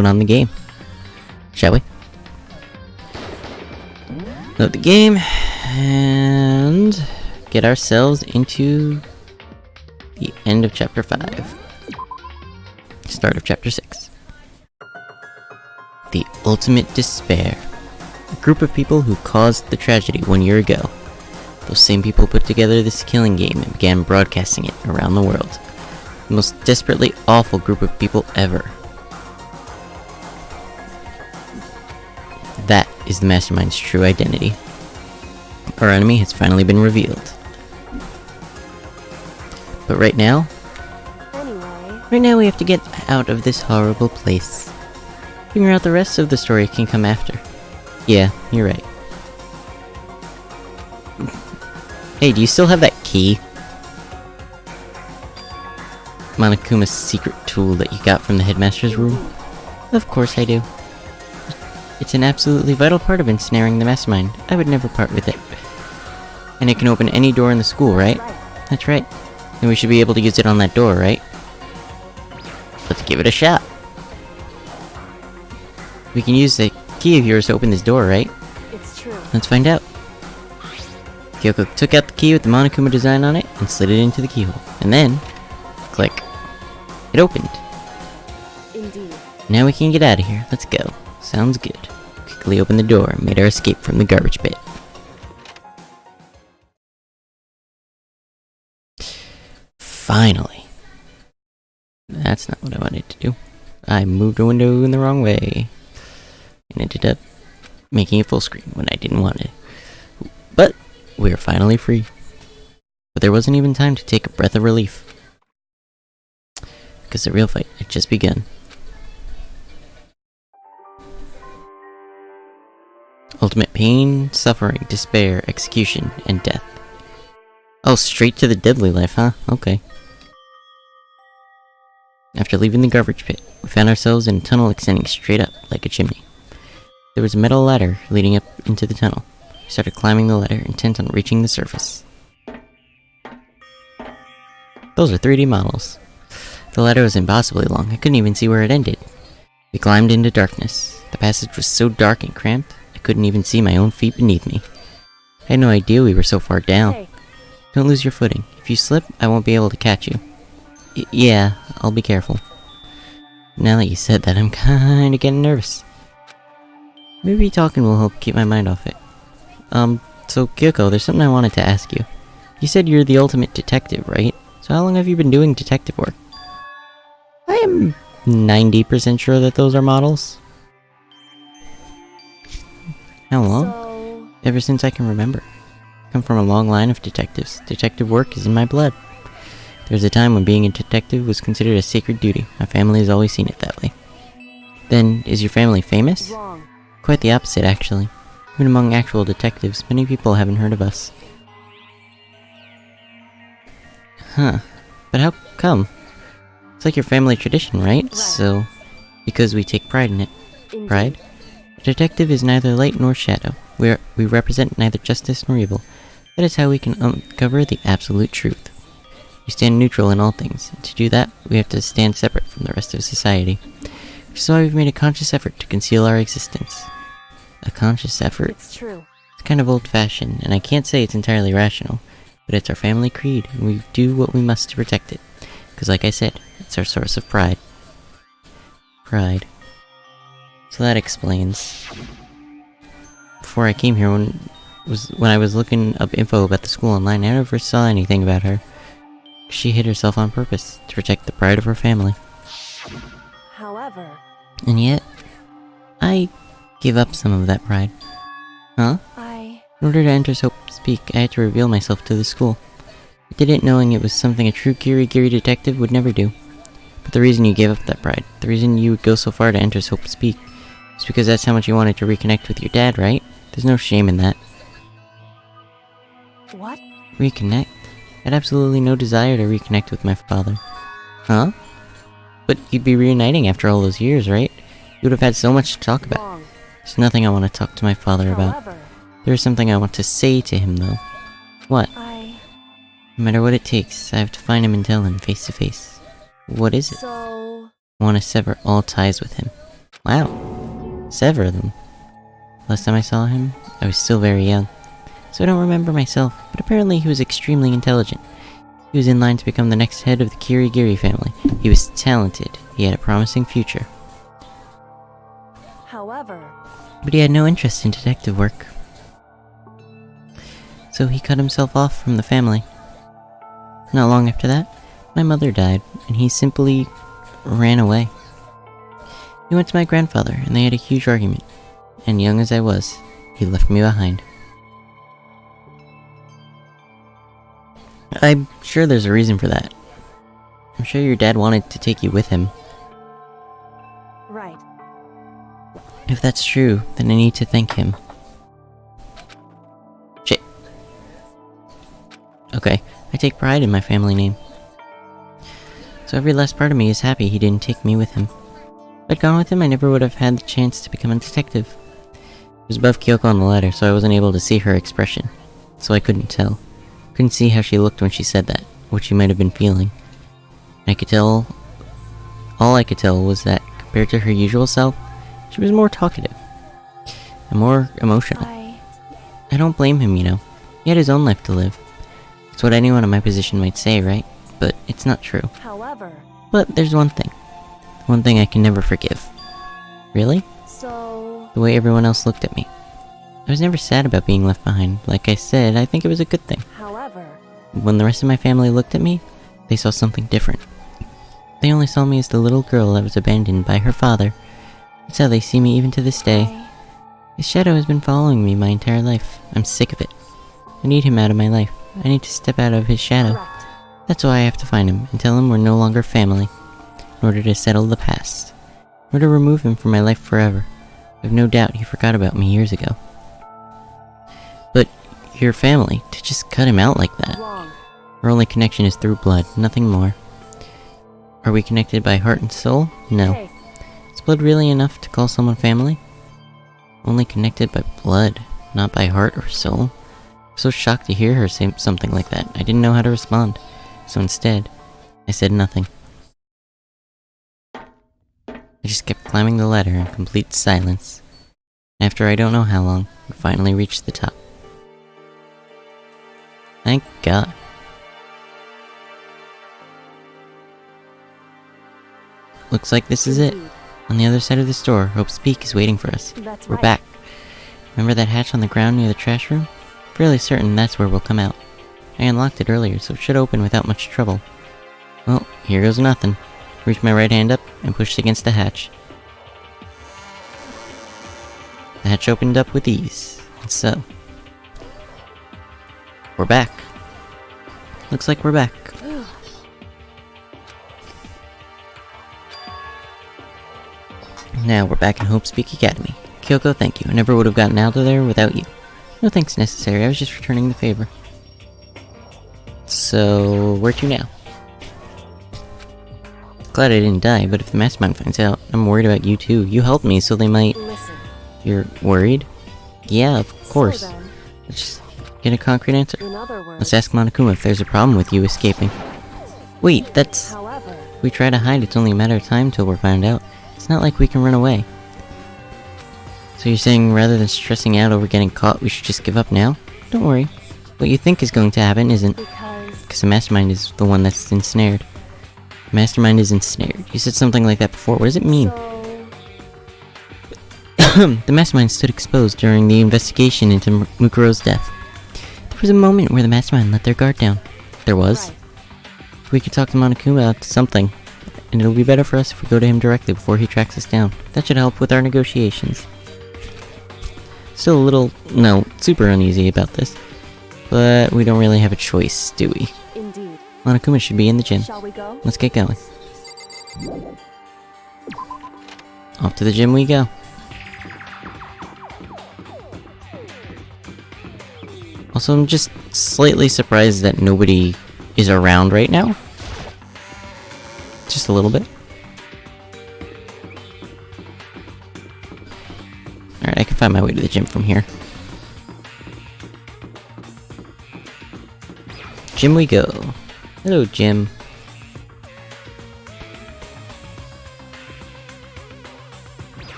put on the game. Shall we? Load the game, and get ourselves into the end of Chapter 5. Start of Chapter 6. The Ultimate Despair. A group of people who caused the tragedy 1 year ago. Those same people put together this killing game and began broadcasting it around the world. The most desperately awful group of people ever. That is the Mastermind's true identity. Our enemy has finally been revealed. But right now we have to get out of this horrible place. Figure out the rest of the story can come after. Yeah, you're right. Hey, do you still have that key? Monokuma's secret tool that you got from the headmaster's room? Of course I do. It's an absolutely vital part of ensnaring the mastermind. I would never part with it. And it can open any door in the school, right? That's right. And we should be able to use it on that door, right? Let's give it a shot. We can use the key of yours to open this door, right? It's true. Let's find out. Kyoko took out the key with the Monokuma design on it and slid it into the keyhole. And then, click. It opened. Indeed. Now we can get out of here. Let's go. Sounds good. Quickly opened the door and made our escape from the garbage pit. Finally. That's not what I wanted to do. I moved a window in the wrong way. And ended up making it full screen when I didn't want it. But we are finally free. But there wasn't even time to take a breath of relief. Because the real fight had just begun. Ultimate pain, suffering, despair, execution, and death. Oh, straight to the deadly life, huh? Okay. After leaving the garbage pit, we found ourselves in a tunnel extending straight up, like a chimney. There was a metal ladder leading up into the tunnel. We started climbing the ladder, intent on reaching the surface. Those are 3D models. The ladder was impossibly long, I couldn't even see where it ended. We climbed into darkness. The passage was so dark and cramped, I couldn't even see my own feet beneath me. I had no idea we were so far down. Hey. Don't lose your footing. If you slip, I won't be able to catch you. Yeah, I'll be careful. Now that you said that, I'm kinda getting nervous. Maybe talking will help keep my mind off it. So Kyoko, there's something I wanted to ask you. You said you're the ultimate detective, right? So how long have you been doing detective work? I am 90% sure that those are models. How long? Ever since I can remember. I come from a long line of detectives. Detective work is in my blood. There was a time when being a detective was considered a sacred duty. My family has always seen it that way. Then, is your family famous? Wrong. Quite the opposite, actually. Even among actual detectives, many people haven't heard of us. Huh. But how come? It's like your family tradition, right? So, because we take pride in it. Indeed. Pride? A detective is neither light nor shadow. We represent neither justice nor evil. That is how we can uncover the absolute truth. We stand neutral in all things, and to do that, we have to stand separate from the rest of society. Which is why we've made a conscious effort to conceal our existence. A conscious effort? It's true. It's kind of old-fashioned, and I can't say it's entirely rational, but it's our family creed, and we do what we must to protect it. Because like I said, it's our source of pride. Pride. So that explains. Before I came here, when I was looking up info about the school online, I never saw anything about her. She hid herself on purpose, to protect the pride of her family. However... And yet, I gave up some of that pride. Huh? In order to enter So Speak, I had to reveal myself to the school. I did it knowing it was something a true Kiri-Giri detective would never do. But the reason you gave up that pride, the reason you would go so far to enter So Speak, is because that's how much you wanted to reconnect with your dad, right? There's no shame in that. What? Reconnect? I had absolutely no desire to reconnect with my father. Huh? But you'd be reuniting after all those years, right? You would have had so much to talk about. Wrong. There's nothing I want to talk to my father about. There is something I want to say to him, though. What? No matter what it takes, I have to find him and tell him face to face. What is it? So... I want to sever all ties with him. Wow. 7 of them. Last time I saw him, I was still very young, so I don't remember myself, but apparently he was extremely intelligent. He was in line to become the next head of the Kirigiri family. He was talented. He had a promising future. However, But he had no interest in detective work. So he cut himself off from the family. Not long after that, my mother died, and he simply ran away. He went to my grandfather, and they had a huge argument. And young as I was, he left me behind. I'm sure there's a reason for that. I'm sure your dad wanted to take you with him. right. If that's true, then I need to thank him. Shit. Okay, I take pride in my family name. So every last part of me is happy he didn't take me with him. If I'd gone with him, I never would have had the chance to become a detective. It was above Kyoko on the ladder, so I wasn't able to see her expression. So I couldn't tell. Couldn't see how she looked when she said that, what she might have been feeling. I could tell... All I could tell was that, compared to her usual self, she was more talkative. And more emotional. I don't blame him, you know. He had his own life to live. It's what anyone in my position might say, right? But it's not true. However, But there's one thing. One thing I can never forgive. Really? so The way everyone else looked at me. I was never sad about being left behind. Like I said, I think it was a good thing. however, When the rest of my family looked at me, they saw something different. They only saw me as the little girl that was abandoned by her father. That's how they see me even to this day. His shadow has been following me my entire life. I'm sick of it. I need him out of my life. I need to step out of his shadow. correct. That's why I have to find him and tell him we're no longer family, in order to settle the past, in order to remove him from my life forever. I have no doubt he forgot about me years ago. But your family, to just cut him out like that. Wrong. Our only connection is through blood, nothing more. Are we connected by heart and soul? No. Hey, Is blood really enough to call someone family? Only connected by blood, not by heart or soul? I'm so shocked to hear her say something like that. I didn't know how to respond. So instead, I said nothing. I just kept climbing the ladder in complete silence. After I don't know how long, we finally reached the top. Thank God. Looks like this is it. indeed. On the other side of the store, Hope's Peak is waiting for us. That's We're right. back. Remember that hatch on the ground near the trash room? Fairly certain that's where we'll come out. I unlocked it earlier, so it should open without much trouble. Well, here goes nothing. Reach my right hand up and push against the hatch. The hatch opened up with ease. And so... we're back. Looks like we're back. Now we're back in Hope's Peak Academy. Kyoko, thank you. I never would have gotten out of there without you. No thanks necessary, I was just returning the favor. So, where to now? Glad I didn't die, but if the mastermind finds out, I'm worried about you too. You helped me, so they might... Listen. You're worried? Yeah, of course. So then, Let's just get a concrete answer. in other words, Let's ask Monokuma if there's a problem with you escaping. Wait, that's... however, If we try to hide, it's only a matter of time till we're found out. It's not like we can run away. So you're saying rather than stressing out over getting caught, we should just give up now? Don't worry. What you think is going to happen isn't. because Because the mastermind is the one that's ensnared. The mastermind is ensnared. You said something like that before. What does it mean? so The mastermind stood exposed during the investigation into Mukuro's death. There was a moment where the mastermind let their guard down. There was. right. We could talk to Monokuma about something, and it'll be better for us if we go to him directly before he tracks us down. That should help with our negotiations. Still a little, no, super uneasy about this, but we don't really have a choice, do we? Indeed. Monokuma should be in the gym. Shall we go? Let's get going. Off to the gym we go. Also, I'm just slightly surprised that nobody is around right now. Just a little bit. Alright, I can find my way to the gym from here. Gym we go. Hello, gym.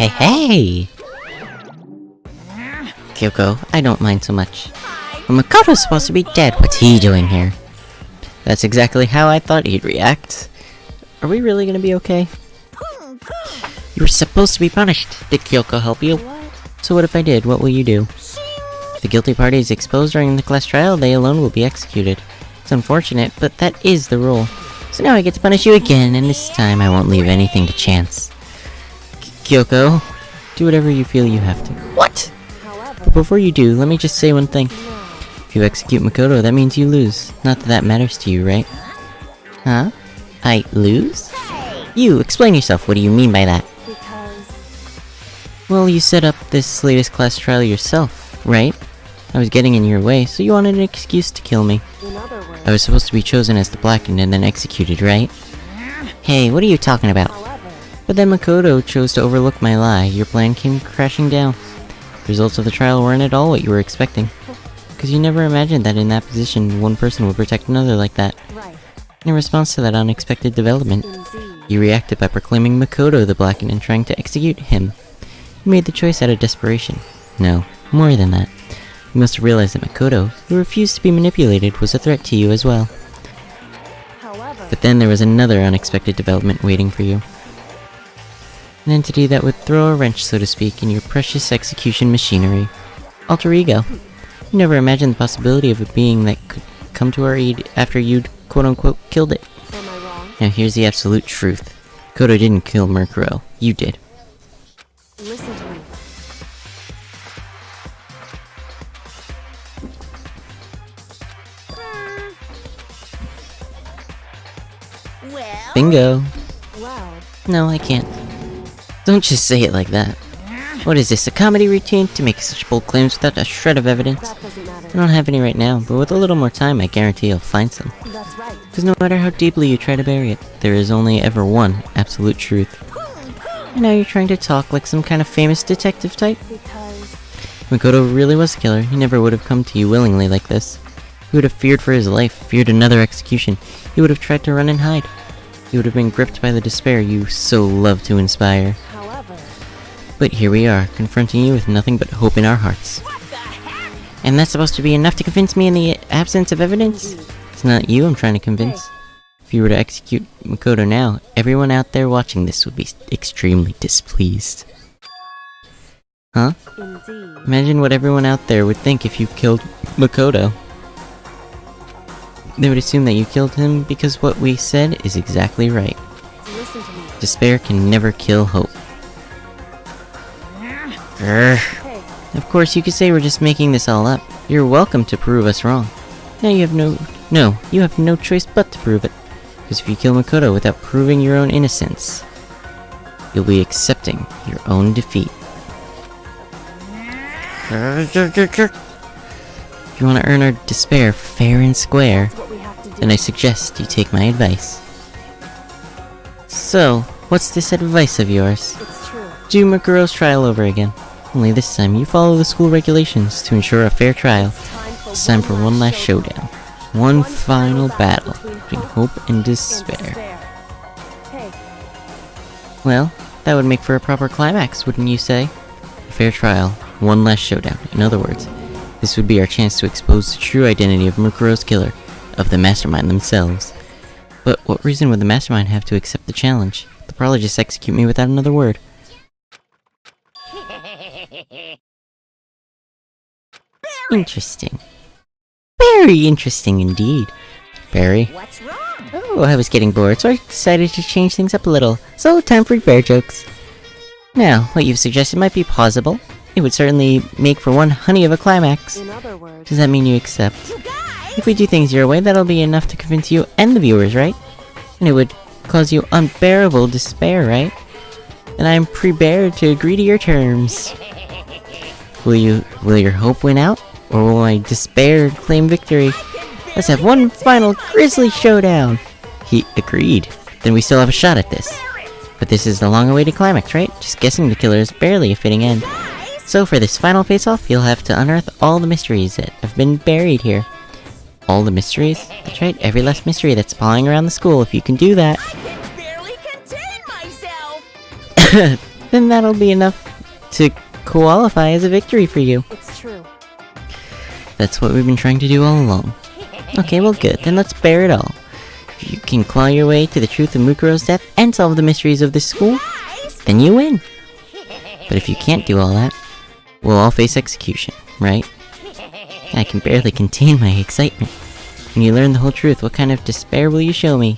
Hey! Kyoko, I don't mind so much. But Makoto's supposed to be dead, what's he doing here? That's exactly how I thought he'd react. Are we really gonna be okay? You were supposed to be punished. Did Kyoko help you? So what if I did? What will you do? If the guilty party is exposed during the class trial, they alone will be executed. It's unfortunate, but that is the rule. So now I get to punish you again, and this time I won't leave anything to chance. Kyoko, do whatever you feel you have to. What? But before you do, let me just say one thing. If you execute Makoto, that means you lose. Not that that matters to you, right? Huh? I lose? You, explain yourself. What do you mean by that? Well, you set up this latest class trial yourself, right? I was getting in your way, so you wanted an excuse to kill me. I was supposed to be chosen as the Blackened and then executed, right? Hey, what are you talking about? But then Makoto chose to overlook my lie. Your plan came crashing down. The results of the trial weren't at all what you were expecting. Because you never imagined that in that position, one person would protect another like that. In response to that unexpected development, you reacted by proclaiming Makoto the Blackened and trying to execute him. You made the choice out of desperation. No, more than that. You must have realized that Makoto, who refused to be manipulated, was a threat to you as well. But then there was another unexpected development waiting for you. An entity that would throw a wrench, so to speak, in your precious execution machinery. Alter Ego. You never imagined the possibility of a being that could come to our aid after you'd quote-unquote killed it. Am I wrong? Now here's the absolute truth. Makoto didn't kill Murkuro. You did. Listen to me. Well, Bingo. Well, No, I can't. Don't just say it like that. What is this, a comedy routine to make such bold claims without a shred of evidence? that doesn't matter. I don't have any right now, but with a little more time I guarantee you'll find some. That's right. Because no matter how deeply you try to bury it, there is only ever one absolute truth. And now you're trying to talk like some kind of famous detective type? Because If Makoto really was a killer, he never would have come to you willingly like this. He would have feared for his life, feared another execution. He would have tried to run and hide. He would have been gripped by the despair you so love to inspire. however, But here we are, confronting you with nothing but hope in our hearts. And that's supposed to be enough to convince me in the absence of evidence? indeed. It's not you I'm trying to convince. If you were to execute Makoto now, everyone out there watching this would be extremely displeased. Huh? Indeed. Imagine what everyone out there would think if you killed Makoto. They would assume that you killed him because what we said is exactly right. Listen to me. Despair can never kill hope. Grr. Hey, Of course, you could say we're just making this all up. You're welcome to prove us wrong. Now you have you have no choice but to prove it. Because if you kill Makoto without proving your own innocence, you'll be accepting your own defeat. If you want to earn our despair fair and square, that's what we have to do. then I suggest you take my advice. So, what's this advice of yours? It's true. Do Makuro's trial over again. Only this time, you follow the school regulations to ensure a fair trial. It's time for one last showdown. One final battle between hope and despair. Hey, Well, that would make for a proper climax, wouldn't you say? A fair trial, one last showdown. In other words, this would be our chance to expose the true identity of Makuro's killer, of the mastermind themselves. But what reason would the mastermind have to accept the challenge? They'll probably just execute me without another word. Interesting. Very interesting indeed. Barry. what's wrong? Oh, I was getting bored, so I decided to change things up a little. So, time for bear jokes. Now, what you've suggested might be plausible. It would certainly make for one honey of a climax. in other words, Does that mean you accept? You guys! If we do things your way, that'll be enough to convince you and the viewers, right? And it would cause you unbearable despair, right? And I'm prepared to agree to your terms. Will your hope win out? Or will my despair claim victory? Let's have one final grisly showdown! He agreed. Then we still have a shot at this. But this is the long-awaited climax, right? Just guessing the killer is barely a fitting end. So for this final face-off, you'll have to unearth all the mysteries that have been buried here. All the mysteries? That's right, every last mystery that's spawning around the school. If you can do that, I can barely contain myself! then that'll be enough to qualify as a victory for you. It's true. That's what we've been trying to do all along. Okay, well good, then let's bear it all. If you can claw your way to the truth of Mukuro's death and solve the mysteries of this school, then you win. But if you can't do all that, we'll all face execution, right? I can barely contain my excitement. When you learn the whole truth, what kind of despair will you show me?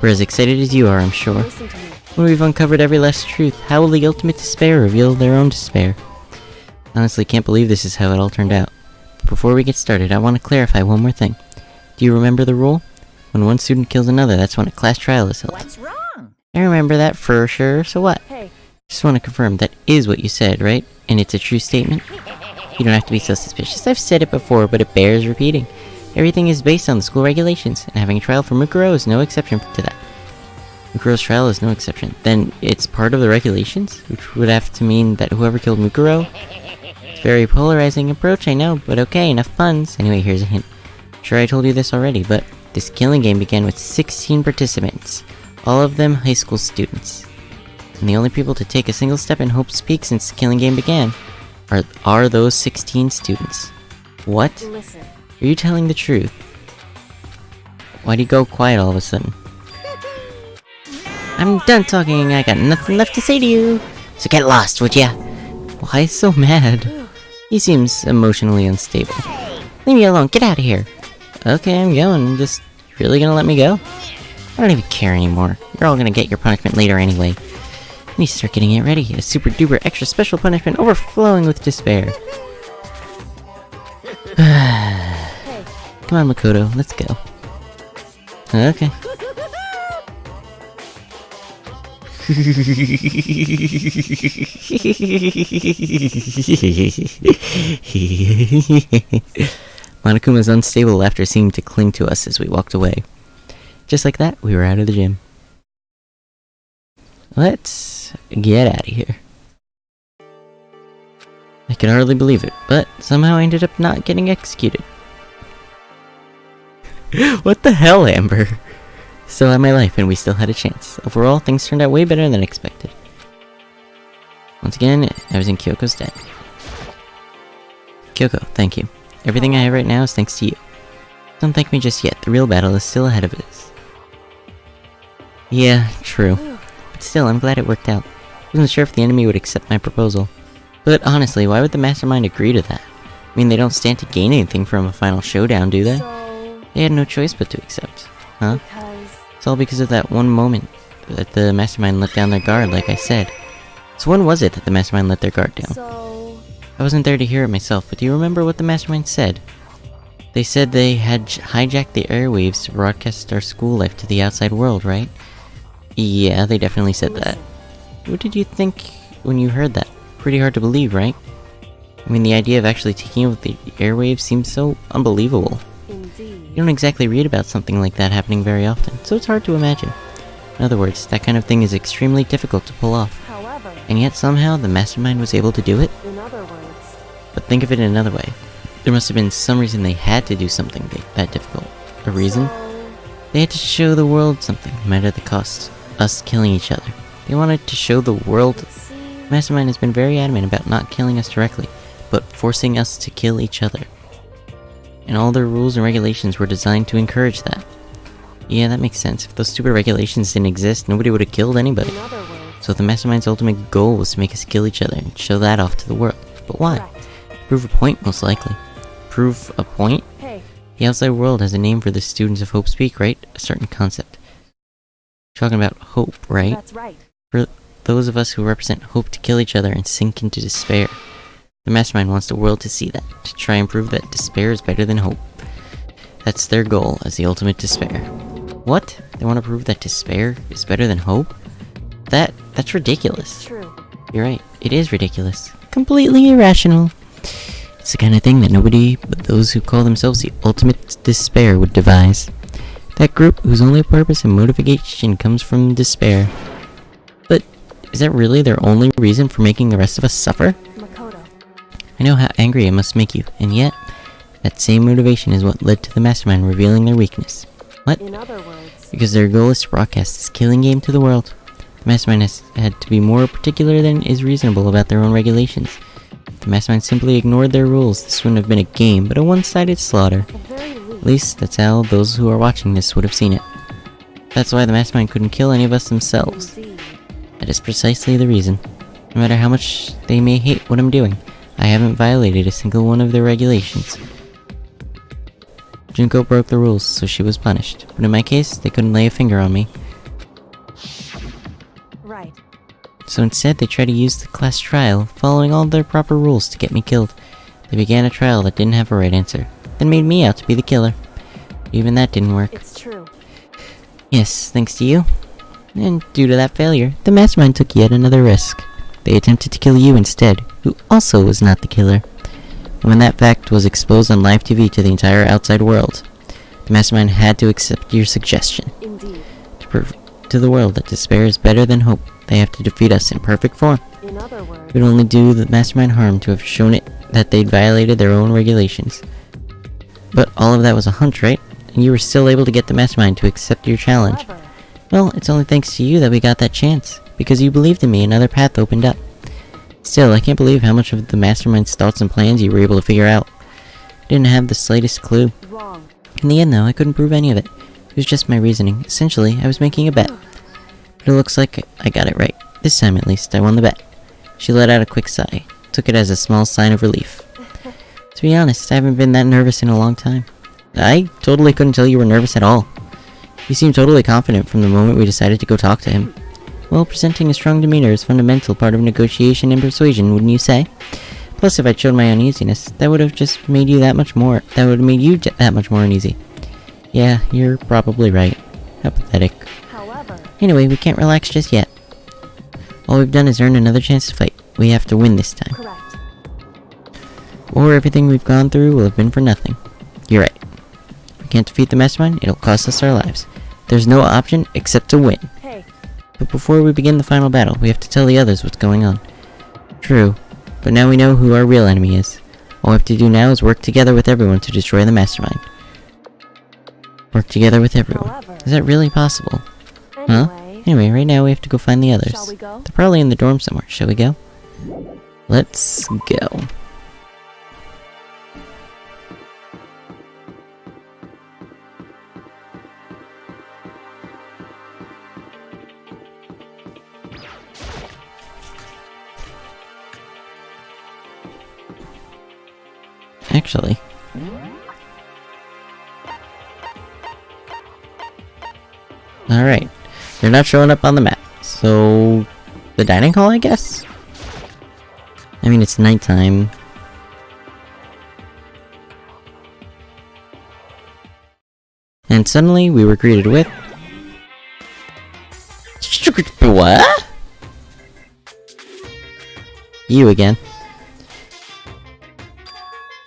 We're as excited as you are, I'm sure. Listen to me. When we've uncovered every last truth, how will the ultimate despair reveal their own despair? Honestly, can't believe this is how it all turned out. But before we get started, I want to clarify one more thing. Do you remember the rule? When one student kills another, that's when a class trial is held. What's wrong? I remember that for sure, so what? Hey, Just want to confirm that is what you said, right? And it's a true statement? You don't have to be so suspicious. I've said it before, but it bears repeating. Everything is based on the school regulations, and having a trial for Mukuro is no exception to that. Mukuro's trial is no exception. Then it's part of the regulations, which would have to mean that whoever killed Mukuro... It's a very polarizing approach, I know, but okay, enough puns. Anyway, here's a hint. Sure, I told you this already, but this killing game began with 16 participants, all of them high school students. And the only people to take a single step in Hope's Peak since the killing game began are those 16 students. What? listen. Are you telling the truth? Why'd you go quiet all of a sudden? I'm done talking, I got nothing left to say to you. So get lost, would ya? Why so mad? He seems emotionally unstable. Leave me alone, get out of here. Okay, I'm going. Just really gonna let me go? I don't even care anymore. You're all gonna get your punishment later anyway. I need to start getting it ready. A super duper extra special punishment overflowing with despair. Hey, Come on, Makoto, let's go. Okay. Monokuma's unstable laughter seemed to cling to us as we walked away. Just like that, we were out of the gym. Let's get out of here. I could hardly believe it, but somehow I ended up not getting executed. What the hell, Amber? Still had my life, and we still had a chance. Overall, things turned out way better than expected. Once again, I was in Kyoko's debt. Kyoko, thank you. Everything I have right now is thanks to you. Don't thank me just yet, the real battle is still ahead of us. Yeah, true. But still, I'm glad it worked out. Wasn't sure if the enemy would accept my proposal. But honestly, why would the mastermind agree to that? I mean, they don't stand to gain anything from a final showdown, do they? so... They had no choice but to accept. Huh? Because... It's all because of that one moment that the mastermind let down their guard, like I said. So when was it that the mastermind let their guard down? So... I wasn't there to hear it myself, but do you remember what the mastermind said? They said they had hijacked the airwaves to broadcast our school life to the outside world, right? Yeah, they definitely said that. What did you think when you heard that? Pretty hard to believe, right? I mean, the idea of actually taking over the airwaves seems so unbelievable. Indeed. You don't exactly read about something like that happening very often, so it's hard to imagine. In other words, that kind of thing is extremely difficult to pull off. However, And yet somehow the mastermind was able to do it? in other words... But think of it in another way. There must have been some reason they had to do something that difficult. A reason? So... They had to show the world something, no matter the cost. Us killing each other. They wanted to show the world... it seems... Mastermind has been very adamant about not killing us directly, but forcing us to kill each other. And all their rules and regulations were designed to encourage that. Yeah, that makes sense. If those stupid regulations didn't exist, nobody would have killed anybody. In other words... So the Mastermind's ultimate goal was to make us kill each other and show that off to the world. But why? Correct. Prove a point, most likely. Prove a point? Hey, The outside world has a name for the students of Hope's Peak, right? A certain concept. You're talking about hope, right? that's right. For those of us who represent hope to kill each other and sink into despair. The Mastermind wants the world to see that, to try and prove that despair is better than hope. That's their goal as the ultimate despair. What? They want to prove that despair is better than hope? That's ridiculous. True. You're right, it is ridiculous. Completely irrational. It's the kind of thing that nobody but those who call themselves the ultimate despair would devise. That group whose only purpose and motivation comes from despair. But is that really their only reason for making the rest of us suffer? Makoto. I know how angry it must make you, and yet, that same motivation is what led to the Mastermind revealing their weakness. What? In other words... Because their goal is to broadcast this killing game to the world. The mastermind has had to be more particular than is reasonable about their own regulations. If the mastermind simply ignored their rules, this wouldn't have been a game, but a one-sided slaughter. At the very least. At least, that's how those who are watching this would have seen it. That's why the mastermind couldn't kill any of us themselves. Indeed. That is precisely the reason. No matter how much they may hate what I'm doing, I haven't violated a single one of their regulations. Junko broke the rules, so she was punished. But in my case, they couldn't lay a finger on me. Right. So instead, they tried to use the class trial, following all their proper rules to get me killed. They began a trial that didn't have a right answer, then made me out to be the killer. Even that didn't work. It's true. Yes, thanks to you. And due to that failure, the mastermind took yet another risk. They attempted to kill you instead, who also was not the killer. And when that fact was exposed on live TV to the entire outside world, the mastermind had to accept your suggestion. Indeed. To prove to the world that despair is better than hope, they have to defeat us in perfect form. In other words. It would only do the mastermind harm to have shown it that they'd violated their own regulations. But all of that was a hunch, right? And you were still able to get the mastermind to accept your challenge. However, Well, it's only thanks to you that we got that chance. Because you believed in me, another path opened up. Still, I can't believe how much of the mastermind's thoughts and plans you were able to figure out. I didn't have the slightest clue. wrong. In the end, though, I couldn't prove any of it. It was just my reasoning. Essentially, I was making a bet. But it looks like I got it right. This time, at least, I won the bet. She let out a quick sigh. Took it as a small sign of relief. To be honest, I haven't been that nervous in a long time. I totally couldn't tell you were nervous at all. You seemed totally confident from the moment we decided to go talk to him. Well, presenting a strong demeanor is a fundamental part of negotiation and persuasion, wouldn't you say? Plus, if I'd showed my uneasiness, that would have just made you that much more uneasy. Yeah, you're probably right. How pathetic. However, Anyway, we can't relax just yet. All we've done is earn another chance to fight. We have to win this time. correct. Or everything we've gone through will have been for nothing. You're right. If we can't defeat the mastermind, it'll cost us our lives. There's no option except to win. Hey, But before we begin the final battle, we have to tell the others what's going on. True, but now we know who our real enemy is. All we have to do now is work together with everyone to destroy the mastermind. Work together with everyone. however. Is that really possible? Huh? Anyway, Anyway, right now we have to go find the others. shall we go? They're probably in the dorm somewhere. Shall we go? Let's go. Actually, alright. They're not showing up on the map. So, the dining hall, I guess? I mean, it's nighttime. And suddenly, we were greeted with... What? You again.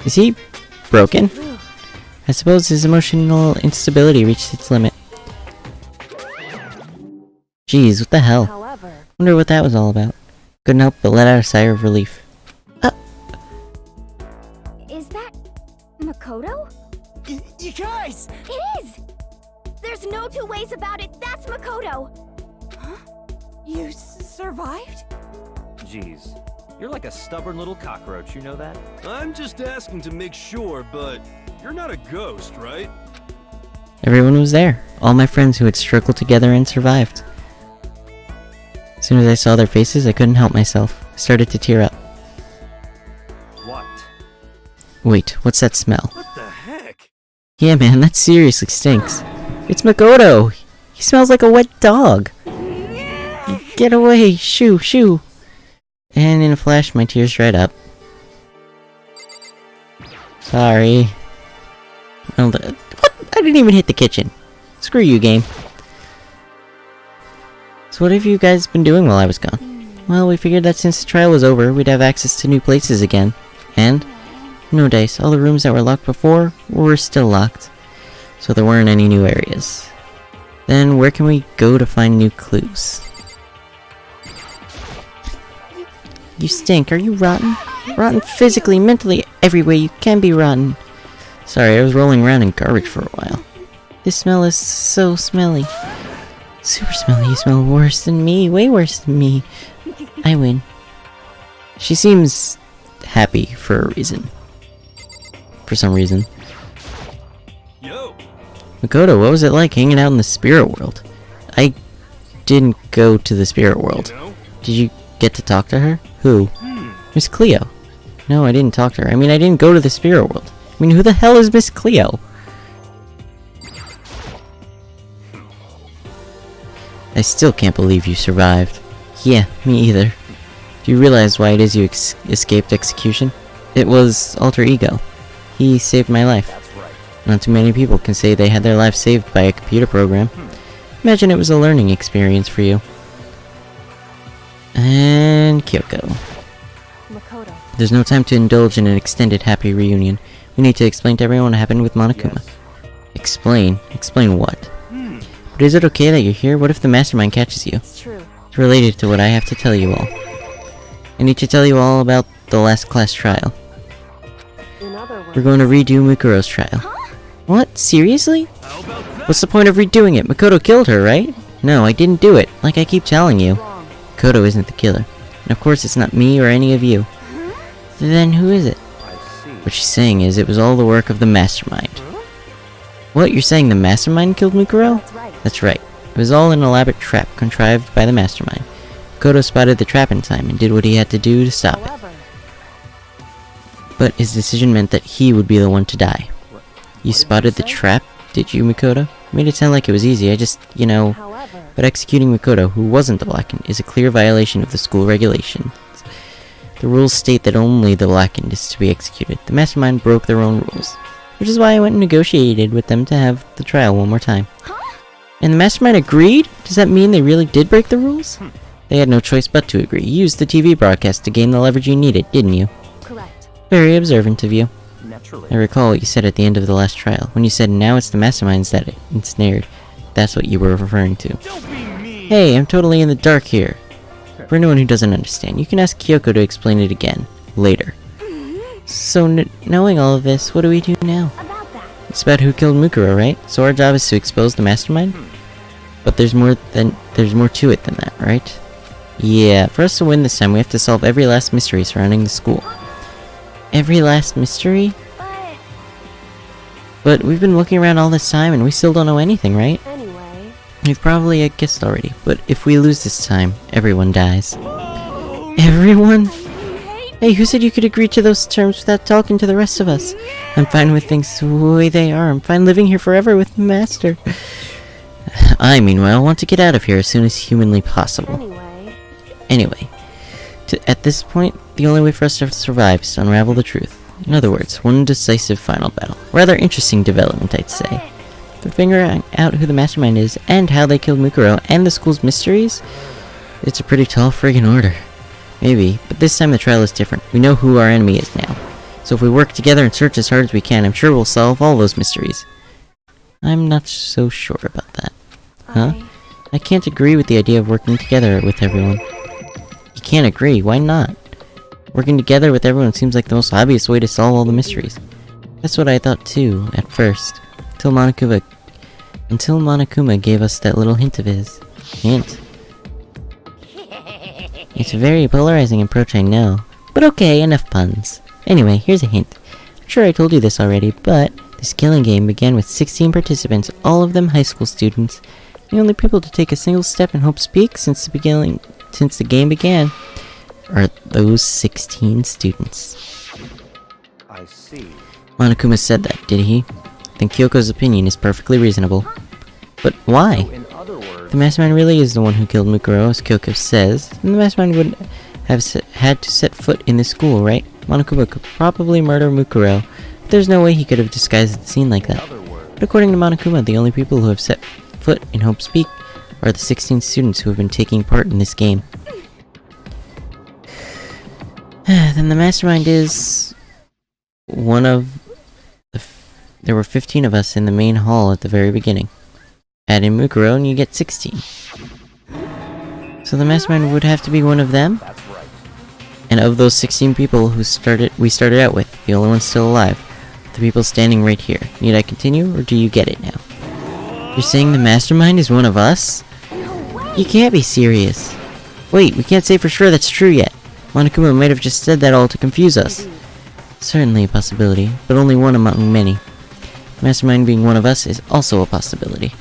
Is he broken? I suppose his emotional instability reached its limit. Jeez, what the hell? However, Wonder what that was all about. Couldn't help but let out a sigh of relief. Is that Makoto? You guys! It is! There's no two ways about it. That's Makoto. You survived? Jeez, you're like a stubborn little cockroach, you know that? I'm just asking to make sure, but you're not a ghost, right? Everyone was there. All my friends who had struggled together and survived. As soon as I saw their faces, I couldn't help myself. I started to tear up. What? Wait, what's that smell? What the heck? Yeah, man, that seriously stinks. It's Makoto! He smells like a wet dog! Get away! Shoo! Shoo! And in a flash, my tears dried up. Sorry. Well, what? I didn't even hit the kitchen. Screw you, game. So what have you guys been doing while I was gone? Well, we figured that since the trial was over, we'd have access to new places again. And? No dice, all the rooms that were locked before were still locked. So there weren't any new areas. Then where can we go to find new clues? You stink, are you rotten? Rotten physically, mentally, every way you can be rotten. Sorry, I was rolling around in garbage for a while. This smell is so smelly. Super smelly, you smell worse than me, way worse than me. I win. She seems happy for a reason. For some reason. Yo! Makoto, what was it like hanging out in the spirit world? I didn't go to the spirit world. You know? Did you get to talk to her? Who? Miss Cleo. No, I didn't talk to her. I mean, I didn't go to the spirit world. I mean, who the hell is Miss Cleo? I still can't believe you survived. Yeah, me either. Do you realize why it is you escaped execution? It was alter ego. He saved my life. That's right. Not too many people can say they had their life saved by a computer program. Imagine it was a learning experience for you. And Kyoko. Makoto. There's no time to indulge in an extended happy reunion. We need to explain to everyone what happened with Monokuma. Yes. Explain? Explain what? But is it okay that you're here? What if the mastermind catches you? It's true. It's related to what I have to tell you all. I need to tell you all about the last class trial. In other words, We're going to redo Mukuro's trial. What? Seriously? How about that? What's the point of redoing it? Makoto killed her, right? No, I didn't do it, like I keep telling you. wrong. Makoto isn't the killer. And of course it's not me or any of you. Then who is it? I see. What she's saying is it was all the work of the mastermind. What? You're saying the mastermind killed Mukuro? That's right. That's right. It was all an elaborate trap contrived by the mastermind. Makoto spotted the trap in time and did what he had to do to stop it. However, But his decision meant that he would be the one to die. You did spotted you the say? trap, did you, Makoto? Made it sound like it was easy, I just, however, But executing Makoto, who wasn't the Blackened, is a clear violation of the school regulations. The rules state that only the Blackened is to be executed. The mastermind broke their own rules. Which is why I went and negotiated with them to have the trial one more time. And the mastermind agreed? Does that mean they really did break the rules? They had no choice but to agree. You used the TV broadcast to gain the leverage you needed, didn't you? correct. Very observant of you. Naturally. I recall what you said at the end of the last trial, when you said now it's the masterminds that ensnared. That's what you were referring to. Don't be mean! Hey, I'm totally in the dark here. For anyone who doesn't understand, you can ask Kyoko to explain it again, later. So, knowing all of this, what do we do now? About that. It's about who killed Mukuro, right? So our job is to expose the mastermind? But there's more to it than that, right? Yeah, for us to win this time, we have to solve every last mystery surrounding the school. Every last mystery? But But we've been looking around all this time and we still don't know anything, right? Anyway, We've probably guessed already, but if we lose this time, everyone dies. Everyone? Hey, who said you could agree to those terms without talking to the rest of us? I'm fine with things the way they are. I'm fine living here forever with the Master. I, meanwhile, want to get out of here as soon as humanly possible. anyway, At this point, the only way for us to survive is to unravel the truth. In other words, one decisive final battle. Rather interesting development, I'd say. But figuring out who the mastermind is, and how they killed Mukuro, and the school's mysteries, it's a pretty tall friggin' order. Maybe, but this time the trial is different. We know who our enemy is now. So if we work together and search as hard as we can, I'm sure we'll solve all those mysteries. I'm not so sure about that. Huh? I can't agree with the idea of working together with everyone. You can't agree, why not? Working together with everyone seems like the most obvious way to solve all the mysteries. That's what I thought too, at first. Until Monokuma gave us that little hint of his. Hint? It's a very polarizing approach, I know. But okay, enough puns. Anyway, here's a hint. I'm sure I told you this already, but this killing game began with 16 participants, all of them high school students. The only people to take a single step in Hope's Peak since the game began are those 16 students. I see. Monokuma said that, did he? Then Kyoko's opinion is perfectly reasonable. But why? So in other words, If the mastermind really is the one who killed Mukuro, as Kyoko says, then the mastermind would have had to set foot in this school, right? Monokuma could probably murder Mukuro, but there's no way he could have disguised the scene like in that. other words, But according to Monokuma, the only people who have set foot in Hope's Peak are the 16 students who have been taking part in this game. Then the mastermind is one of there were 15 of us in the main hall at the very beginning. Add in Mukuro and you get 16. So the mastermind would have to be one of them? that's right. And of those 16 people we started out with, the only ones still alive, the people standing right here. Need I continue, or do you get it now? You're saying the mastermind is one of us? You can't be serious. Wait, we can't say for sure that's true yet. Monokuma might have just said that all to confuse us. Certainly a possibility, but only one among many. Mastermind being one of us is also a possibility.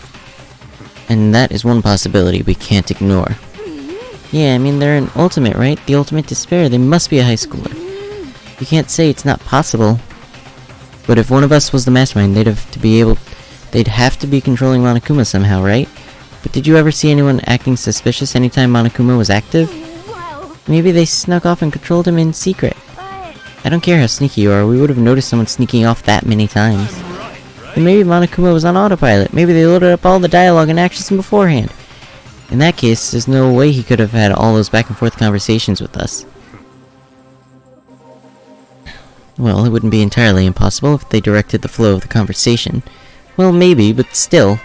And that is one possibility we can't ignore. Yeah, I mean, they're an ultimate, right? The ultimate despair. They must be a high schooler. You can't say it's not possible. But if one of us was the mastermind, they'd have to be controlling Monokuma somehow, right? But did you ever see anyone acting suspicious anytime Monokuma was active? Well, Maybe they snuck off and controlled him in secret. but I don't care how sneaky you are, we would have noticed someone sneaking off that many times. And maybe Monokuma was on autopilot. Maybe they loaded up all the dialogue and actions beforehand. In that case, there's no way he could have had all those back and forth conversations with us. Well, it wouldn't be entirely impossible if they directed the flow of the conversation. Well, maybe, but still.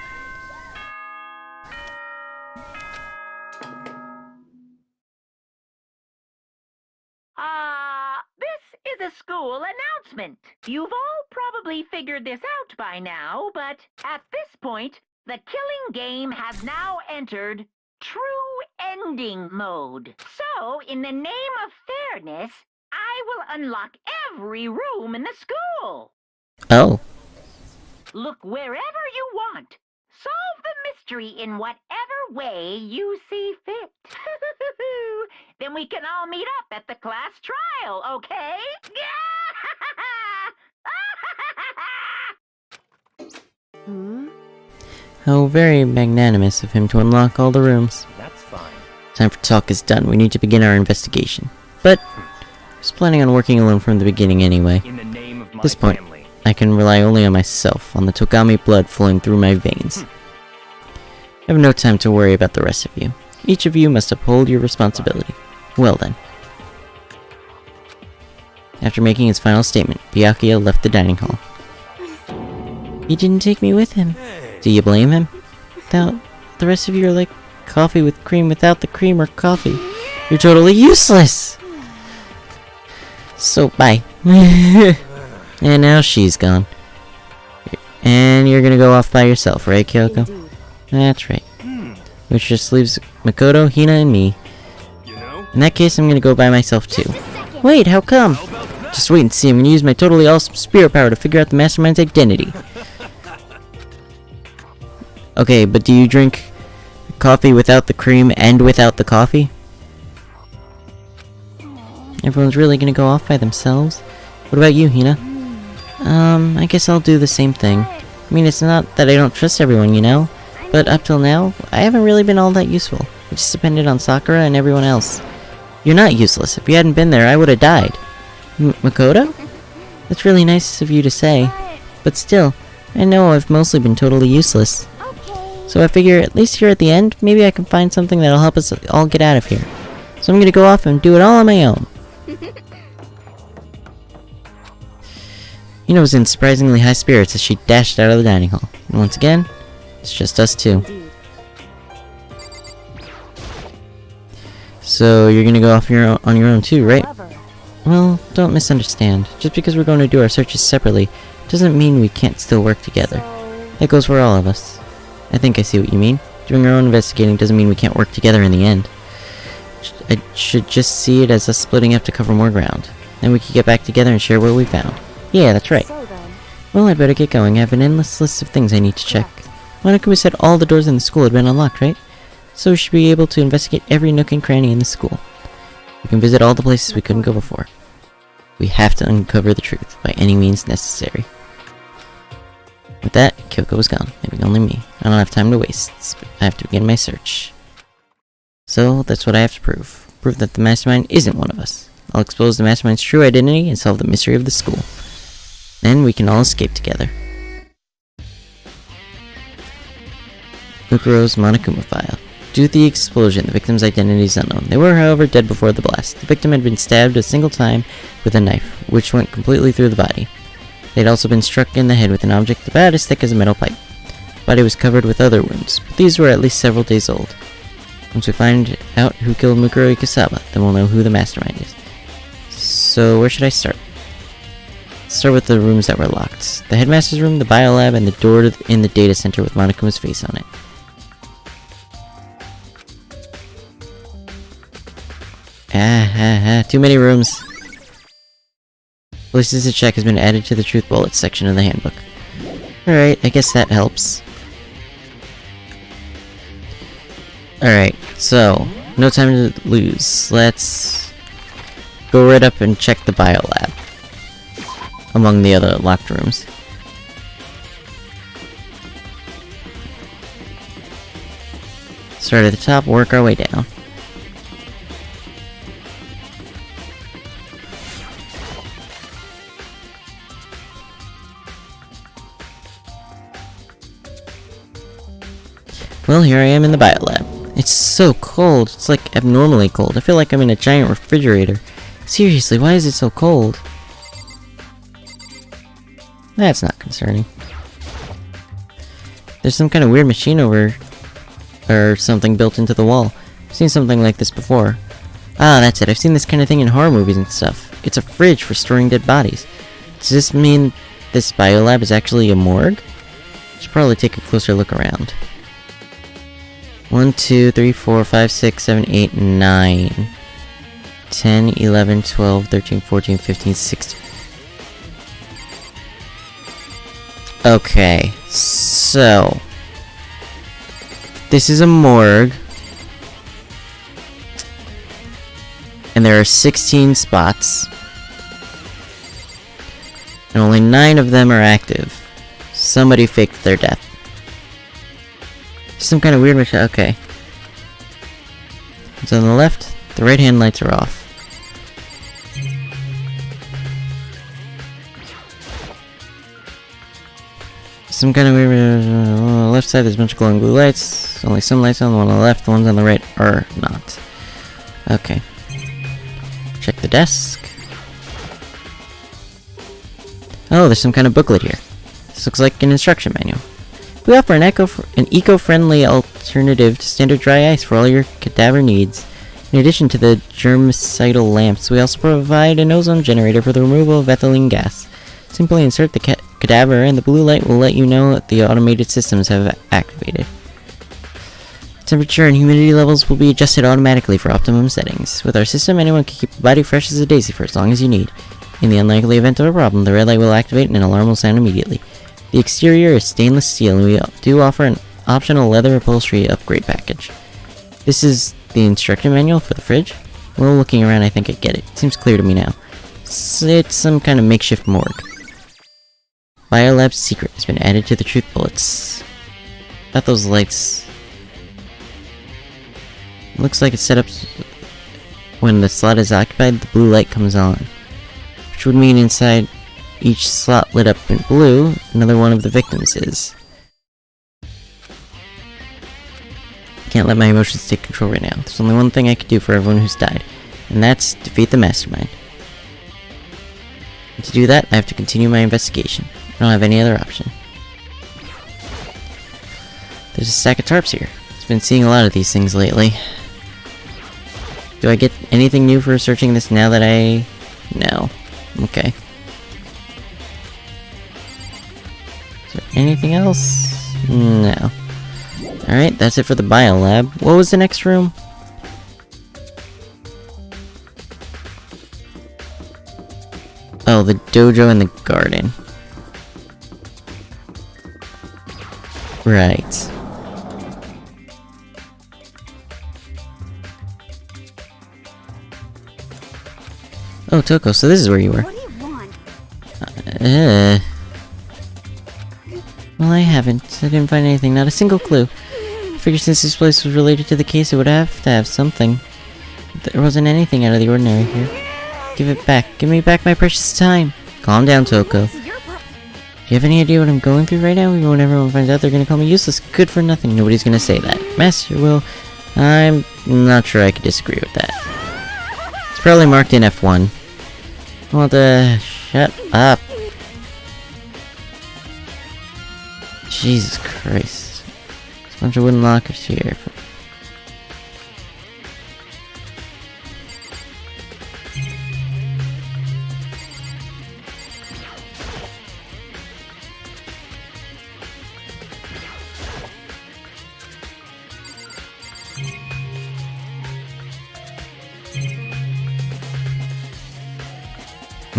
This is a school announcement. You've all probably figured this out by now, but at this point, the killing game has now entered true ending mode. So, in the name of fairness, I will unlock every room in the school. Oh. Look wherever you want. Solve the mystery in whatever way you see fit. Then we can all meet up at the class trial, okay? How very magnanimous of him to unlock all the rooms. That's fine. Time for talk is done. We need to begin our investigation. But I was planning on working alone from the beginning anyway. In the name of my At this point, family. I can rely only on myself, on the Togami blood flowing through my veins. I have no time to worry about the rest of you. Each of you must uphold your responsibility. Well then. After making his final statement, Byakuya left the dining hall. He didn't take me with him. Do you blame him? Without the rest of you are like coffee with cream without the cream or coffee. You're totally useless! So, bye. And now she's gone. And you're gonna go off by yourself, right, Kyoko? Indeed. That's right. Which just leaves Makoto, Hina, and me. You know? In that case, I'm gonna go by myself too. just a second. Wait, how come? Just wait and see. I'm gonna use my totally awesome spirit power to figure out the mastermind's identity. Okay, but do you drink coffee without the cream and without the coffee? Everyone's really gonna go off by themselves? What about you, Hina? I guess I'll do the same thing. I mean, it's not that I don't trust everyone, you know? But up till now, I haven't really been all that useful. I just depended on Sakura and everyone else. You're not useless. If you hadn't been there, I would have died. Makoto? That's really nice of you to say. But still, I know I've mostly been totally useless. Okay. So I figure, at least here at the end, maybe I can find something that'll help us all get out of here. So I'm gonna go off and do it all on my own. Hina was in surprisingly high spirits as she dashed out of the dining hall. And once again, it's just us two. Indeed. So you're gonna go off on your own too, right? However, Well, don't misunderstand. Just because we're going to do our searches separately, doesn't mean we can't still work together. so That goes for all of us. I think I see what you mean. Doing our own investigating doesn't mean we can't work together in the end. I should just see it as us splitting up to cover more ground. Then we can get back together and share what we found. Yeah, that's right. so then, Well, I'd better get going. I have an endless list of things I need to check. Monokuma said all the doors in the school had been unlocked, right? So we should be able to investigate every nook and cranny in the school. We can visit all the places we couldn't go before. We have to uncover the truth by any means necessary. With that, Kyoko was gone, leaving only me. I don't have time to waste. I have to begin my search. So, that's what I have to prove. Prove that the mastermind isn't one of us. I'll expose the mastermind's true identity and solve the mystery of the school. Then we can all escape together. Mukuro's Monokuma file. Due to the explosion, the victim's identity is unknown. They were, however, dead before the blast. The victim had been stabbed a single time with a knife, which went completely through the body. They had also been struck in the head with an object about as thick as a metal pipe. The body was covered with other wounds, but these were at least several days old. Once we find out who killed Mukuro Ikusawa, then we'll know who the mastermind is. So, where should I start? Let's start with the rooms that were locked. The headmaster's room, the biolab, and the door in the data center with Monokuma's face on it. Too many rooms. Ballistic check has been added to the truth bullets section of the handbook. Alright, I guess that helps. Alright, so, no time to lose. Let's go right up and check the biolab. Among the other locked rooms. Start at the top, work our way down. Well, here I am in the biolab. It's so cold. It's like abnormally cold. I feel like I'm in a giant refrigerator. Seriously, why is it so cold? That's not concerning. There's some kind of weird machine over... or something built into the wall. I've seen something like this before. Ah, that's it. I've seen this kind of thing in horror movies and stuff. It's a fridge for storing dead bodies. Does this mean this biolab is actually a morgue? Should probably take a closer look around. 1, 2, 3, 4, 5, 6, 7, 8, 9, 10, 11, 12, 13, 14, 15, 16. Okay, so... this is a morgue. And there are 16 spots. And only 9 of them are active. Somebody faked their death. Some kind of weird machine. Okay. It's on the left. The right hand lights are off. Some kind of weird... on the left side there's a bunch of glowing blue lights. Only some lights on the one on the left. The ones on the right are not. Okay. Check the desk. Oh, there's some kind of booklet here. This looks like an instruction manual. We offer an eco-friendly alternative to standard dry ice for all your cadaver needs. In addition to the germicidal lamps, we also provide an ozone generator for the removal of ethylene gas. Simply insert the cadaver and the blue light will let you know that the automated systems have activated. Temperature and humidity levels will be adjusted automatically for optimum settings. With our system, anyone can keep the body fresh as a daisy for as long as you need. In the unlikely event of a problem, the red light will activate and an alarm will sound immediately. The exterior is stainless steel, and we do offer an optional leather upholstery upgrade package. This is the instruction manual for the fridge. Well, looking around, I think I get it. It seems clear to me now. It's some kind of makeshift morgue. Biolab's secret has been added to the truth bullets. Got those lights. Looks like it's set up when the slot is occupied, the blue light comes on. Which would mean inside each slot lit up in blue, another one of the victims is. Can't let my emotions take control right now. There's only one thing I can do for everyone who's died, and that's defeat the mastermind. And to do that, I have to continue my investigation. I don't have any other option. There's a stack of tarps here. I've been seeing a lot of these things lately. Do I get anything new for searching this now that I... No. Okay. Is there anything else? No. Alright, that's it for the biolab. What was the next room? Oh, the dojo in the garden. Right. Oh, Toko, so this is where you were. What do you want? Well, I haven't. I didn't find anything, not a single clue. I figured since this place was related to the case, it would have to have something. There wasn't anything out of the ordinary here. Give it back. Give me back my precious time. Calm down, Toko. Do you have any idea what I'm going through right now? Even when everyone finds out, they're gonna call me useless, good for nothing. Nobody's gonna say that. Master, well, I'm not sure I could disagree with that. It's probably marked in F1. What the... Shut up. Jesus Christ. There's a bunch of wooden lockers here.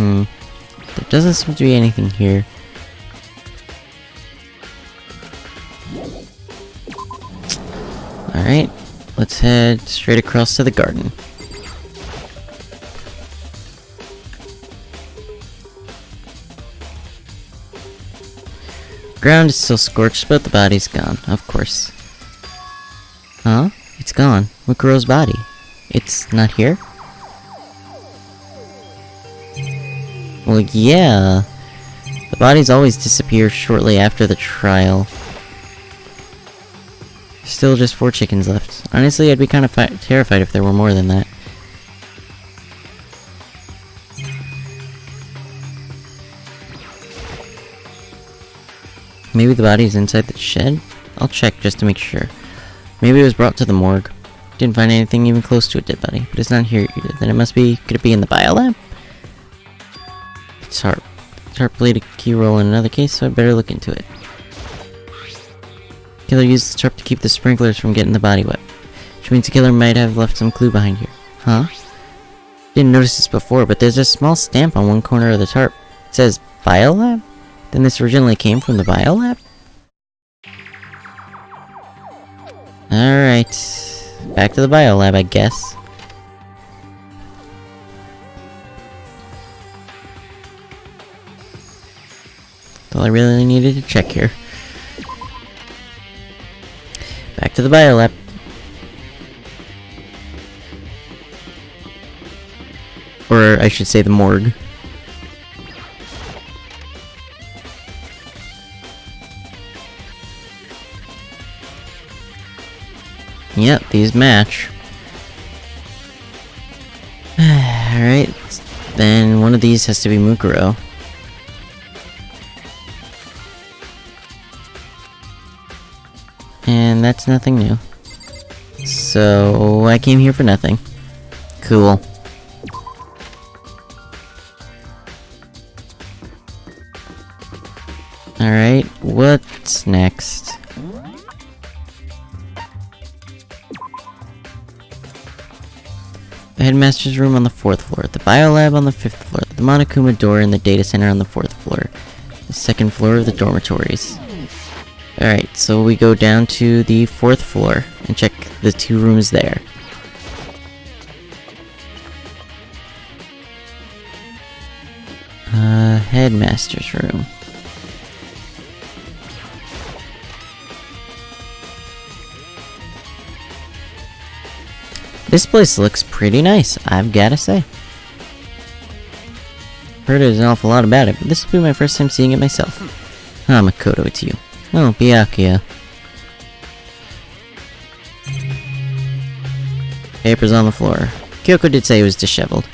There doesn't seem to be anything here. Alright, let's head straight across to the garden. Ground is still scorched, but the body's gone, of course. Huh? It's gone. Mukuro's body. It's not here? Well, yeah. The bodies always disappear shortly after the trial. Still just 4 chickens left. Honestly, I'd be kind of terrified if there were more than that. Maybe the body is inside the shed? I'll check just to make sure. Maybe it was brought to the morgue. Didn't find anything even close to a dead body, but it's not here either. Then it must be... Could it be in the biolab? It's hard. Tarp played a key role in another case, so I better look into it. Killer used the tarp to keep the sprinklers from getting the body wet. Which means the killer might have left some clue behind here. Huh? Didn't notice this before, but there's a small stamp on one corner of the tarp. It says biolab? Then this originally came from the biolab? Alright. Back to the biolab, I guess. That's all I really needed to check here. Back to the biolab. Or I should say the morgue. Yep, these match. Alright, then one of these has to be Mukuro. And that's nothing new. So, I came here for nothing. Cool. Alright, what's next? The headmaster's room on the 4th floor, the biolab on the 5th floor, the Monokuma door and the data center on the 4th floor, the 2nd floor of the dormitories. Alright, so we go down to the 4th floor and check the 2 rooms there. Headmaster's room. This place looks pretty nice, I've gotta say. Heard there's an awful lot about it, but this will be my first time seeing it myself. Ah, Makoto, it's you. Oh, Byakuya. Papers on the floor. Kyoko did say it was disheveled.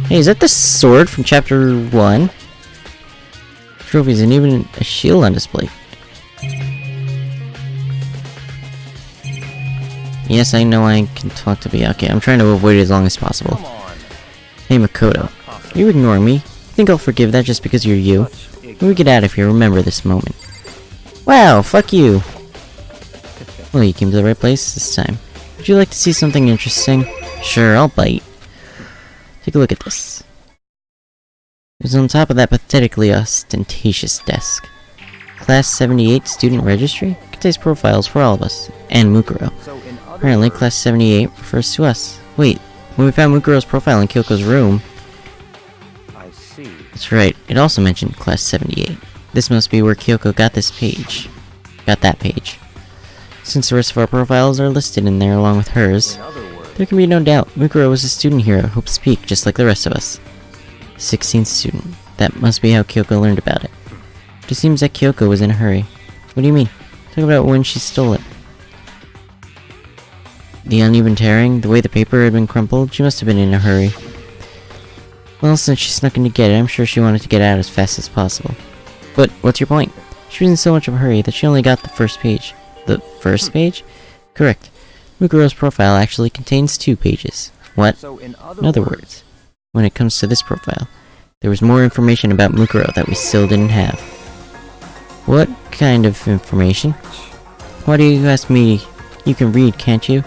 Hey, is that the sword from chapter 1? Trophies and even a shield on display. Yes, I know I can talk to Byakuya. I'm trying to avoid it as long as possible. Hey, Makoto. You ignoring me? Think I'll forgive that just because you're you? When we get out of here, remember this moment. Wow, fuck you! Well, you came to the right place this time. Would you like to see something interesting? Sure, I'll bite. Take a look at this. It was on top of that pathetically ostentatious desk. Class 78 student registry? Contains profiles for all of us, and Mukuro. Apparently, Class 78 refers to us. Wait, when we found Mukuro's profile in Kyoko's room... I see. That's right, it also mentioned Class 78. This must be where Kyoko got this page. Got that page. Since the rest of our profiles are listed in there along with hers, there can be no doubt Mukuro was a student here at Hope's Peak just like the rest of us. 16th student. That must be how Kyoko learned about it. But it seems that Kyoko was in a hurry. What do you mean? Talk about when she stole it. The uneven tearing, the way the paper had been crumpled, she must have been in a hurry. Well, since she snuck in to get it, I'm sure she wanted to get out as fast as possible. But, what's your point? She was in so much of a hurry that she only got the first page. The first page? Correct. Mukuro's profile actually contains 2 pages. What? So in other words, when it comes to this profile, there was more information about Mukuro that we still didn't have. What kind of information? Why do you ask me? You can read, can't you?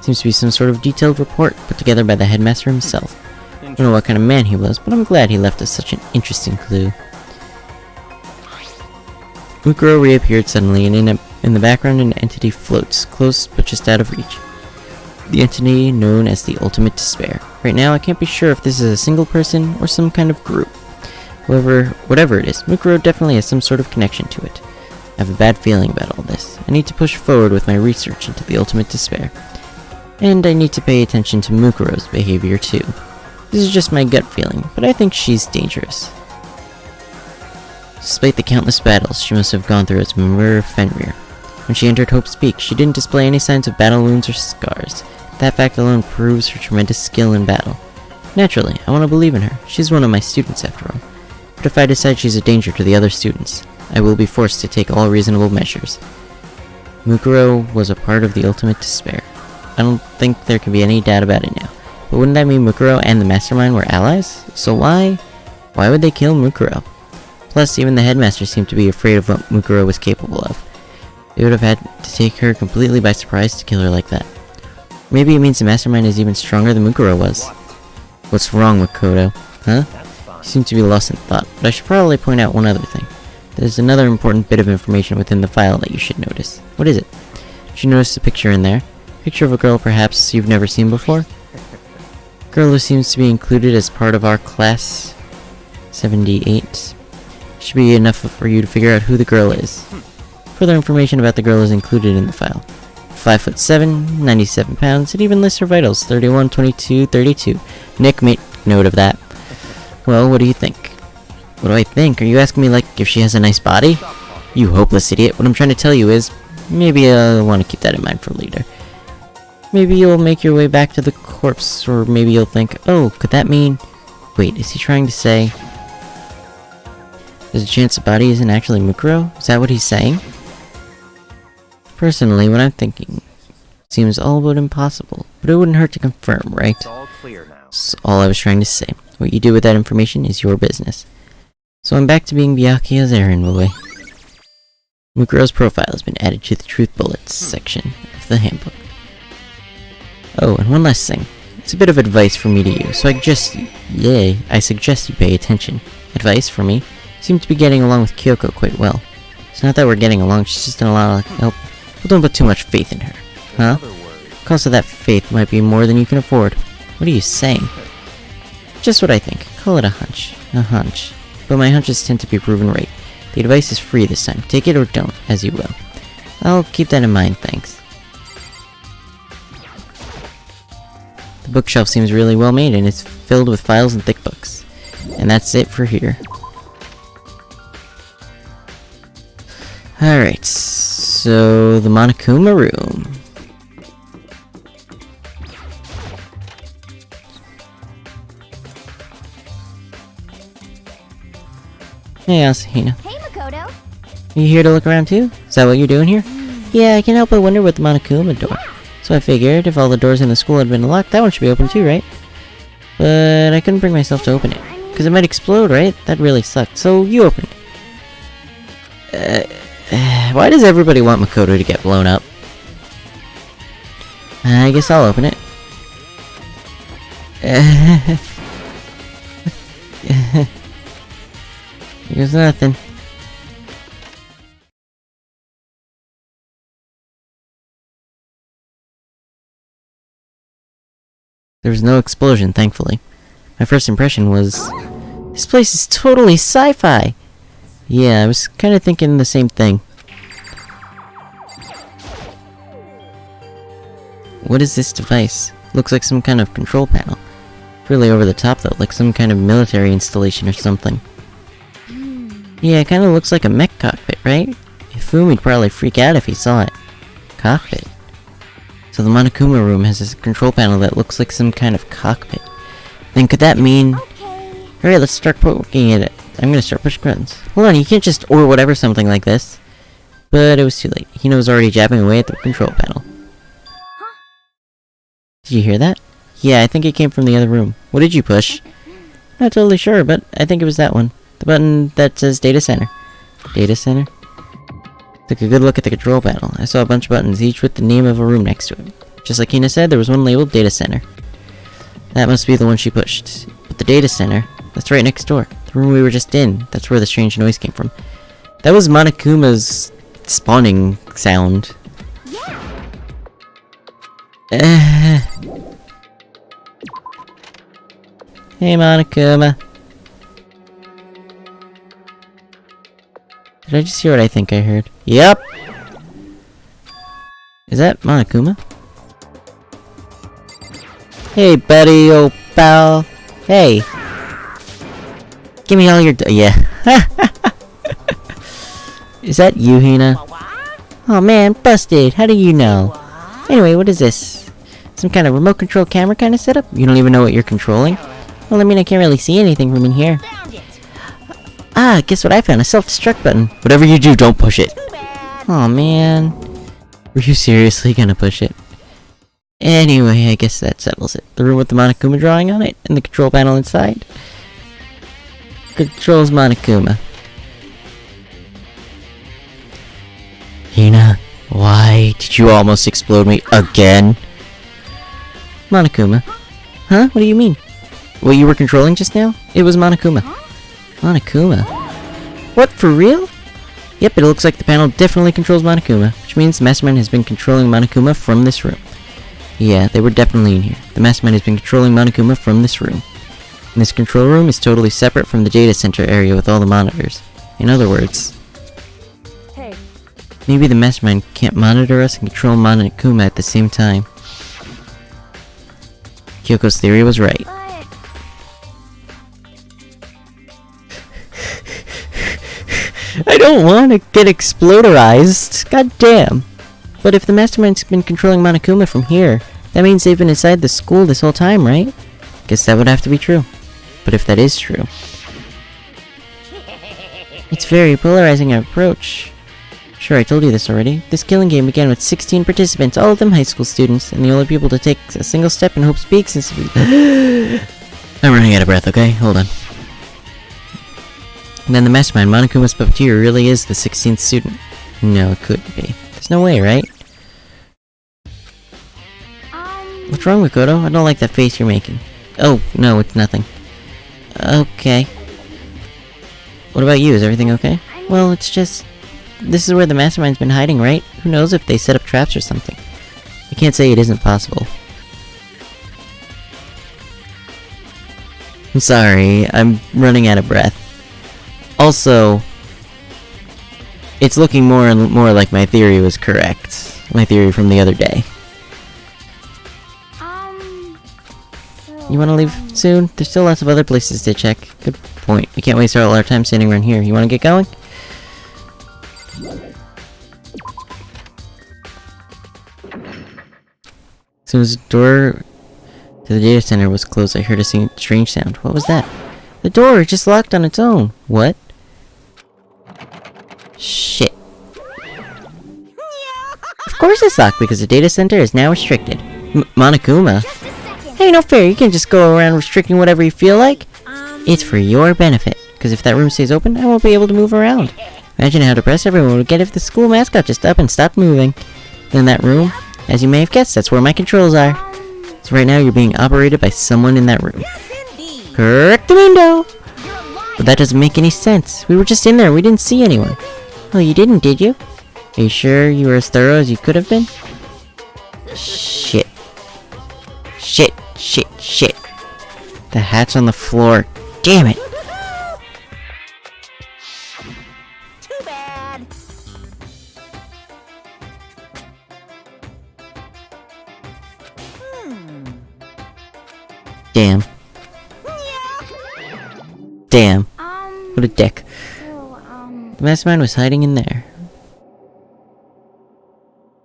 Seems to be some sort of detailed report put together by the headmaster himself. I don't know what kind of man he was, but I'm glad he left us such an interesting clue. Mukuro reappeared suddenly, and in the background an entity floats, close but just out of reach. The entity known as the Ultimate Despair. Right now, I can't be sure if this is a single person or some kind of group. However, whatever it is, Mukuro definitely has some sort of connection to it. I have a bad feeling about all this. I need to push forward with my research into the Ultimate Despair. And I need to pay attention to Mukuro's behavior too. This is just my gut feeling, but I think she's dangerous. Despite the countless battles she must have gone through as a member of Fenrir, when she entered Hope's Peak, she didn't display any signs of battle wounds or scars. That fact alone proves her tremendous skill in battle. Naturally, I want to believe in her. She's one of my students after all. But if I decide she's a danger to the other students, I will be forced to take all reasonable measures. Mukuro was a part of the Ultimate Despair. I don't think there can be any doubt about it now. But wouldn't that mean Mukuro and the mastermind were allies? So why would they kill Mukuro? Plus, even the headmaster seemed to be afraid of what Mukuro was capable of. They would have had to take her completely by surprise to kill her like that. Maybe it means the mastermind is even stronger than Mukuro was. What's wrong with Kodo? Huh? You seem to be lost in thought, but I should probably point out one other thing. There's another important bit of information within the file that you should notice. What is it? Did you notice a picture in there? Picture of a girl perhaps you've never seen before? Girl who seems to be included as part of our class 78. Should be enough for you to figure out who the girl is. Further information about the girl is included in the file. 5'7", 97 pounds, it even lists her vitals, 31, 22, 32. Nick, make note of that. Well, what do you think? What do I think? Are you asking me, like, if she has a nice body? You hopeless idiot. What I'm trying to tell you is, maybe I'll want to keep that in mind for later. Maybe you'll make your way back to the corpse, or maybe you'll think, oh, could that mean... Wait, is he trying to say... There's a chance the body isn't actually Mukuro? Is that what he's saying? Personally, what I'm thinking seems all but impossible, but it wouldn't hurt to confirm, right? It's all clear now. That's all I was trying to say. What you do with that information is your business. So I'm back to being Byakuya's errand boy. Mukuro's profile has been added to the Truth Bullets section of the handbook. Oh, and one last thing. It's a bit of advice from me to you, so I suggest you pay attention. Advice for me? You seem to be getting along with Kyoko quite well. It's not that we're getting along, she's just done a lot of help. But don't put too much faith in her. Huh? The cost of that faith might be more than you can afford. What are you saying? Just what I think. Call it a hunch. A hunch. But my hunches tend to be proven right. The advice is free this time. Take it or don't, as you will. I'll keep that in mind, thanks. The bookshelf seems really well made, and it's filled with files and thick books. And that's it for here. Alright, so the Monokuma room. Hey, Asahina. Hey, Makoto. Are you here to look around too? Is that what you're doing here? Yeah, I can't help but wonder what the Monokuma door. So I figured if all the doors in the school had been locked, that one should be open too, right? But I couldn't bring myself to open it. Because it might explode, right? That really sucked. So you open it. Why does everybody want Makoto to get blown up? I guess I'll open it. There's nothing. There was no explosion, thankfully. My first impression was... This place is totally sci-fi! Yeah, I was kind of thinking the same thing. What is this device? Looks like some kind of control panel. Really over the top though, like some kind of military installation or something. Yeah, it kind of looks like a mech cockpit, right? Ifumi'd probably freak out if he saw it. Cockpit? So the Monokuma room has this control panel that looks like some kind of cockpit. Then could that mean... Okay. Alright, let's start poking at it. I'm gonna start pushing buttons. Hold on, you can't just or whatever something like this. But it was too late. Hino was already jabbing away at the control panel. Huh? Did you hear that? Yeah, I think it came from the other room. What did you push? Not totally sure, but I think it was that one. The button that says Data Center. Data Center? Took a good look at the control panel. I saw a bunch of buttons, each with the name of a room next to it. Just like Hina said, there was one labeled Data Center. That must be the one she pushed. But the Data Center, that's right next door. The room we were just in, that's where the strange noise came from. That was Monokuma's spawning sound. Hey Monokuma. Did I just hear what I think I heard? Yep! Is that Monokuma? Hey buddy, old pal. Hey! Give me all your yeah. Is that you, Hina? Oh man, busted! How do you know? Anyway, what is this? Some kind of remote control camera kind of setup? You don't even know what you're controlling? Well, I mean, I can't really see anything from in here. Ah, guess what I found? A self-destruct button. Whatever you do, don't push it. Oh man. Were you seriously gonna push it? Anyway, I guess that settles it. The room with the Monokuma drawing on it, and the control panel inside. Controls Monokuma. Hina, why did you almost explode me again? Monokuma. Huh? What do you mean? What you were controlling just now? It was Monokuma. Monokuma? What, for real? Yep, it looks like the panel definitely controls Monokuma, which means the Mastermind has been controlling Monokuma from this room. Yeah, they were definitely in here. The Mastermind has been controlling Monokuma from this room. And this control room is totally separate from the data center area with all the monitors. In other words, Hey, maybe the Mastermind can't monitor us and control Monokuma at the same time. Kyoko's theory was right. I don't want to get exploderized. God damn. But if the Mastermind's been controlling Monokuma from here, that means they've been inside the school this whole time, right? Guess that would have to be true. But if that is true... It's very polarizing approach. Sure, I told you this already. This killing game began with 16 participants, all of them high school students, and the only people to take a single step in Hope's Peak since we... I'm running out of breath, okay? Hold on. And then the Mastermind, Monokuma's puppeteer, really is the 16th student. No, it couldn't be. There's no way, right? What's wrong, Makoto? I don't like that face you're making. Oh, no, it's nothing. Okay. What about you? Is everything okay? Well, it's just... This is where the Mastermind's been hiding, right? Who knows if they set up traps or something. I can't say it isn't possible. I'm sorry, I'm running out of breath. Also, it's looking more and more like my theory was correct. My theory from the other day. You wanna leave soon? There's still lots of other places to check. Good point. We can't waste all our time standing around here. You wanna get going? As soon as the door to the data center was closed, I heard a strange sound. What was that? The door just locked on its own. What? Shit. Of course it's locked because the data center is now restricted. Monokuma? Hey, no fair. You can't just go around restricting whatever you feel like. It's for your benefit. Because if that room stays open, I won't be able to move around. Imagine how depressed everyone would get if the school mascot just up and stopped moving. Then that room, as you may have guessed, that's where my controls are. So right now you're being operated by someone in that room. Correctamundo! But that doesn't make any sense. We were just in there. We didn't see anyone. Oh, you didn't, did you? Are you sure you were as thorough as you could have been? Shit. Shit, shit, shit. The hat's on the floor. Damn it. Too bad. Damn. Damn. What a dick. The Mastermind was hiding in there.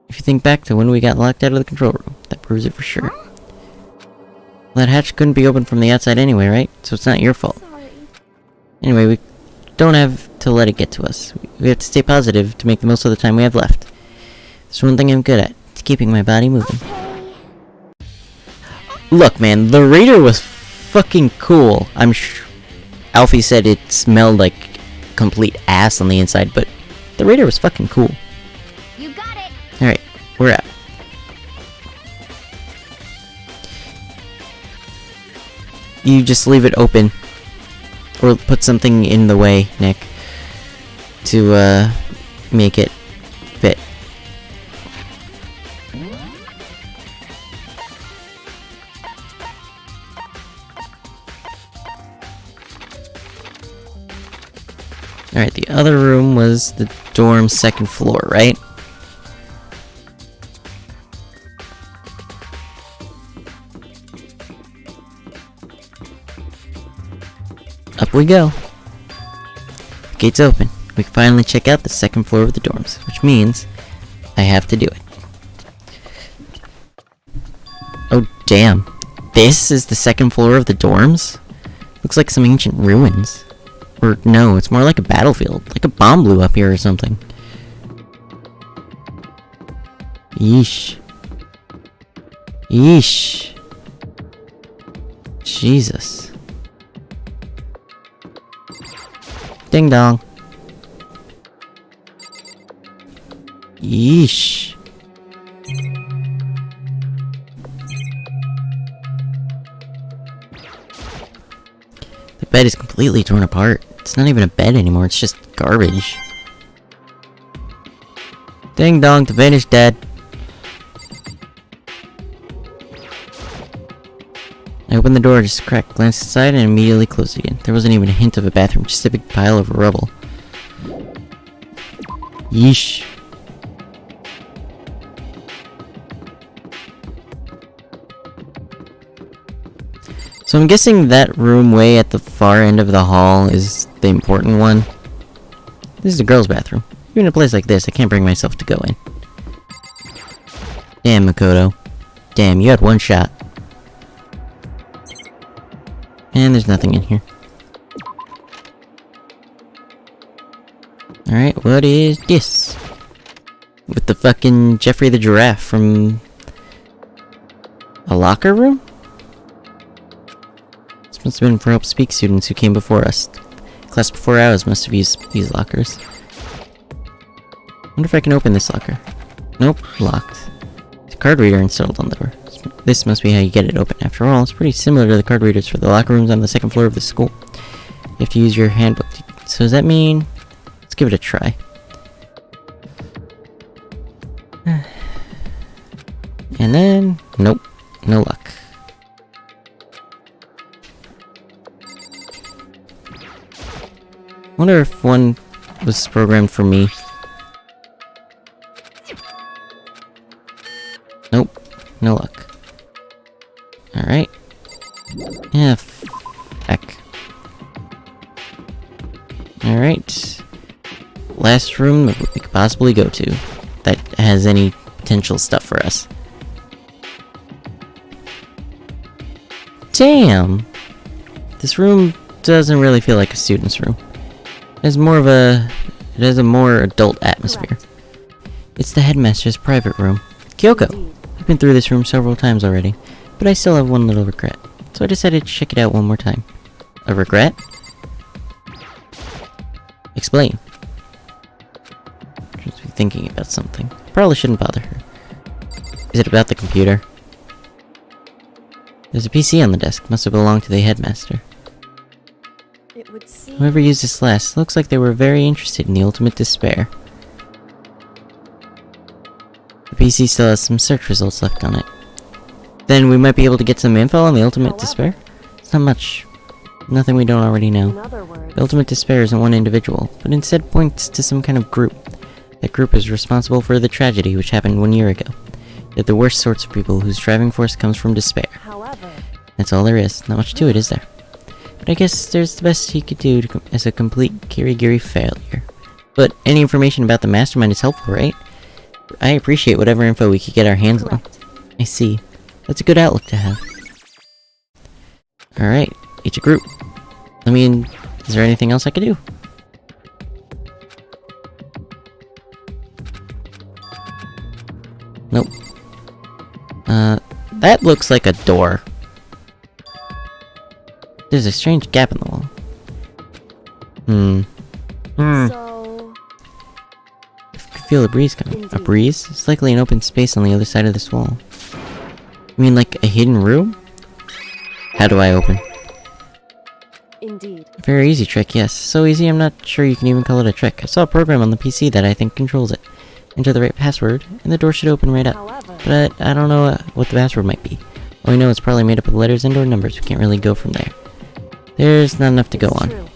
If you think back to when we got locked out of the control room, that proves it for sure. Well, that hatch couldn't be opened from the outside anyway, right? So it's not your fault. Anyway, we don't have to let it get to us. We have to stay positive to make the most of the time we have left. There's one thing I'm good at. It's keeping my body moving. Look, man, the Raider was fucking cool. Alfie said it smelled like complete ass on the inside, but the Raider was fucking cool. You got it. Alright, we're out. you just leave it open. Or put something in the way, Nick. To, make it fit. Alright, the other room was the dorm's second floor, right? Up we go. Gates open. We can finally check out the second floor of the dorms, which means I have to do it. Oh damn. This is the second floor of the dorms? Looks like some ancient ruins. Or no, it's more like a battlefield. Like a bomb blew up here or something. Yeesh. Yeesh. Jesus. Ding dong. Yeesh. The bed is completely torn apart. It's not even a bed anymore, it's just garbage. Ding dong, the vent is dead. I opened the door just a crack, glanced inside, and immediately closed it again. There wasn't even a hint of a bathroom, just a big pile of rubble. Yeesh. So I'm guessing that room way at the far end of the hall is the important one. This is the girls' bathroom. Even in a place like this, I can't bring myself to go in. Damn, Makoto. Damn, you had one shot. And there's nothing in here. Alright, what is this? With the fucking Jeffrey the Giraffe from... a locker room? This must have been for Help Speak students who came before us. Class before ours must have used these lockers. Wonder if I can open this locker. Nope, locked. There's a card reader installed on the door. This must be how you get it open. After all, it's pretty similar to the card readers for the locker rooms on the second floor of the school. You have to use your handbook. So does that mean... let's give it a try. And then... nope. No luck. Wonder if one was programmed for me. Nope. No luck. Alright. Yeah, heck. Alright. Last room that we could possibly go to that has any potential stuff for us. Damn! This room doesn't really feel like a student's room. It has a more adult atmosphere. Correct. It's the headmaster's private room. Kyoko! Indeed. I've been through this room several times already, but I still have one little regret. So I decided to check it out one more time. A regret? Explain. She's thinking about something. Probably shouldn't bother her. Is it about the computer? There's a PC on the desk. Must have belonged to the headmaster. It would seem... Whoever used this last, looks like they were very interested in the ultimate despair. The PC still has some search results left on it. Then we might be able to get some info on the ultimate despair? It's not much. Nothing we don't already know. In other words... The ultimate despair isn't one individual, but instead points to some kind of group. That group is responsible for the tragedy which happened 1 year ago. They're the worst sorts of people whose driving force comes from despair. However... That's all there is. Not much to it, is there? But I guess there's the best he could do as a complete Kirigiri failure. But any information about the mastermind is helpful, right? I appreciate whatever info we could get our hands on. I see. That's a good outlook to have. Alright, each a group. I mean, is there anything else I could do? Nope. That looks like a door. There's a strange gap in the wall. So... I can feel a breeze coming. A Indeed. breeze? It's likely an open space on the other side of this wall. You mean like a hidden room? How do I open? Indeed. Very easy trick, yes. So easy I'm not sure you can even call it a trick. I saw a program on the PC that I think controls it. Enter the right password, and the door should open right up. However, But I don't know what the password might be. All we know it's probably made up of letters and/or numbers. We can't really go from there. There's not enough to go it's on. true.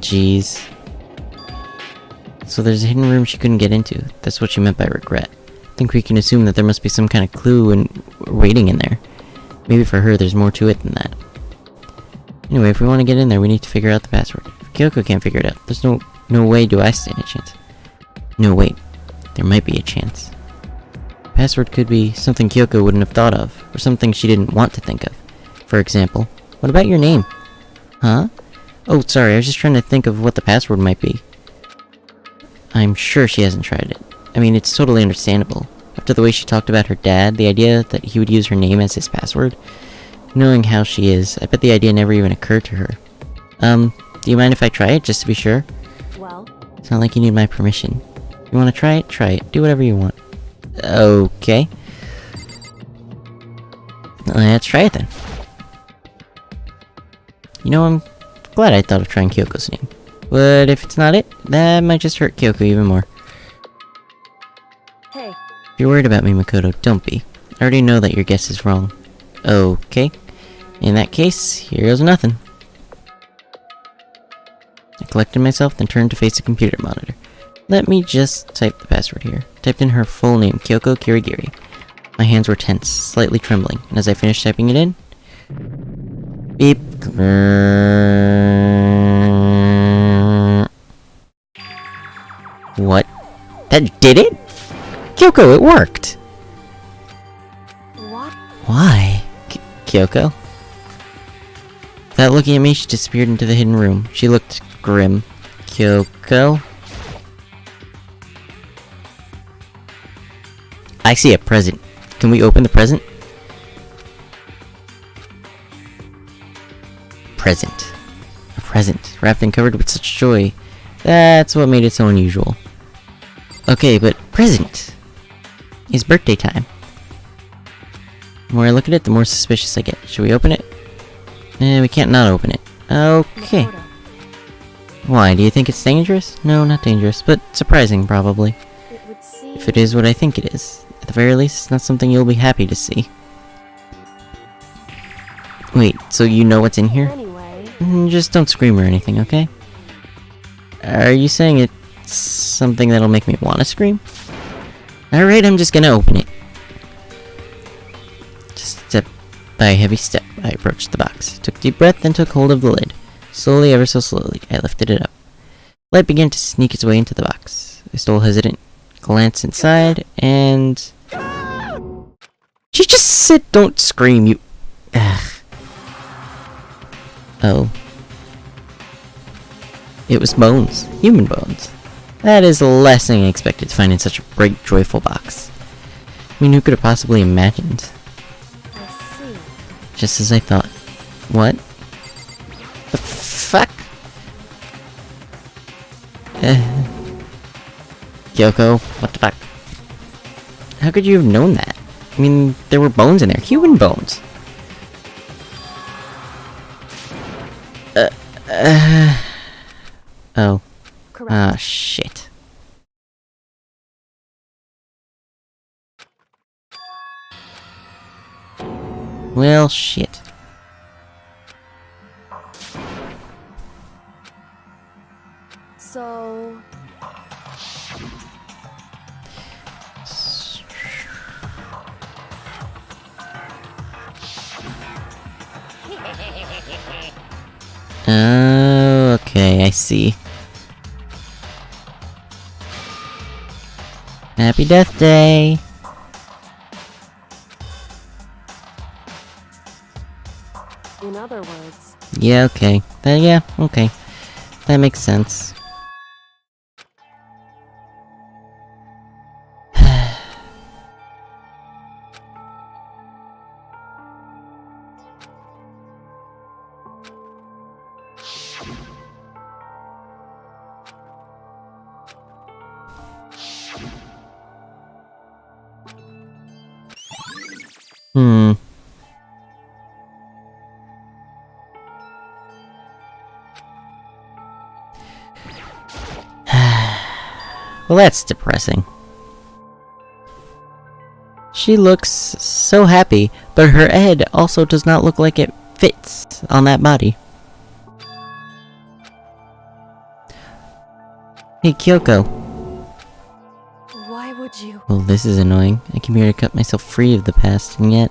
Jeez. So there's a hidden room she couldn't get into. That's what she meant by regret. I think we can assume that there must be some kind of clue and waiting in there. Maybe for her there's more to it than that. Anyway, if we want to get in there, we need to figure out the password. If Kyoko can't figure it out, there's no way do I stand a chance. No, wait. There might be a chance. Password could be something Kyoko wouldn't have thought of, or something she didn't want to think of. For example, what about your name? Huh? Oh, sorry, I was just trying to think of what the password might be. I'm sure she hasn't tried it. I mean, it's totally understandable. After the way she talked about her dad, the idea that he would use her name as his password, knowing how she is, I bet the idea never even occurred to her. Do you mind if I try it, just to be sure? Well, It's not like you need my permission. You wanna try it? Try it. Do whatever you want. Okay. Let's try it then. You know, I'm glad I thought of trying Kyoko's name. But if it's not it, that might just hurt Kyoko even more. hey, If you're worried about me, Makoto, don't be. I already know that your guess is wrong. Okay. In that case, here goes nothing. I collected myself, then turned to face the computer monitor. Let me just type the password here. Typed in her full name, Kyoko Kirigiri. My hands were tense, slightly trembling, and as I finished typing it in... Beep. What? That did it? Kyoko, it worked! what? Why? Kyoko? Without looking at me, she disappeared into the hidden room. She looked grim. Kyoko? I see a present. Can we open the present? Present. A present, wrapped and covered with such joy. That's what made it so unusual. Okay, but present! It's birthday time. The more I look at it, the more suspicious I get. Should we open it? We can't not open it. Okay. Makoto, Why, do you think it's dangerous? No, not dangerous, but surprising, probably. it would seem... If it is what I think it is. At the very least, it's not something you'll be happy to see. Wait, so you know what's in here? Anyway, Just don't scream or anything, okay? Are you saying it's something that'll make me want to scream? Alright, I'm just gonna open it. Just step by a heavy step, I approached the box. Took a deep breath, then took hold of the lid. Slowly, ever so slowly, I lifted it up. Light began to sneak its way into the box. I stole a hesitant glance inside, and... She just said don't scream, you... Ugh. Oh. It was bones. Human bones. That is the last thing I expected to find in such a bright, joyful box. I mean, who could have possibly imagined? I see. Just as I thought. What? The fuck? Kyoko, what the fuck? How could you have known that? I mean, there were bones in there. Human bones. Oh. Correct. Ah, shit. Well, shit. So... Oh, okay, I see. Happy Death Day! in other words, Yeah, okay. Yeah, okay. That makes sense. Hmm. Well, that's depressing. She looks so happy, but her head also does not look like it fits on that body. Hey, Kyoko. Why would you? Well, this is annoying. I came here to cut myself free of the past, and yet...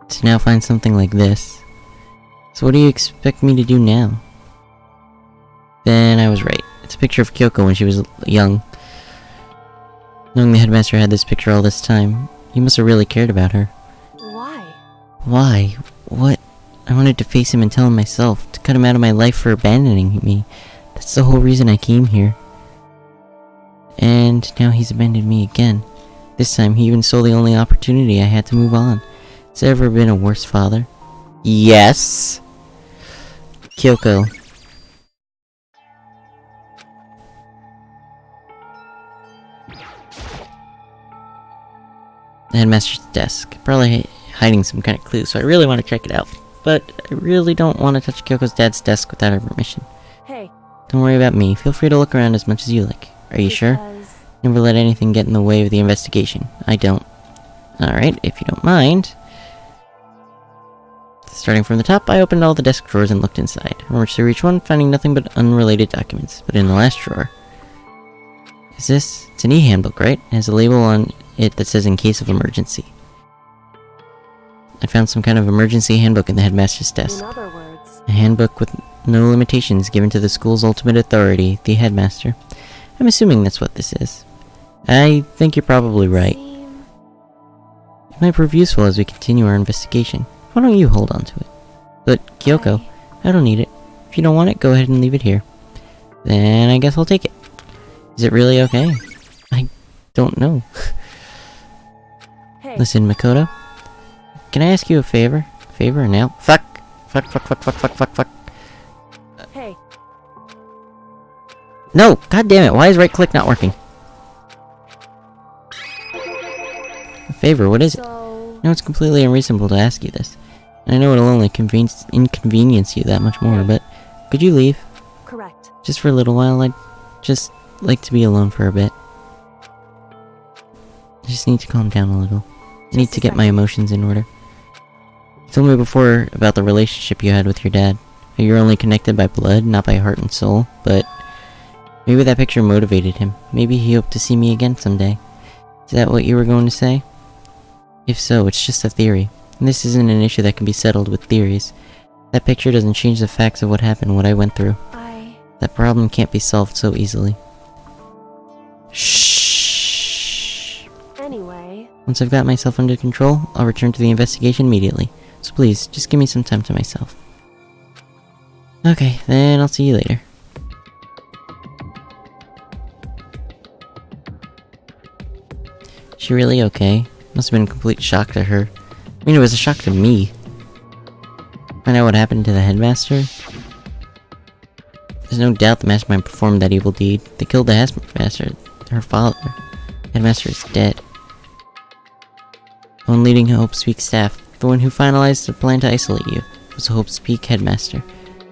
to now find something like this. So what do you expect me to do now? Then I was right. It's a picture of Kyoko when she was young. Knowing the headmaster had this picture all this time, he must have really cared about her. Why? Why? What? I wanted to face him and tell him myself, to cut him out of my life for abandoning me. That's the whole reason I came here. And now he's abandoned me again. This time, he even stole the only opportunity I had to move on. Has there ever been a worse father? Yes! Kyoko. The headmaster's desk. Probably hiding some kind of clue, so I really want to check it out. But I really don't want to touch Kyoko's dad's desk without her permission. Hey. Don't worry about me. Feel free to look around as much as you like. Are you sure? Never let anything get in the way of the investigation. I don't. Alright, if you don't mind. Starting from the top, I opened all the desk drawers and looked inside. I rummaged through each one, finding nothing but unrelated documents. But in the last drawer... Is this? It's an e-handbook, right? It has a label on it that says in case of emergency. I found some kind of emergency handbook in the headmaster's desk. In other words, A handbook with no limitations given to the school's ultimate authority, the headmaster. I'm assuming that's what this is. I think you're probably right. It might prove useful as we continue our investigation. Why don't you hold on to it? But, Kyoko, I don't need it. If you don't want it, go ahead and leave it here. Then I guess I'll take it. Is it really okay? I don't know. Hey. Listen, Makoto. Can I ask you a favor? Favor now? Fuck! Fuck, fuck, fuck, fuck, fuck, fuck, fuck. Hey. No! God damn it, why is right click not working? A favor, what is it? So... I know it's completely unreasonable to ask you this. And I know it'll only inconvenience you that much more, but... Could you leave? Correct. Just for a little while, I'd just like to be alone for a bit. I just need to calm down a little. I need to get my emotions in order. You told me before about the relationship you had with your dad. How you're only connected by blood, not by heart and soul, but... Maybe that picture motivated him. Maybe he hoped to see me again someday. Is that what you were going to say? If so, it's just a theory. And this isn't an issue that can be settled with theories. That picture doesn't change the facts of what happened, what I went through. That problem can't be solved so easily. Shh. Anyway... Once I've got myself under control, I'll return to the investigation immediately. So please, just give me some time to myself. Okay, then I'll see you later. Is she really okay? Must have been a complete shock to her. I mean, it was a shock to me. Find out what happened to the headmaster? There's no doubt the mastermind performed that evil deed. They killed the headmaster, her father. The headmaster is dead. The one leading Hope's Peak staff, the one who finalized the plan to isolate you, was Hope's Peak headmaster.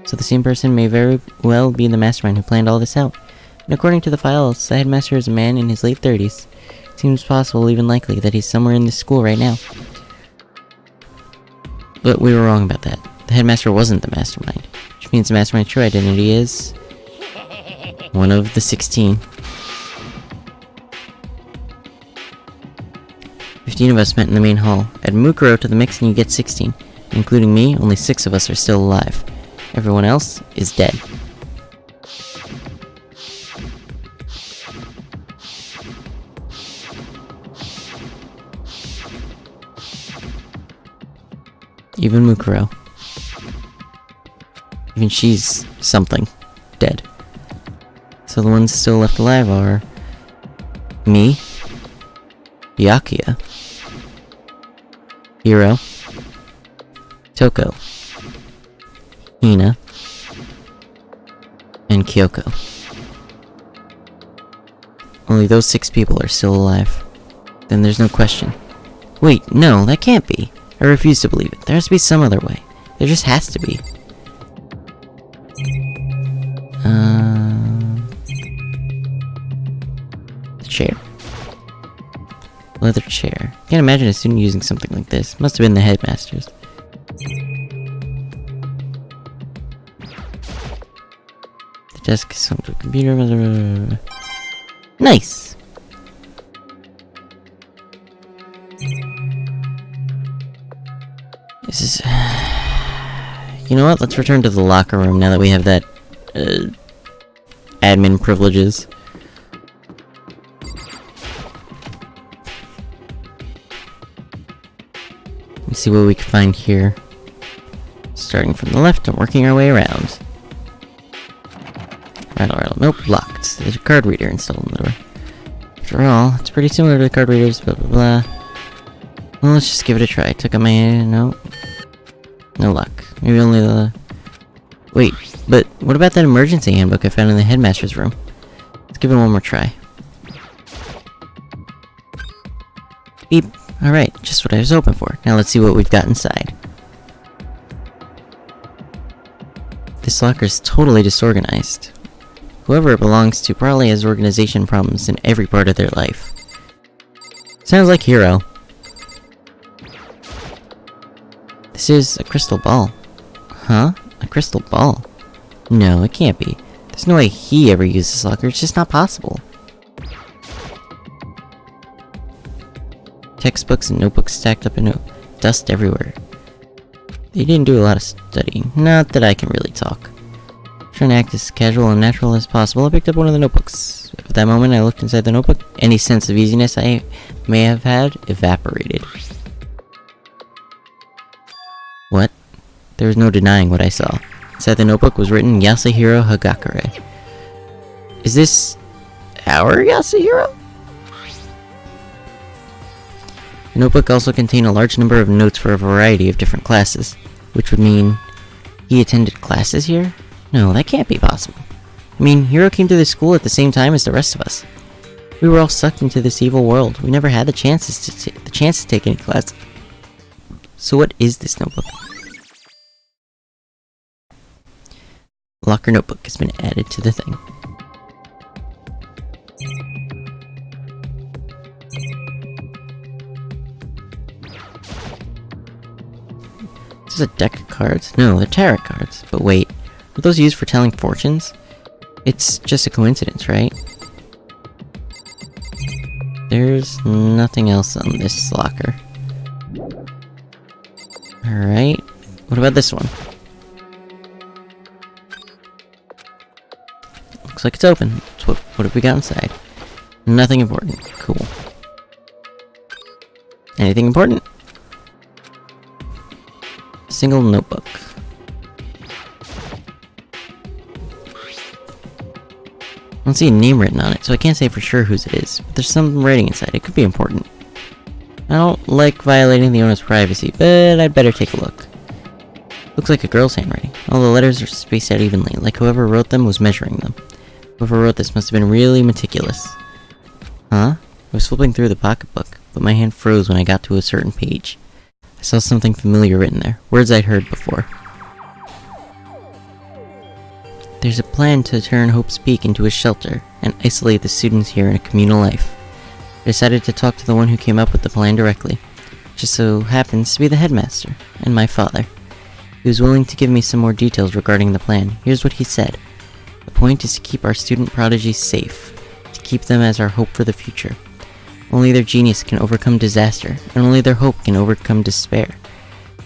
So the same person may very well be the mastermind who planned all this out. And according to the files, the headmaster is a man in his late 30s. It seems possible, even likely, that he's somewhere in this school right now. But we were wrong about that. The headmaster wasn't the mastermind. Which means the mastermind's true identity is... one of the 16. 15 of us met in the main hall. Add Mukuro to the mix and you get 16. Including me, only 6 of us are still alive. Everyone else is dead. Even Mukuro. Even she's something. Dead. So the ones still left alive are... me, Byakuya, Hiro, Toko, Hina, and Kyoko. Only those 6 people are still alive. Then there's no question. Wait, no, that can't be. I refuse to believe it. There has to be some other way. There just has to be. The chair. Leather chair. Can't imagine a student using something like this. Must have been the headmaster's. The desk is on the computer. Nice! This is... You know what? Let's return to the locker room now that we have that, admin privileges. Let's see what we can find here. Starting from the left and working our way around. Rattle, rattle. Nope, locked. There's a card reader installed in the door. After all, it's pretty similar to the card readers, blah blah blah. Well, let's just give it a try. Took out my... no. No luck. Maybe only the... Wait, but what about that emergency handbook I found in the headmaster's room? Let's give it one more try. Beep. Alright, just what I was hoping for. Now let's see what we've got inside. This locker is totally disorganized. Whoever it belongs to probably has organization problems in every part of their life. Sounds like Hero. This is a crystal ball. Huh? A crystal ball? No, it can't be. There's no way he ever used this locker, it's just not possible. Textbooks and notebooks stacked up in dust everywhere. They didn't do a lot of studying. Not that I can really talk. Trying to act as casual and natural as possible, I picked up one of the notebooks. At that moment, I looked inside the notebook. Any sense of easiness I may have had evaporated. What? There was no denying what I saw. Inside the notebook was written Yasuhiro Hagakure. Is this our Yasuhiro? The notebook also contained a large number of notes for a variety of different classes, which would mean he attended classes here? No, that can't be possible. I mean, Hiro came to this school at the same time as the rest of us. We were all sucked into this evil world. We never had the chance to take any classes. So what is this notebook? Locker notebook has been added to the thing. This is a deck of cards. No, they're tarot cards. But wait, were those used for telling fortunes? It's just a coincidence, right? There's nothing else on this locker. Alright, what about this one? Looks like it's open. What have we got inside? Nothing important. Cool. Anything important? A single notebook. I don't see a name written on it, so I can't say for sure whose it is, but there's some writing inside. It could be important. I don't like violating the owner's privacy, but I'd better take a look. Looks like a girl's handwriting. All the letters are spaced out evenly, like whoever wrote them was measuring them. Whoever wrote this must have been really meticulous. Huh? I was flipping through the pocketbook, but my hand froze when I got to a certain page. I saw something familiar written there, words I'd heard before. There's a plan to turn Hope's Peak into a shelter, and isolate the students here in a communal life. I decided to talk to the one who came up with the plan directly. Just so happens to be the headmaster, and my father. He was willing to give me some more details regarding the plan. Here's what he said. The point is to keep our student prodigies safe, to keep them as our hope for the future. Only their genius can overcome disaster, and only their hope can overcome despair.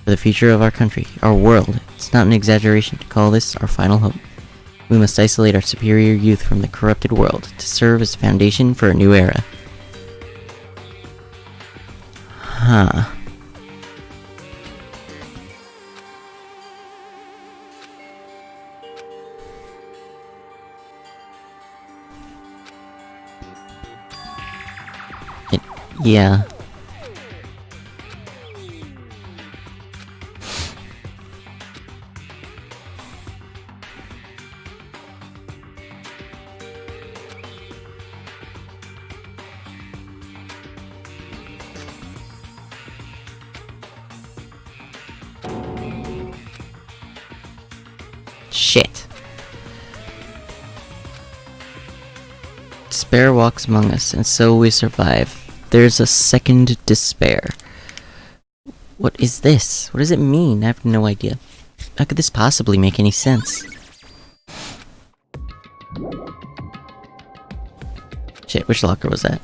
For the future of our country, our world, it's not an exaggeration to call this our final hope. We must isolate our superior youth from the corrupted world to serve as a foundation for a new era. Huh. Yeah. Shit. Despair walks among us, and so we survive. There's a second despair. What is this? What does it mean? I have no idea. How could this possibly make any sense? Shit, which locker was that?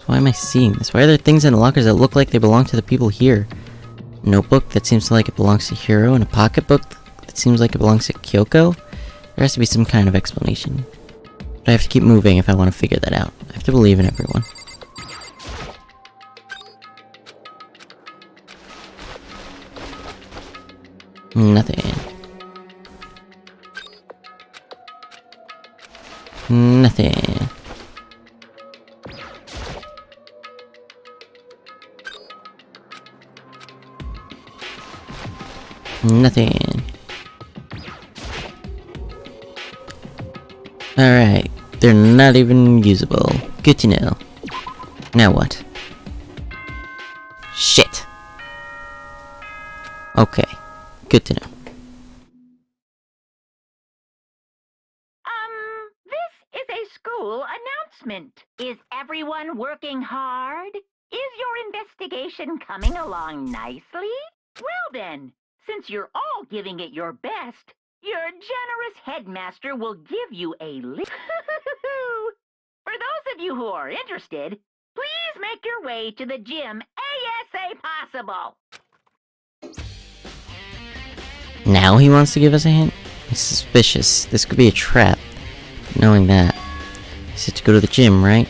Why am I seeing this? Why are there things in the lockers that look like they belong to the people here? A notebook that seems like it belongs to Hiro, and a pocketbook that seems like it belongs to Kyoko? There has to be some kind of explanation. But I have to keep moving if I want to figure that out. I have to believe in everyone. Nothing. Nothing. Nothing. Alright, they're not even usable. Good to know. Now what? Shit! Okay, good to know. This is a school announcement. Is everyone working hard? Is your investigation coming along nicely? Well then, since you're all giving it your best, your generous headmaster will give you a lift. For those of you who are interested, please make your way to the gym ASAP possible. Now he wants to give us a hint? It's suspicious. This could be a trap. Knowing that. He said to go to the gym, right?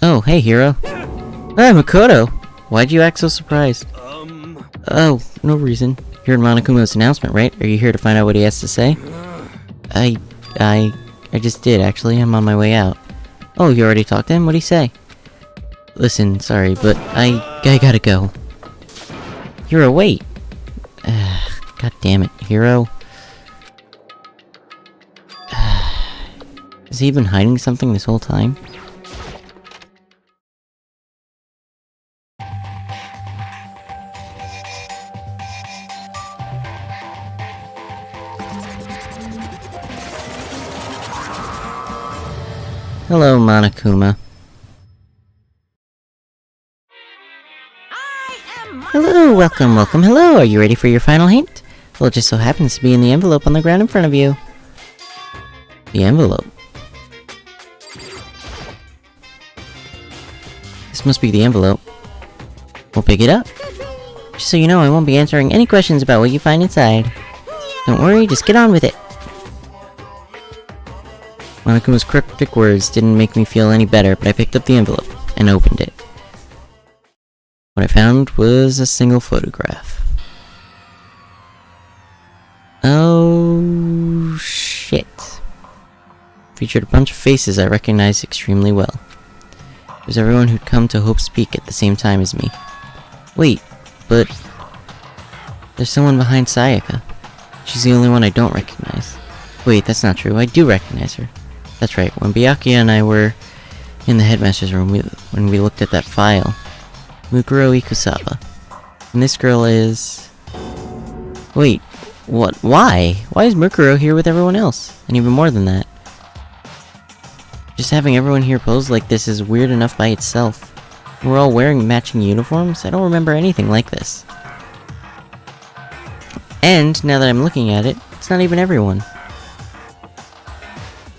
Oh, hey, Hiro. Ah, Makoto! Why'd you act so surprised? Oh, no reason. You heard Monokuma's announcement, right? Are you here to find out what he has to say? I just did, actually. I'm on my way out. Oh, you already talked to him? What'd he say? Listen, sorry, but I gotta go. Hiro, wait! God damn it, Hiro. Has he been hiding something this whole time? Hello, Monokuma. Hello, welcome, hello! Are you ready for your final hint? Well, it just so happens to be in the envelope on the ground in front of you. The envelope. This must be the envelope. We'll pick it up. Just so you know, I won't be answering any questions about what you find inside. Don't worry, just get on with it. Monokuma's cryptic words didn't make me feel any better, but I picked up the envelope and opened it. What I found was a single photograph. Oh, shit. Featured a bunch of faces I recognized extremely well. It was everyone who'd come to Hope's Peak at the same time as me. Wait, but there's someone behind Sayaka. She's the only one I don't recognize. Wait, that's not true. I do recognize her. That's right, when Byakuya and I were in the headmaster's room, when we looked at that file, Mukuro Ikusaba. And this girl is... Wait, what? Why? Why is Mukuro here with everyone else? And even more than that. Just having everyone here pose like this is weird enough by itself. We're all wearing matching uniforms? I don't remember anything like this. And, now that I'm looking at it, it's not even everyone.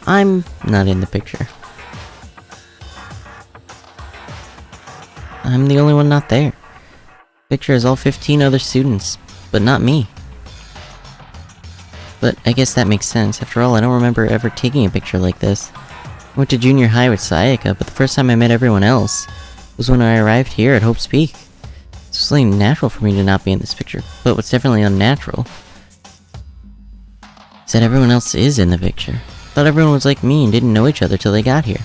I'm not in the picture. I'm the only one not there. Picture is all 15 other students, but not me. But I guess that makes sense. After all, I don't remember ever taking a picture like this. I went to junior high with Sayaka, but the first time I met everyone else was when I arrived here at Hope's Peak. It's really natural for me to not be in this picture, but what's definitely unnatural is that everyone else is in the picture. I thought everyone was like me and didn't know each other till they got here.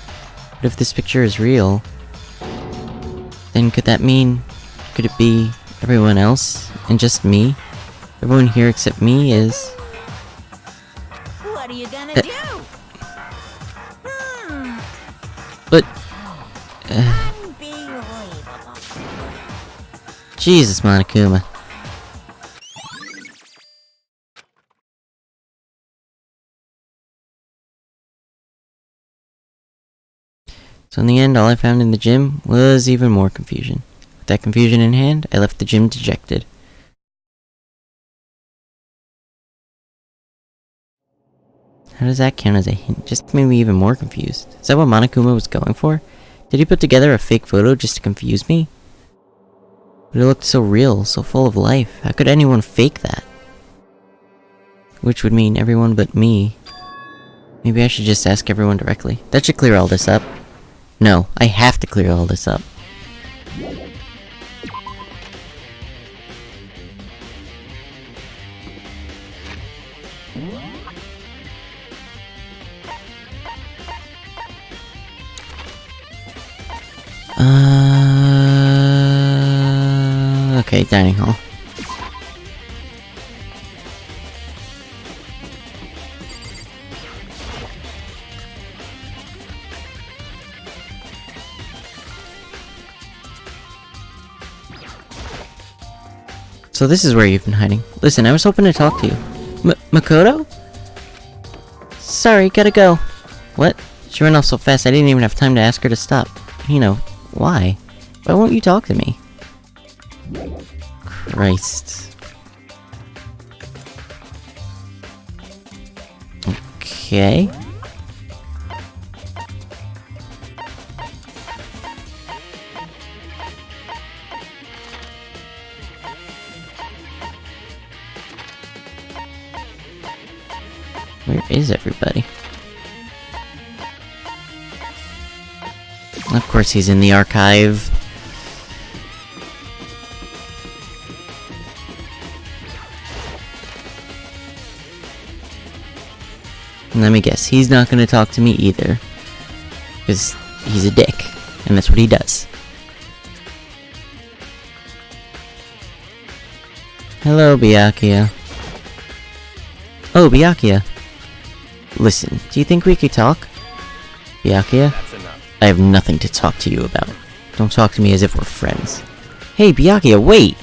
But if this picture is real, then could that mean, could it be everyone else and just me? Everyone here except me is... What are you gonna do? But... Unbelievable. Jesus, Monokuma. So in the end, all I found in the gym was even more confusion. With that confusion in hand, I left the gym dejected. How does that count as a hint? Just made me even more confused. Is that what Monokuma was going for? Did he put together a fake photo just to confuse me? But it looked so real, so full of life. How could anyone fake that? Which would mean everyone but me. Maybe I should just ask everyone directly. That should clear all this up. No, I have to clear all this up. Okay, dining hall. So this is where you've been hiding. Listen, I was hoping to talk to you. Makoto? Sorry, gotta go. What? She ran off so fast I didn't even have time to ask her to stop. You know, why? Why won't you talk to me? Christ. Okay. Where is everybody? Of course he's in the archive. And let me guess, he's not gonna talk to me either. Because he's a dick, and that's what he does. Hello, Byakuya. Oh, Byakuya. Listen, do you think we could talk? Byakuya? That's enough. I have nothing to talk to you about. Don't talk to me as if we're friends. Hey, Byakuya, wait!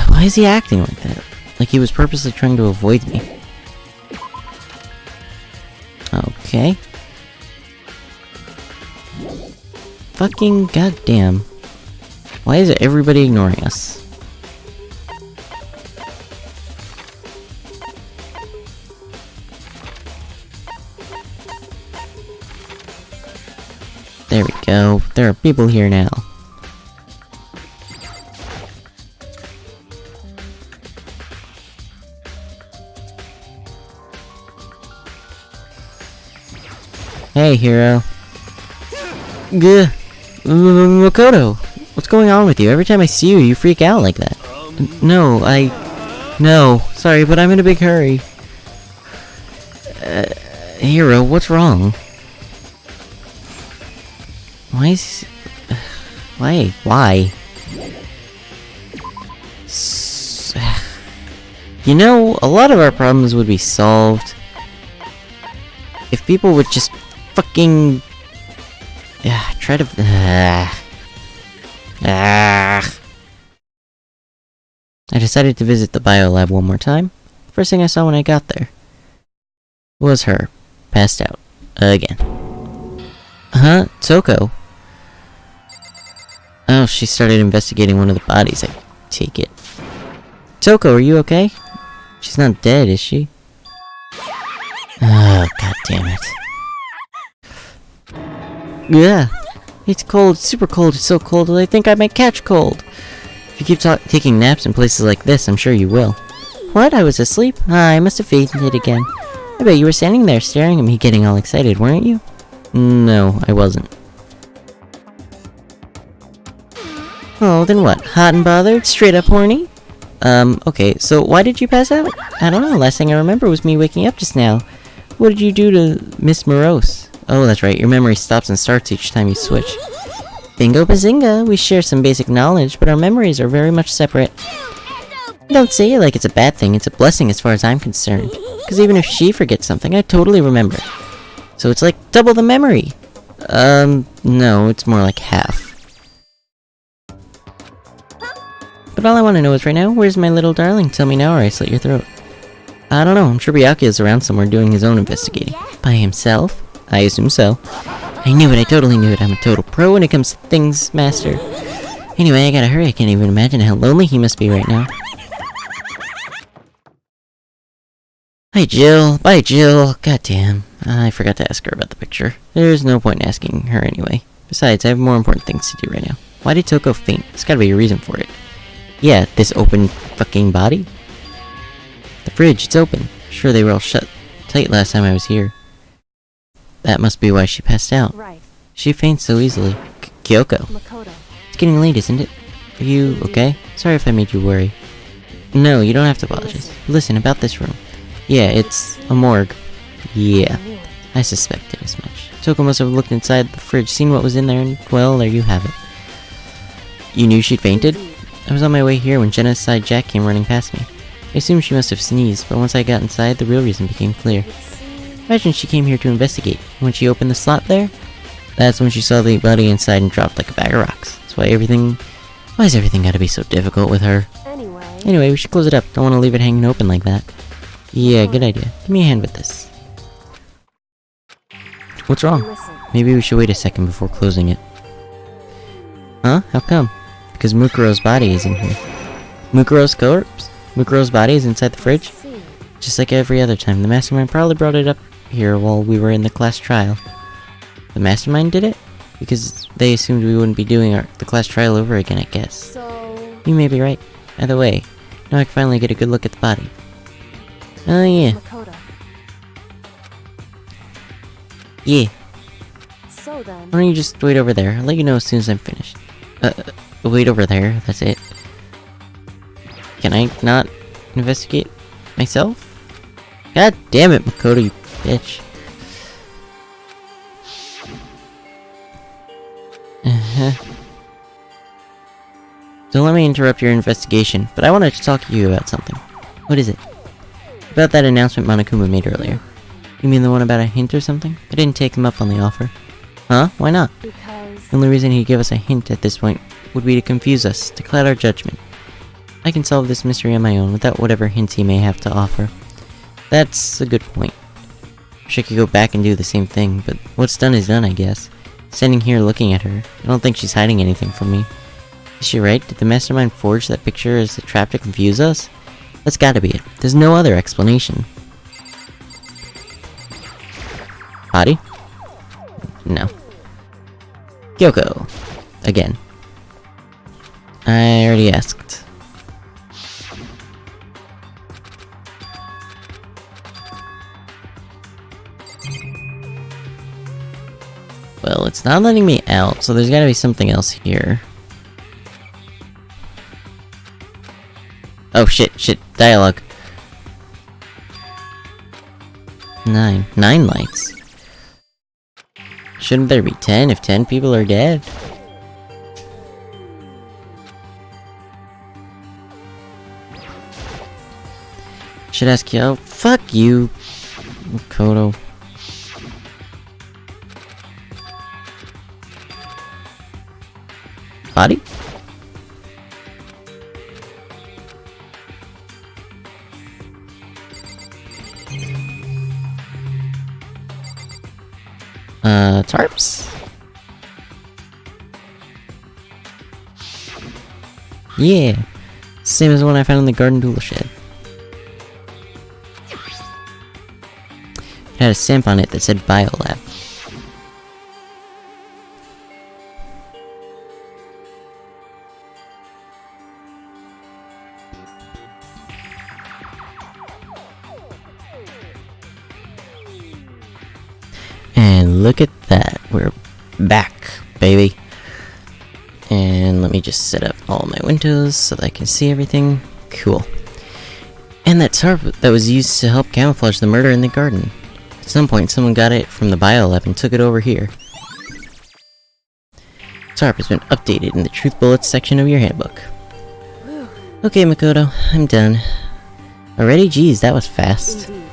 Why is he acting like that? Like he was purposely trying to avoid me. Okay. Fucking goddamn. Why is everybody ignoring us? There we go. There are people here now. Hey, hero. Gah. Makoto! What's going on with you? Every time I see you, you freak out like that. No, No, sorry, but I'm in a big hurry. Hero, what's wrong? Why is... Why? You know, a lot of our problems would be solved if people would just fucking... try to... I decided to visit the biolab one more time. First thing I saw when I got there was her, passed out. Again. Huh? Toko? Oh, she started investigating one of the bodies, I take it. Toko, are you okay? She's not dead, is she? Oh, god damn it. Yeah. It's cold, super cold, it's so cold that I think I might catch cold. If you keep taking naps in places like this, I'm sure you will. What? I was asleep? I must have fainted again. I bet you were standing there staring at me getting all excited, weren't you? No, I wasn't. Oh, then what? Hot and bothered? Straight up horny? Okay, so why did you pass out? I don't know, last thing I remember was me waking up just now. What did you do to Miss Morose? Oh, that's right, your memory stops and starts each time you switch. Bingo bazinga, we share some basic knowledge, but our memories are very much separate. Don't say it like it's a bad thing, it's a blessing as far as I'm concerned. Because even if she forgets something, I totally remember. So it's like double the memory. No, it's more like half. But all I want to know is right now, where's my little darling? Tell me now or I slit your throat. I don't know, I'm sure Byakuya is around somewhere doing his own investigating. By himself? I assume so. I knew it, I totally knew it. I'm a total pro when it comes to things, master. Anyway, I gotta hurry, I can't even imagine how lonely he must be right now. Hi Jill, bye Jill, goddamn. I forgot to ask her about the picture. There's no point in asking her anyway. Besides, I have more important things to do right now. Why did Toko faint? There's gotta be a reason for it. Yeah, this open fucking body? The fridge, it's open. Sure, they were all shut tight last time I was here. That must be why she passed out. Right. She faints so easily. Kyoko. Makoto. It's getting late, isn't it? Are you okay? Sorry if I made you worry. No, you don't have to apologize. Listen, about this room. Yeah, it's a morgue. Yeah, I suspected as much. Toko must have looked inside the fridge, seen what was in there, and, well, there you have it. You knew she'd fainted? I was on my way here when Genocide Jack came running past me. I assumed she must have sneezed, but once I got inside, the real reason became clear. Imagine she came here to investigate. When she opened the slot there, that's when she saw the body inside and dropped like a bag of rocks. That's why why's everything gotta be so difficult with her? Anyway, we should close it up. Don't want to leave it hanging open like that. Yeah, good idea. Give me a hand with this. What's wrong? Listen. Maybe we should wait a second before closing it. Huh? How come? Because Mukuro's body is in here. Mukuro's corpse? Mukuro's body is inside the fridge? Just like every other time, the mastermind probably brought it up here while we were in the class trial. The mastermind did it? Because they assumed we wouldn't be doing the class trial over again, I guess. So... You may be right. Either way, now I can finally get a good look at the body. Oh yeah. Makoto. Yeah. So then... Why don't you just wait over there? I'll let you know as soon as I'm finished. Wait over there, that's it. Can I not investigate myself? God damn it, Makoto, you bitch. Don't let me interrupt your investigation, but I wanted to talk to you about something. What is it? About that announcement Monokuma made earlier. You mean the one about a hint or something? I didn't take him up on the offer. Huh? Why not? Because... The only reason he'd give us a hint at this point would be to confuse us, to cloud our judgment. I can solve this mystery on my own without whatever hints he may have to offer. That's a good point. Wish I could go back and do the same thing, but what's done is done, I guess. Standing here looking at her, I don't think she's hiding anything from me. Is she right? Did the mastermind forge that picture as a trap to confuse us? That's gotta be it. There's no other explanation. Body? No. Kyoko. Again. I already asked. Well, it's not letting me out, so there's gotta be something else here. Oh shit, dialogue. 9 lights. Shouldn't there be 10 if 10 people are dead? Should ask you. Oh, fuck you, Makoto. Body? Tarps? Yeah, same as the one I found in the garden tool shed. It had a stamp on it that said Biolab. And look at that, we're back, baby. And let me just set up all my windows so that I can see everything. Cool. And that tarp that was used to help camouflage the murder in the garden. At some point, someone got it from the biolab and took it over here. Tarp has been updated in the Truth Bullets section of your handbook. Okay, Makoto, I'm done. Already? Geez, that was fast. Indeed.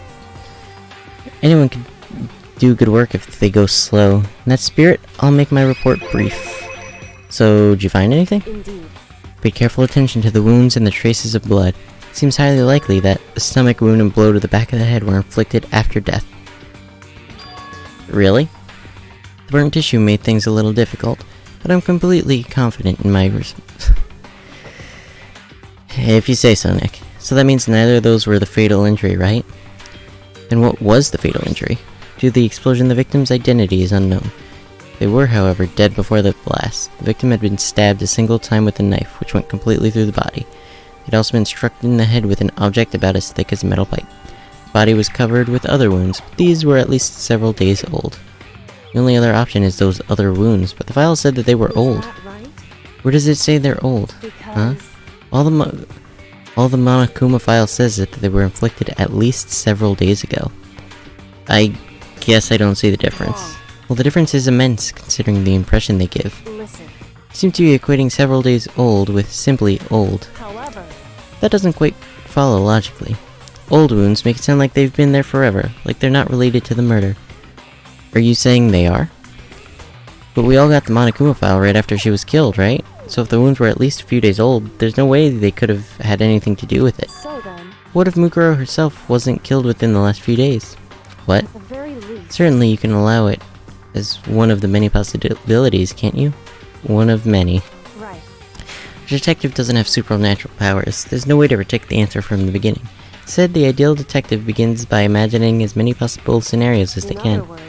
Anyone can do good work if they go slow. In that spirit, I'll make my report brief. So, did you find anything? Indeed. Paid careful attention to the wounds and the traces of blood. Seems highly likely that the stomach wound and blow to the back of the head were inflicted after death. Really? The burnt tissue made things a little difficult, but I'm completely confident in my If you say so, Nick. So that means neither of those were the fatal injury, right? Then what was the fatal injury? Due to the explosion, the victim's identity is unknown. They were, however, dead before the blast. The victim had been stabbed a single time with a knife, which went completely through the body. It had also been struck in the head with an object about as thick as a metal pipe. The body was covered with other wounds, but these were at least several days old. The only other option is those other wounds, but the file said that they were old. Right? Where does it say they're old? Huh? Because All the Monokuma file says that they were inflicted at least several days ago. I guess I don't see the difference. Well, the difference is immense, considering the impression they give. listen. You seem to be equating several days old with simply old. However, That doesn't quite follow logically. Old wounds make it sound like they've been there forever, like they're not related to the murder. Are you saying they are? But we all got the Monokuma file right after she was killed, right? So if the wounds were at least a few days old, there's no way they could have had anything to do with it. so then, What if Mukuro herself wasn't killed within the last few days? What? at the very least, Certainly you can allow it as one of the many possibilities, can't you? One of many. right. A detective doesn't have supernatural powers. There's no way to predict the answer from the beginning. Instead, the ideal detective begins by imagining as many possible scenarios as they In can. other words,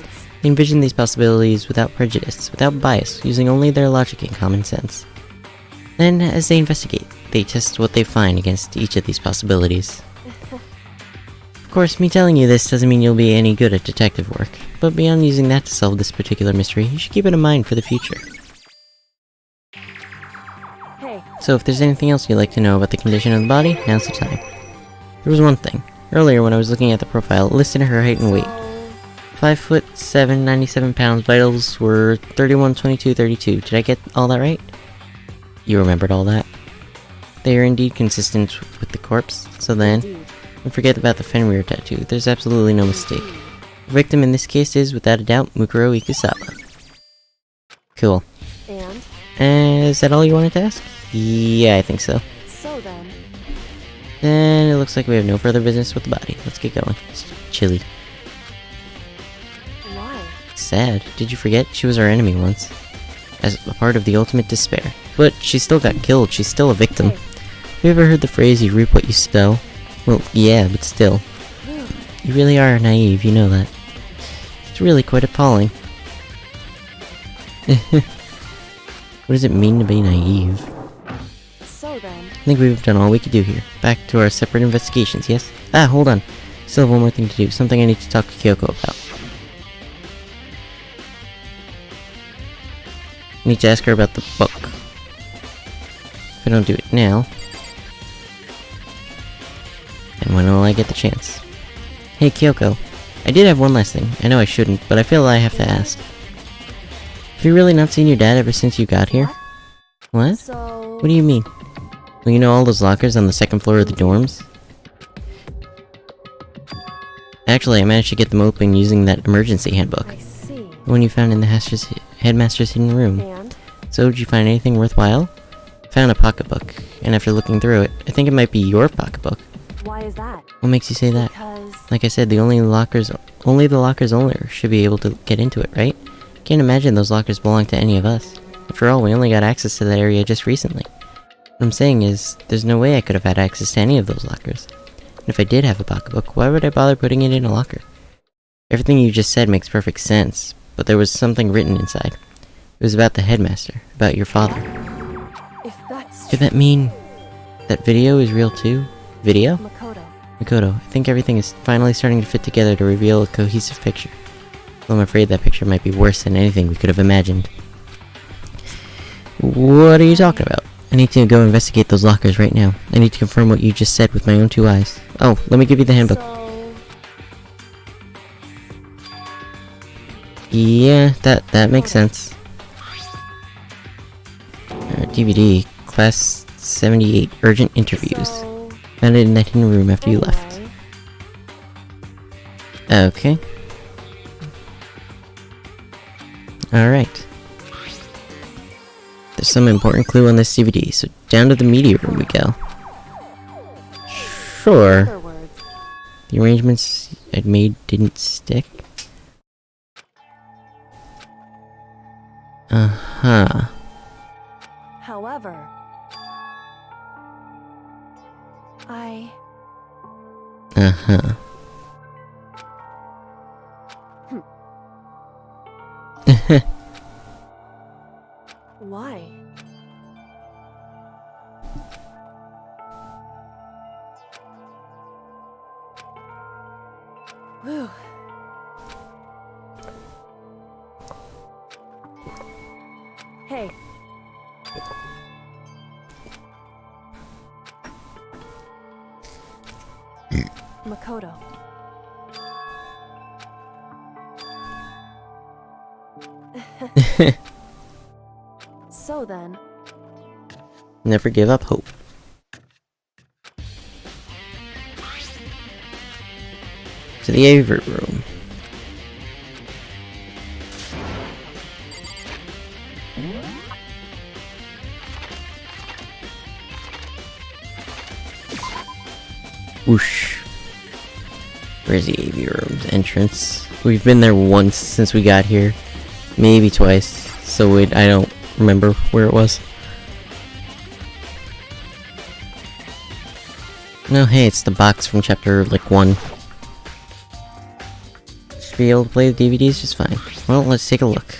They envision these possibilities without prejudice, without bias, using only their logic and common sense. Then, as they investigate, they test what they find against each of these possibilities. Of course, me telling you this doesn't mean you'll be any good at detective work, but beyond using that to solve this particular mystery, you should keep it in mind for the future. hey, So if there's anything else you'd like to know about the condition of the body, now's the time. There was one thing. Earlier when I was looking at the profile, it listed her height and weight. so 5'7", 97 pounds, vitals were 31, 22, 32. Did I get all that right? You remembered all that? They are indeed consistent with the corpse, so then, indeed. don't forget about the Fenrir tattoo. There's absolutely no mistake. The victim in this case is, without a doubt, Mukuro Ikusawa. Cool. And Is that all you wanted to ask? Yeah, I think so. so then, Then it looks like we have no further business with the body. Let's get going. It's chilly. why? Sad. Did you forget? She was our enemy once. As a part of the ultimate despair. But she still got killed. She's still a victim. Hey. Have you ever heard the phrase, you reap what you sow? Well, yeah, but still. You really are naive, you know that. It's really quite appalling. What does it mean to be naive? So then, I think we've done all we could do here. Back to our separate investigations, yes? Ah, hold on. Still have one more thing to do. Something I need to talk to Kyoko about. I need to ask her about the book. If I don't do it now... And when will I get the chance? Hey, Kyoko. I did have one last thing. I know I shouldn't, but I feel I have to ask. Have you really not seen your dad ever since you got here? What? so What do you mean? Well, you know all those lockers on the second floor of the dorms? Actually, I managed to get them open using that emergency handbook. I see. The one you found in the headmaster's hidden room. And So, did you find anything worthwhile? I found a pocketbook, and after looking through it, I think it might be your pocketbook. why is that? What makes you say that? Because Like I said, only the locker's owner should be able to get into it, right? Can't imagine those lockers belong to any of us. After all, we only got access to that area just recently. What I'm saying is, there's no way I could have had access to any of those lockers. And if I did have a pocketbook, why would I bother putting it in a locker? Everything you just said makes perfect sense, but there was something written inside. It was about the headmaster, about your father. if that's Could that mean that video is real too? Video? Makoto, Makoto, I think everything is finally starting to fit together to reveal a cohesive picture. Though I'm afraid that picture might be worse than anything we could have imagined. What are you talking about? I need to go investigate those lockers right now. I need to confirm what you just said with my own 2 eyes. Oh, let me give you the handbook. so Yeah, that makes sense. DVD, Class 78, Urgent Interviews. so Found it in that hidden room after you left. anyway, Okay. Alright. There's some important clue on this DVD, so down to the media room we go. Sure. Other words. The arrangements I'd made didn't stick. Uh-huh. However, Uh-huh. why? Whew. Hey. Makoto. So then, Never give up hope. To the Avert room. Whoosh. Where's the AV room's entrance? We've been there once since we got here. Maybe twice. So I don't remember where it was. No, hey, it's the box from chapter, 1. Should be able to play the DVDs just fine. Well, let's take a look.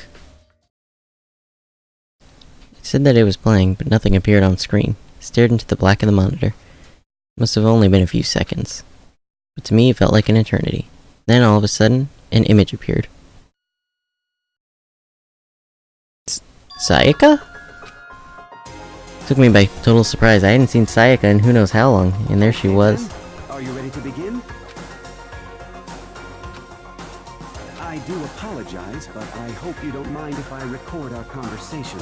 It said that it was playing, but nothing appeared on screen. I stared into the black of the monitor. Must have only been a few seconds. But to me, it felt like an eternity. Then, all of a sudden, an image appeared. Sayaka? Took me by total surprise. I hadn't seen Sayaka in who knows how long, and there she was. Are you ready to begin? I do apologize, but I hope you don't mind if I record our conversation.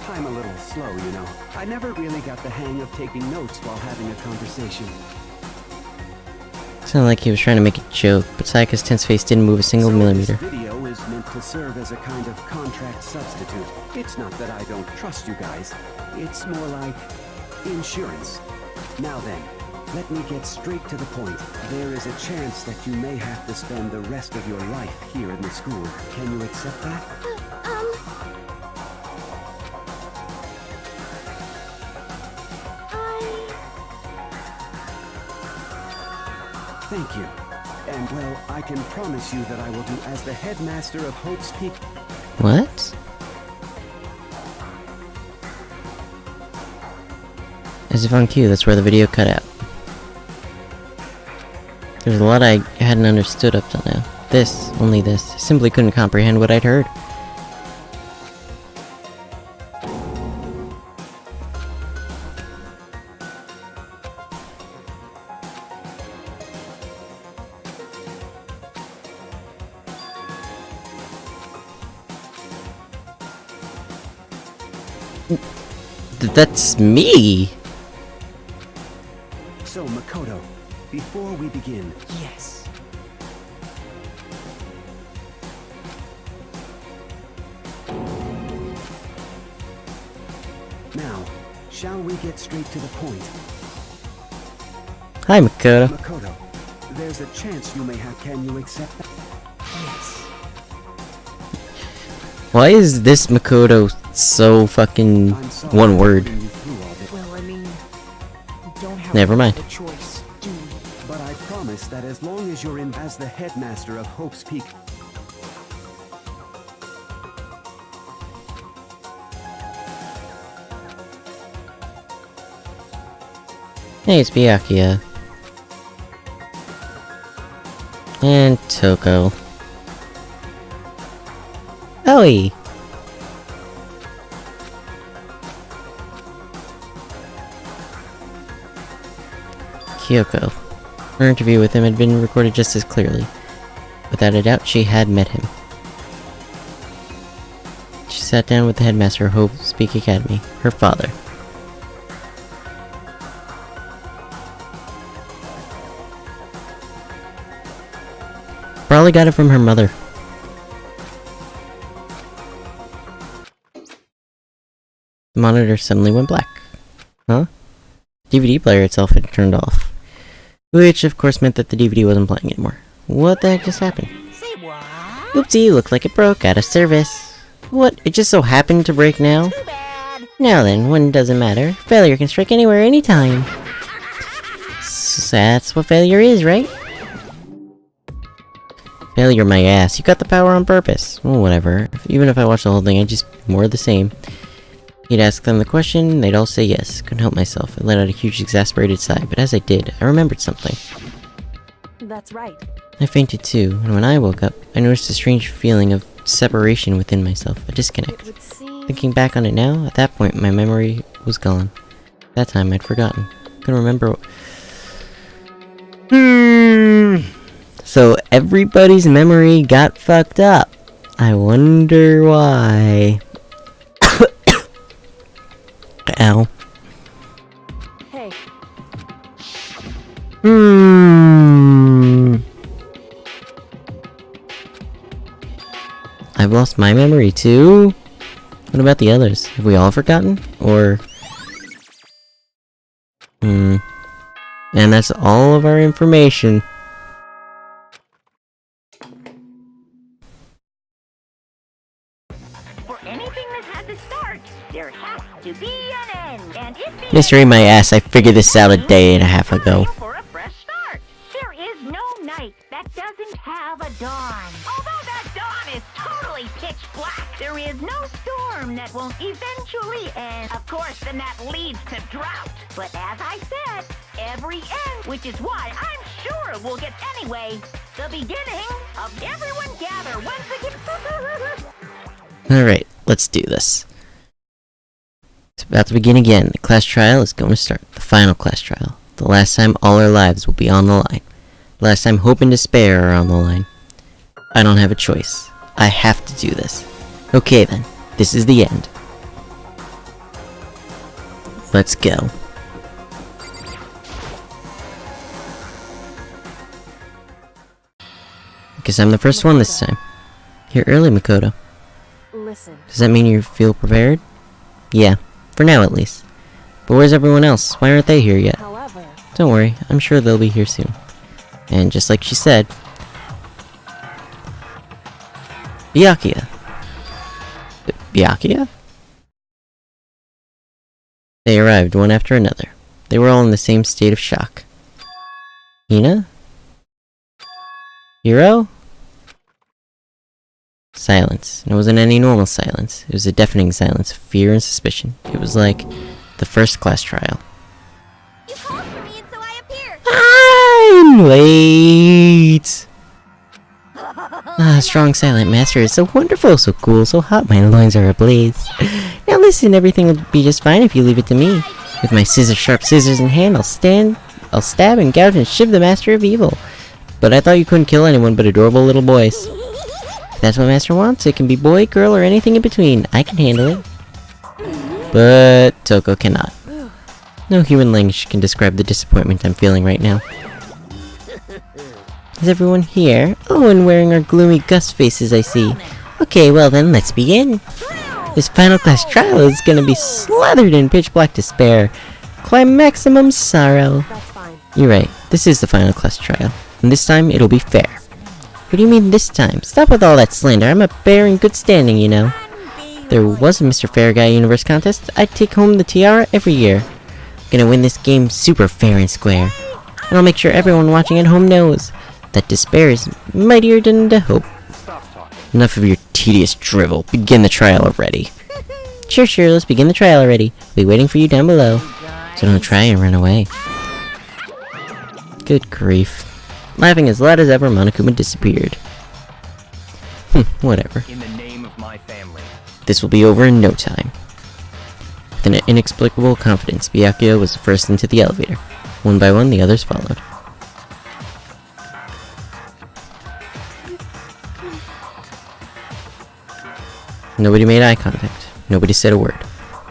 I'm a little slow, you know. I never really got the hang of taking notes while having a conversation. Sounded like he was trying to make a joke, but Sayaka's tense face didn't move a single millimeter. This video is meant to serve as a kind of contract substitute. It's not that I don't trust you guys. It's more like insurance. Now then, let me get straight to the point. There is a chance that you may have to spend the rest of your life here in the school. Can you accept that? Thank you. And well, I can promise you that I will do as the headmaster of Hope's Peak. What? As if on cue, that's where the video cut out. There's a lot I hadn't understood up till now. This, only this. I simply couldn't comprehend what I'd heard. That's me! So, Makoto, before we begin... Yes. Now, shall we get straight to the point? Hi, Makoto. Makoto, there's a chance you may have... Can you accept that? Yes. Why is this Makoto so fucking I'm sorry one word? for putting you through all this, Well, I mean, we don't have Never mind. a choice, do we? but I promise that as long as you're in as the headmaster of Hope's Peak... Hey, it's Byakuya. And Toko. Oi! Kyoko. Her interview with him had been recorded just as clearly. Without a doubt, she had met him. She sat down with the headmaster of Hope's Peak Academy, her father. Probably got it from her mother. The monitor suddenly went black. Huh? DVD player itself had turned off. Which, of course, meant that the DVD wasn't playing anymore. What the heck just happened? Say what? Oopsie, looked like it broke, out of service. What, it just so happened to break now? Too bad. Now then, when doesn't matter, failure can strike anywhere, anytime. So that's what failure is, right? Failure my ass, you got the power on purpose. Well, whatever. Even if I watch the whole thing, I just more of the same. He'd ask them the question, they'd all say yes. Couldn't help myself. I let out a huge exasperated sigh, but as I did, I remembered something. That's right. I fainted too, and when I woke up, I noticed a strange feeling of separation within myself, a disconnect. It would seem... Thinking back on it now, at that point my memory was gone. That time I'd forgotten. Couldn't remember So everybody's memory got fucked up. I wonder why. Ow. Hey, I've lost my memory too? What about the others? Have we all forgotten? Or... And that's all of our information. For anything that has a start, there has to be an end. And if the Mystery my ass, I figured this out a day and a half ago. For a fresh start. There is no night that doesn't have a dawn. Although that dawn is totally pitch black, there is no storm that won't eventually end. Of course, then that leads to drought. But as I said, every end, which is why I'm sure we'll get anyway, the beginning of everyone gather once again. Alright, let's do this. It's about to begin again. The class trial is going to start. The final class trial. The last time all our lives will be on the line. The last time hope and despair are on the line. I don't have a choice. I have to do this. Okay then, this is the end. Let's go. Guess I'm the first one this time. You're early, Makoto. listen. Does that mean you feel prepared? Yeah, for now at least. But where's everyone else? Why aren't they here yet? However, Don't worry, I'm sure they'll be here soon. And just like she said... Byakuya. Byakuya? They arrived one after another. They were all in the same state of shock. Hina? Hiro? Silence. And it wasn't any normal silence. It was a deafening silence of fear and suspicion. It was like the first class trial. You called for me and so I appeared. I'm late! Strong silent master is so wonderful, so cool, so hot, my loins are ablaze. Now listen, everything will be just fine if you leave it to me. With my sharp scissors in hand, I'll stab and gouge and shiv the master of evil. But I thought you couldn't kill anyone but adorable little boys. If that's what master wants, it can be boy, girl, or anything in between. I can handle it. But Toko cannot. No human language can describe the disappointment I'm feeling right now. Is everyone here? Oh, and wearing our gloomy gust faces, I see. Okay, well then, let's begin. This final class trial is gonna be slathered in pitch black despair. Climaximum sorrow. that's fine. You're right, this is the final class trial. And this time, it'll be fair. What do you mean this time? Stop with all that slander, I'm a bear in good standing, you know. If there was a Mr. Fair Guy Universe contest, I'd take home the tiara every year. I'm gonna win this game super fair and square. And I'll make sure everyone watching at home knows that despair is mightier than the hope. Enough of your tedious drivel. Begin the trial already. Sure, let's begin the trial already. I'll be waiting for you down below. So don't try and run away. Good grief. Laughing as loud as ever, Monokuma disappeared. Whatever. In the name of my family. This will be over in no time. With an inexplicable confidence, Byakuya was the first into the elevator. One by one, the others followed. Nobody made eye contact. Nobody said a word.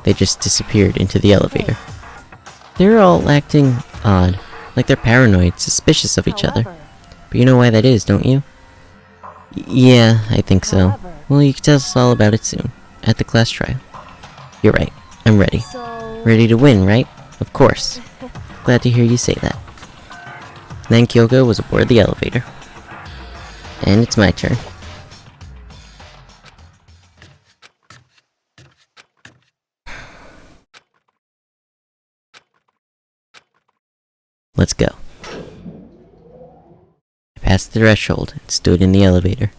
They just disappeared into the elevator. They're all acting odd, like they're paranoid, suspicious of each other. However, But you know why that is, don't you? Yeah, I think so. However. Well, you can tell us all about it soon, at the class trial. You're right. I'm ready. So... Ready to win, right? Of course. Glad to hear you say that. Then Kyoko was aboard the elevator. And it's my turn. Let's go. I passed the threshold and stood in the elevator.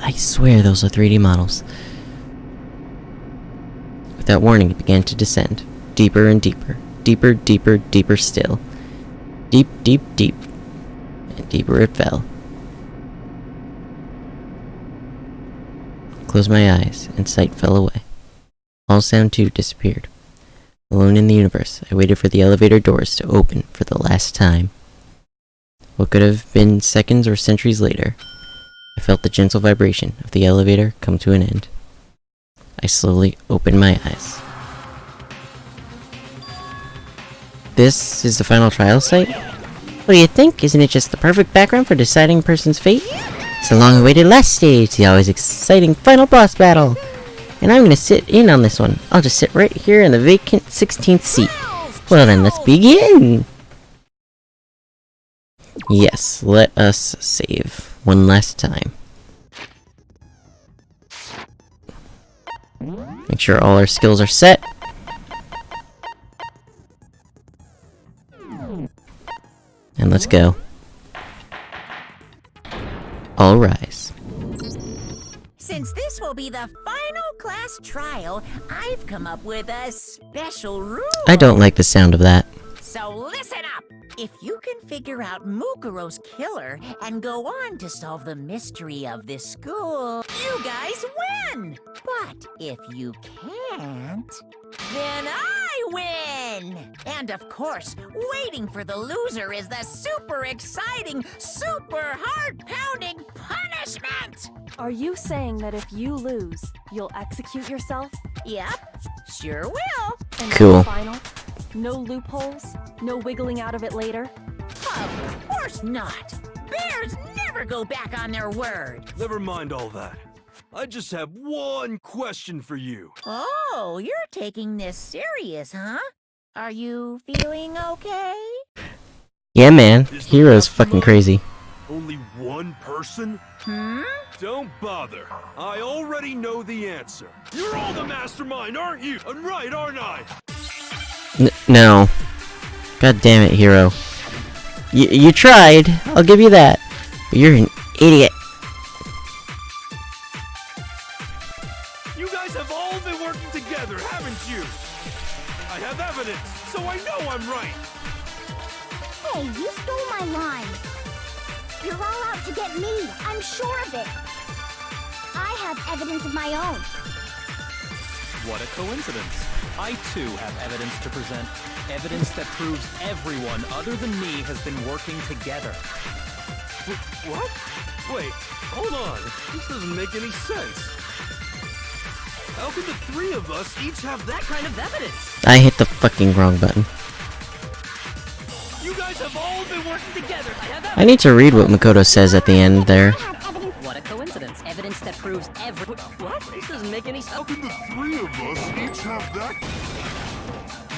I swear those are 3D models. Without warning, it began to descend. Deeper and deeper. Deeper, deeper, deeper still. Deep, deep, deep. And deeper it fell. Closed my eyes, and sight fell away. All sound too disappeared. Alone in the universe, I waited for the elevator doors to open for the last time. What could have been seconds or centuries later, I felt the gentle vibration of the elevator come to an end. I slowly opened my eyes. This is the final trial site? What do you think? Isn't it just the perfect background for deciding a person's fate? It's the long-awaited last stage, the always exciting final boss battle. And I'm gonna sit in on this one. I'll just sit right here in the vacant 16th seat. Well then, let's begin! Yes, let us save one last time. Make sure all our skills are set. And let's go. All rise. Since this will be the final class trial, I've come up with a special rule. I don't like the sound of that. So listen up! If you can figure out Mukuro's killer and go on to solve the mystery of this school, you guys win! But if you can't, then I win! And of course, waiting for the loser is the super exciting, super heart-pounding punishment! Are you saying that if you lose, you'll execute yourself? Yep, sure will. And Cool. that's final? No loopholes? No wiggling out of it later? Of course not! Bears never go back on their word! Never mind all that. I just have one question for you. Oh, you're taking this serious, huh? Are you feeling okay? Yeah, man. Is the Hero's fucking mastermind crazy. Only one person? Hmm? Don't bother. I already know the answer. You're all the mastermind, aren't you? I'm right, aren't I? No. God damn it, Hero. You tried. I'll give you that. But you're an idiot. You guys have all been working together, haven't you? I have evidence, so I know I'm right. Hey, you stole my line. You're all out to get me. I'm sure of it. I have evidence of my own. What a coincidence. I too have evidence to present. Evidence that proves everyone other than me has been working together. What? Wait, hold on. This doesn't make any sense. How could the three of us each have that kind of evidence? I hit the fucking wrong button. You guys have all been working together. I have I need to read what Makoto says at the end there. I have evidence. What a coincidence. Evidence that proves What? This doesn't make any sense. How can the three of us each have that?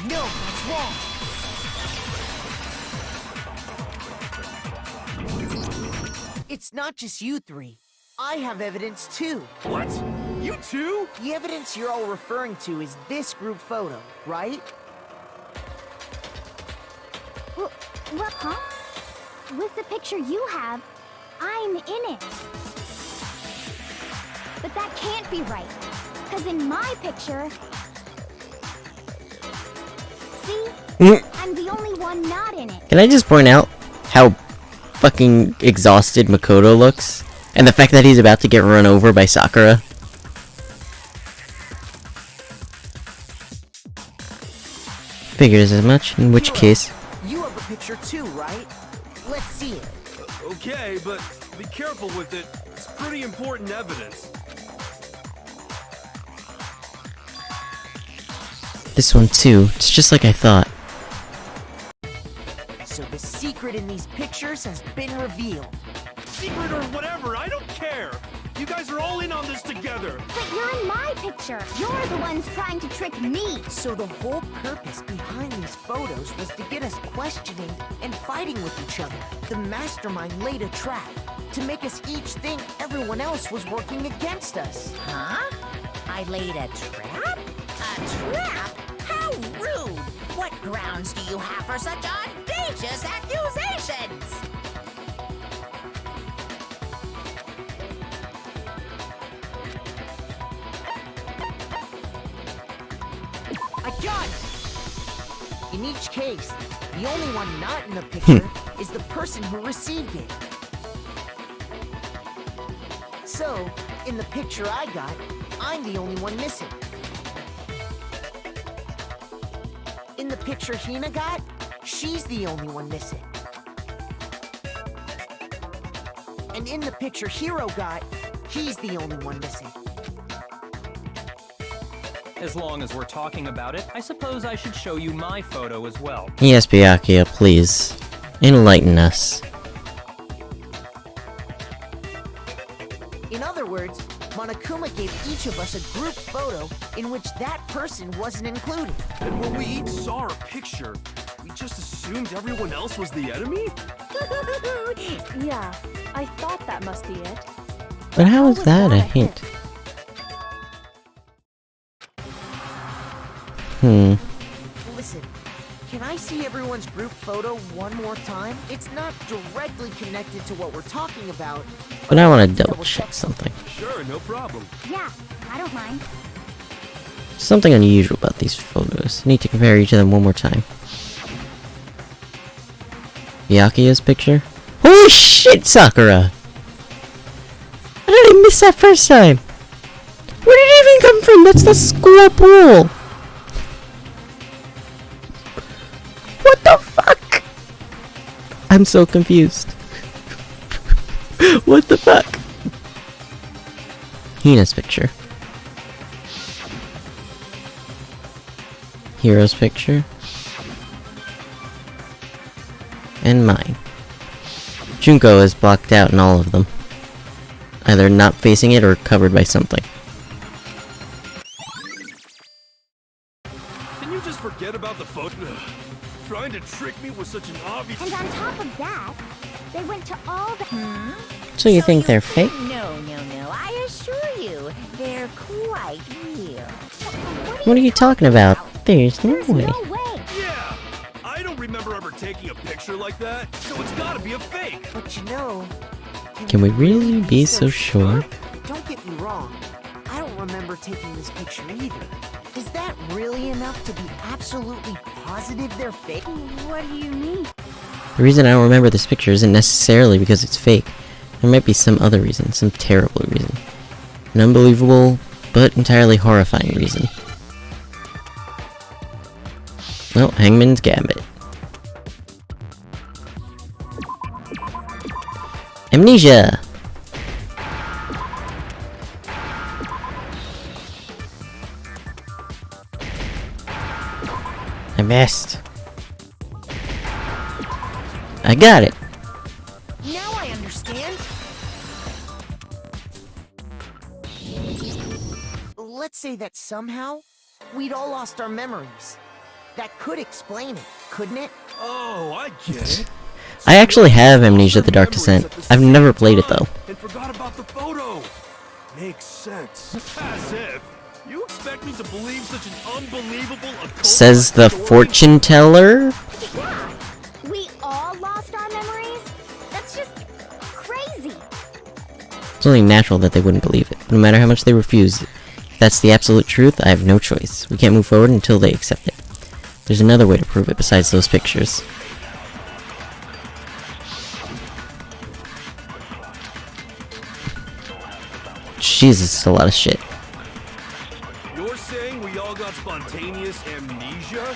No, that's wrong. It's not just you three. I have evidence too. What? You too? The evidence you're all referring to is this group photo, right? What, huh? With the picture you have, I'm in it. But that can't be right. Because in my picture... See? I'm the only one not in it. Can I just point out how fucking exhausted Makoto looks? And the fact that he's about to get run over by Sakura? Figures as much, in which case... You have a picture too, right? Let's see it. Okay, but be careful with it. It's pretty important evidence. This one too, it's just like I thought. So the secret in these pictures has been revealed. Secret or whatever, I don't care. You guys are all in on this together. either. But you're in my picture. You're the ones trying to trick me. So the whole purpose behind these photos was to get us questioning and fighting with each other. The mastermind laid a trap to make us each think everyone else was working against us. Huh? I laid a trap? A trap? How rude! What grounds do you have for such audacious accusations? I got it! In each case, the only one not in the picture is the person who received it. So, in the picture I got, I'm the only one missing. In the picture Hina got, she's the only one missing. And in the picture Hiro got, he's the only one missing. As long as we're talking about it, I suppose I should show you my photo as well. Yes, Byakuya, please. Enlighten us. In other words, Monokuma gave each of us a group photo in which that person wasn't included. And when we each saw our picture, we just assumed everyone else was the enemy? Yeah, I thought that must be it. But how is that a hint? Listen, can I see everyone's group photo one more time? It's not directly connected to what we're talking about. But I want to double check something. Sure, no problem. Yeah, I don't mind. Something unusual about these photos. I need to compare each of them one more time. Byakuya's picture? Holy shit, Sakura! How did I miss that first time? Where did it even come from? That's the school pool! What the fuck? I'm so confused. What the fuck? Hina's picture. Hero's picture. And mine. Junko is blocked out in all of them. Either not facing it or covered by something. Can you just forget about the photo? Trying to trick me with such an obvious... And on top of that, they went to all the... So you think they're fake? No, I assure you, they're quite real. What are you talking about? There's no way. No way. Yeah! I don't remember ever taking a picture like that, so it's gotta be a fake! But you know... Can we really be so sure? Don't get me wrong. I don't remember taking this picture either. Is that really enough to be absolutely positive they're fake? What do you mean? The reason I don't remember this picture isn't necessarily because it's fake. There might be some other reason, some terrible reason. An unbelievable, but entirely horrifying reason. Well, Hangman's Gambit. Amnesia! I missed. I got it. Now I understand. Let's say that somehow we'd all lost our memories. That could explain it, couldn't it? Oh, I get it. I actually have Amnesia: The Dark Descent. I've never played it though. And forgot about the photo. Makes sense. As if. You expect me to believe such an unbelievable occult Says the story? fortune teller? Yeah, we all lost our memories? That's just crazy. It's only natural that they wouldn't believe it. No matter how much they refuse, if that's the absolute truth, I have no choice. We can't move forward until they accept it. There's another way to prove it besides those pictures. Jesus, it's a lot of shit. You're saying we all got spontaneous amnesia?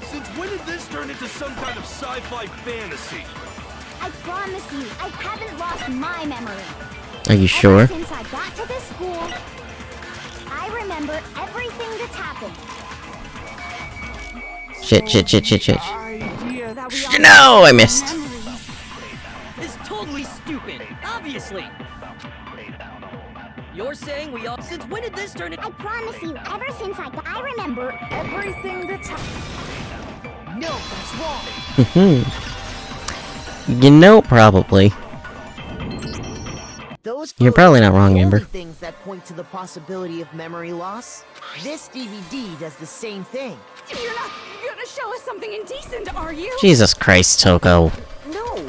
Since when did this turn into some kind of sci-fi fantasy? I promise you, I haven't lost my memory. Are you sure? Ever since I got to this school, I remember everything that's happened. Shit. Idea that we No, I missed. It's totally stupid, obviously. You're saying we all... Since when did this turn into... I promise you, ever since I remember everything that's happened. No, that's wrong. You know, probably. Those You're photos probably not are wrong, the Amber. only things that point to the possibility of memory loss. This DVD does the same thing. You're not gonna show us something indecent, are you? Jesus Christ, Toko. No.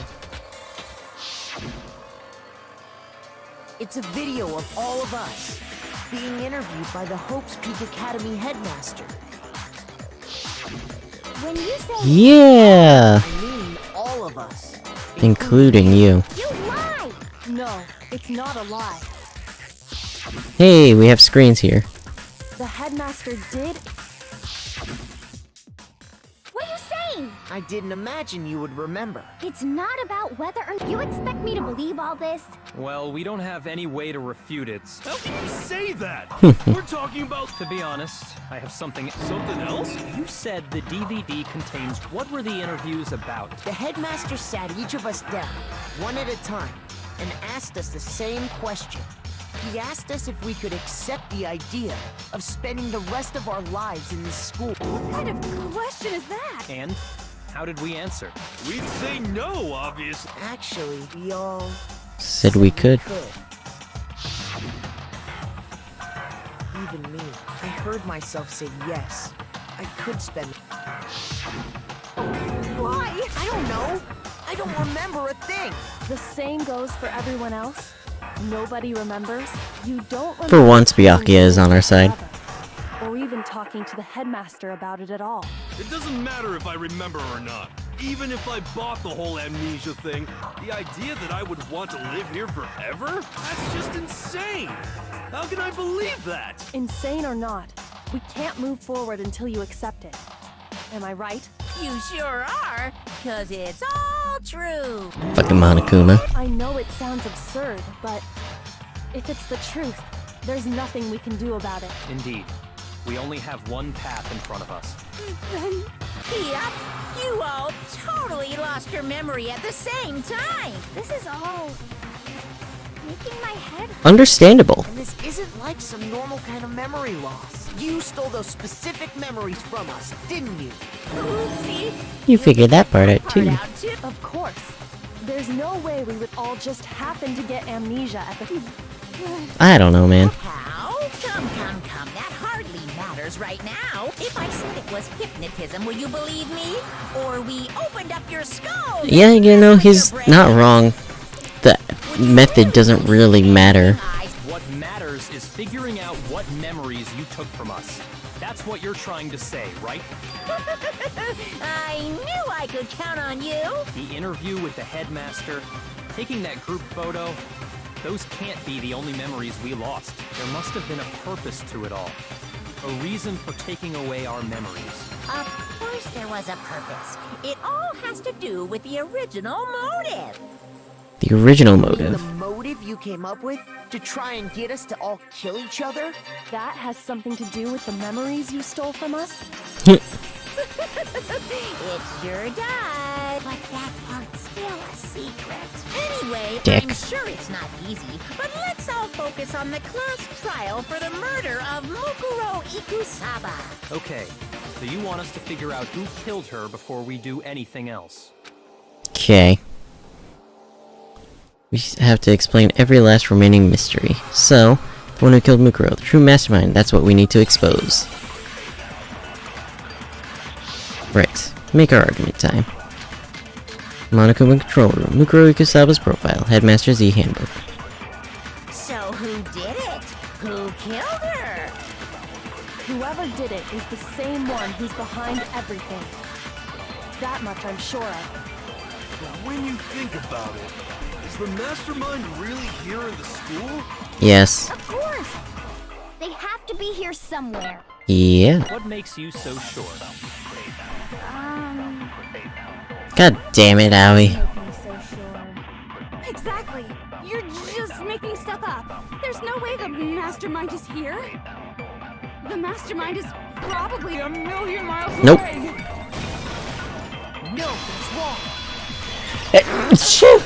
It's a video of all of us being interviewed by the Hope's Peak Academy headmaster. When you say Yeah! I mean all of us. Including you. you lie, No, it's not a lie. Hey, we have screens here. The headmaster did. what are you saying? I didn't imagine you would remember. It's not about whether or you expect me to believe all this. Well, we don't have any way to refute it. How can you say that? We're talking about... To be honest, I have something else? You said the DVD contains what were the interviews about? The headmaster sat each of us down, one at a time, and asked us the same question. He asked us if we could accept the idea of spending the rest of our lives in this school. What kind of question is that? And how did we answer? We'd say no, obviously. Actually, we all Said we could. Even me. I heard myself say yes. I could spend... Why? I don't know. I don't remember a thing. The same goes for everyone else. Nobody remembers. You don't remember. For once, Byakuya is on our side. Or even talking to the headmaster about it at all. It doesn't matter if I remember or not. Even if I bought the whole amnesia thing, the idea that I would want to live here forever? That's just insane! How can I believe that? Insane or not, we can't move forward until you accept it. Am I right? You sure are, 'cause it's all true. Fucking Monokuma. I know it sounds absurd, but if it's the truth, there's nothing we can do about it. Indeed. We only have one path in front of us. Yep, you all totally lost your memory at the same time. This is all making my head hurt. Understandable. And this isn't like some normal kind of memory loss. You stole those specific memories from us, didn't you? Oopsie. You figured that part out too. Of course. There's no way we would all just happen to get amnesia at the... I don't know, man. How? Come. That hardly matters right now. If I said it was hypnotism, will you believe me? Or we opened up your skull? Yeah, you know, he's not wrong. The method doesn't really matter. What matters is figuring out what memories you took from us. That's what you're trying to say, right? I knew I could count on you. The interview with the headmaster, taking that group photo, those can't be the only memories we lost. There must have been a purpose to it all. A reason for taking away our memories. Of course there was a purpose. It all has to do with the original motive. The original The motive. motive you came up with to try and get us to all kill each other? That has something to do with the memories you stole from us? It sure does. But that part's still a secret. Anyway, Dick. I'm sure it's not easy, but let's all focus on the class trial for the murder of Mukuro Ikusaba. Okay, so you want us to figure out who killed her before we do anything else. Okay. We have to explain every last remaining mystery. So, the one who killed Mukuro, the true mastermind, that's what we need to expose. Right. Make our argument time. Monokuma Control Room, Mukuro Ikusaba's profile, Headmaster's E-Handbook. So who did it? Who killed her? Whoever did it is the same one who's behind everything. That much I'm sure of. But when you think about it, is the mastermind really here in the school? Yes. Of course. They have to be here somewhere. Yeah. What makes you so sure? God damn it, Aoi. Exactly. You're just making stuff up. There's no way the mastermind is here. The mastermind is probably a million miles Nope. away. No, that's wrong.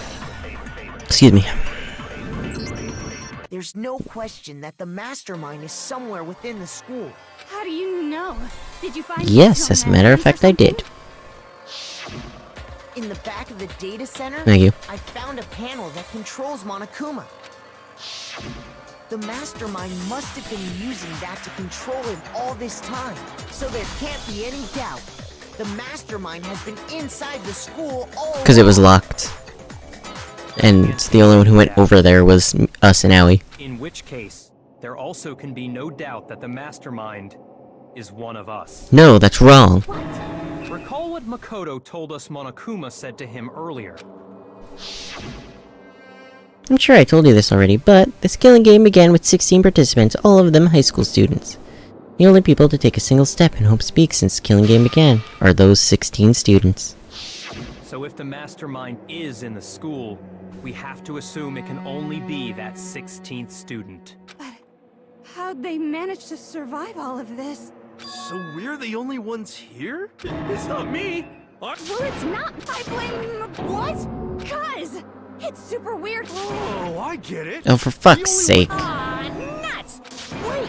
Excuse me. There's no question that the mastermind is somewhere within the school. How do you know? Did you find Yes, as a matter of fact, I did. In the back of the data center, Thank you. I found a panel that controls Monokuma. The mastermind must have been using that to control him all this time. So there can't be any doubt. The mastermind has been inside the school all Because it was locked. And the only one who went over there was us and Aoi. In which case, there also can be no doubt that the mastermind is one of us. No, that's wrong. Recall what Makoto told us Monokuma said to him earlier. I'm sure I told you this already, but this killing game began with 16 participants, all of them high school students. The only people to take a single step in Hope's Peak since the killing game began are those 16 students. So if the mastermind is in the school, we have to assume it can only be that 16th student. But how'd they manage to survive all of this? So we're the only ones here? It's not me. Well, it's not. I blame... What? Cuz! It's super weird. Oh, I get it. Oh, for fuck's sake. Aw, nuts! Wait!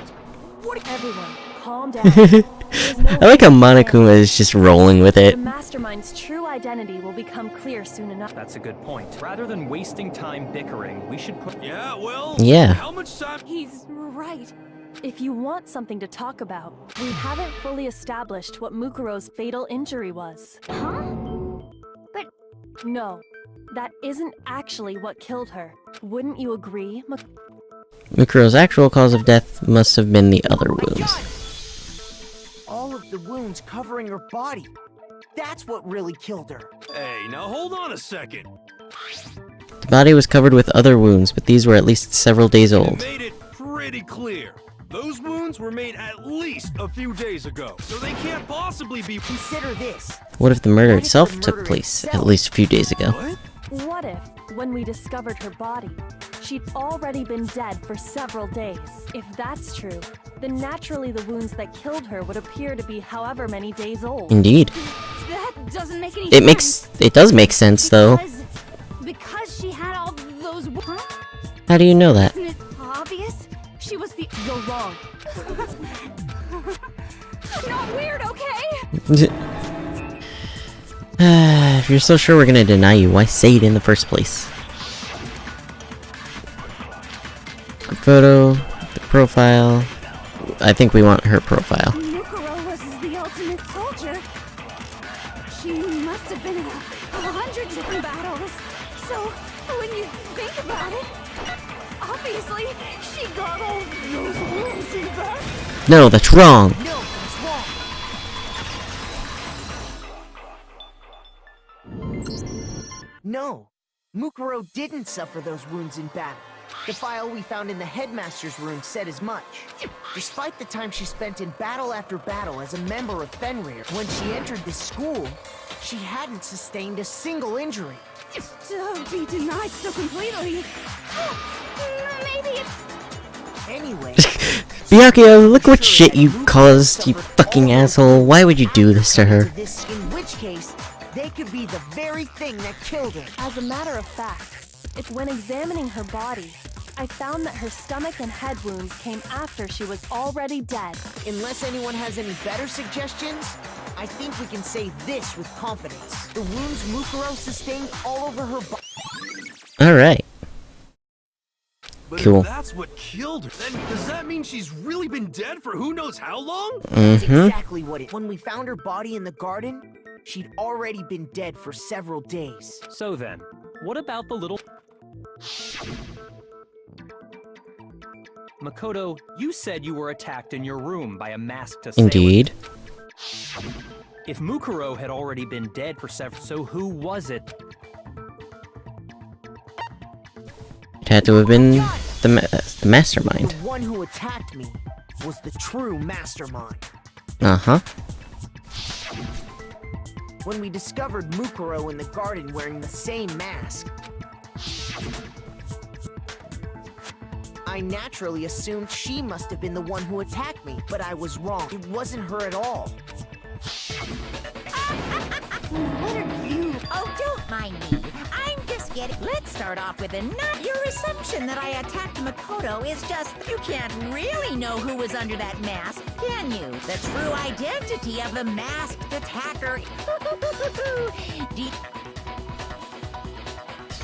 What? Everyone, calm down. I like how Monokuma is just rolling with it. The mastermind's true identity will become clear soon enough. That's a good point. Rather than wasting time bickering, we should put... Yeah, well... Yeah. How much time... He's right. If you want something to talk about, we haven't fully established what Mukuro's fatal injury was. Huh? But No, that isn't actually what killed her. Wouldn't you agree, Mukuro's actual cause of death must have been the other wounds. all of the wounds covering her body. That's what really killed her. Hey, now hold on a second. The body was covered with other wounds, but these were at least several days You old. made it pretty clear. Those wounds were made at least a few days ago, so they can't possibly be... Consider this. What if the murder What if itself the took murder place itself- at least a few days ago? What? What if, when we discovered her body, she'd already been dead for several days? If that's true, then naturally the wounds that killed her would appear to be however many days old. Indeed. That doesn't make any It sense. it does make sense though. Because she had all those... Huh? How do you know that? Isn't it obvious? She was the... You're wrong. I'm not weird, okay? If you're so sure we're gonna deny you, why say it in the first place? The photo, the profile. I think we want her profile. Mukuro was the ultimate soldier. She must have been in 100 different battles. So, when you think about it, obviously, she got all those wounds in back. No, that's wrong! No, that's wrong. No, Mukuro didn't suffer those wounds in battle. The file we found in the headmaster's room said as much. Despite the time she spent in battle after battle as a member of Fenrir, when she entered this school, she hadn't sustained a single injury. To be denied so completely. Maybe it's... Anyway, Byakuya, look what shit you caused, you fucking asshole. Why would you do this to her? in which case, they could be the very thing that killed her. As a matter of fact, if when examining her body, I found that her stomach and head wounds came after she was already dead. Unless anyone has any better suggestions, I think we can say this with confidence. The wounds Mukuro sustained all over her body. Alright. But Cool. if that's what killed her, then does that mean she's really been dead for who knows how long? That's Mm-hmm. exactly what it. When we found her body in the garden, she'd already been dead for several days. So then, what about the little... Makoto, you said you were attacked in your room by a masked assailant. Indeed. If Mukuro had already been dead for several... So who was it? It had to have been the mastermind. The one who attacked me was the true mastermind. Uh-huh. When we discovered Mukuro in the garden wearing the same mask, I naturally assumed she must have been the one who attacked me, but I was wrong. It wasn't her at all. What are you? Oh, don't mind me. I'm just get it. Let's start off with a nut. Your assumption that I attacked Makoto is just... You can't really know who was under that mask, can you? The true identity of the masked attacker.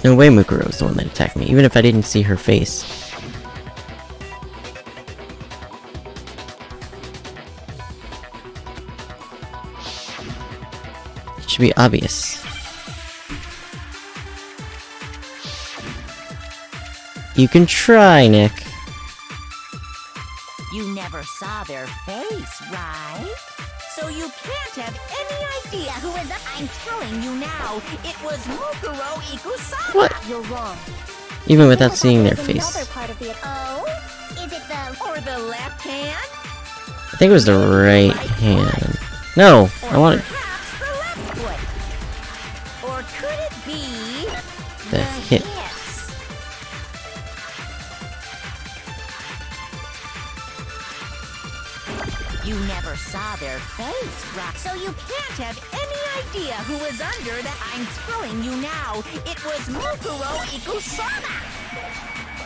No way Mukuro was the one that attacked me, even if I didn't see her face. It should be obvious. You can try, Nick. You never saw their face, right? So you can't have any idea who is... I'm telling you now, it was Mukuro Ikusama. What? You're wrong. Even without seeing their There's face. another part of the... Oh? Is it the... Or the left hand? I think it was the right hand. No, I wanted Perhaps the left foot. Or could it be... the hit. hips? You never saw their face, right? So you can't have any idea who was under that. I'm telling you now, it was Mukuro Ikusama.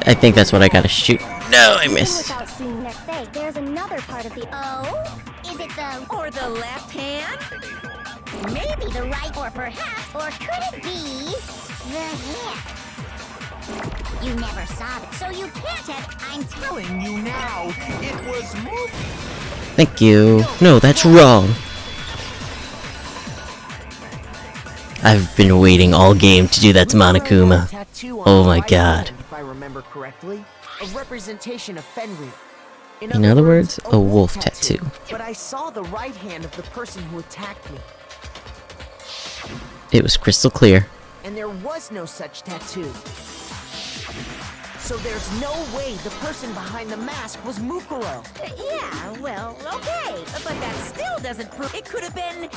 I think that's what I gotta shoot. No, I Even missed. without seeing their face, there's another part of the... Oh? Is it the... Or the left hand? Maybe the right, or perhaps... Or could it be... The hip? You never saw it, so you can't have... I'm telling You now, it was Mukuro. Thank you. No, that's wrong. I've been waiting all game to do that to Monokuma. Oh my god. If I remember correctly, a representation of Fenrir. In other words, a wolf tattoo. But I saw the right hand of the person who attacked me, It was crystal clear. and there was no such tattoo. So there's no way the person behind the mask was Mukuro. Yeah, well, okay. But that still doesn't prove it could have been...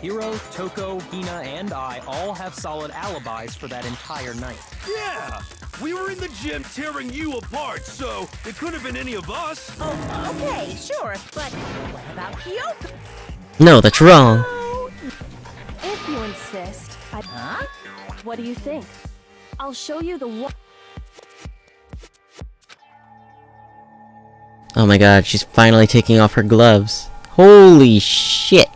Hiro, Toko, Hina, and I all have solid alibis for that entire night. Yeah! We were in the gym tearing you apart, so it could have been any of us. Oh, okay, sure. But what about Kyoko? No, that's wrong. If you insist. Huh? What do you think? I'll show you the one... Oh my god, she's finally taking off her gloves. Holy shit!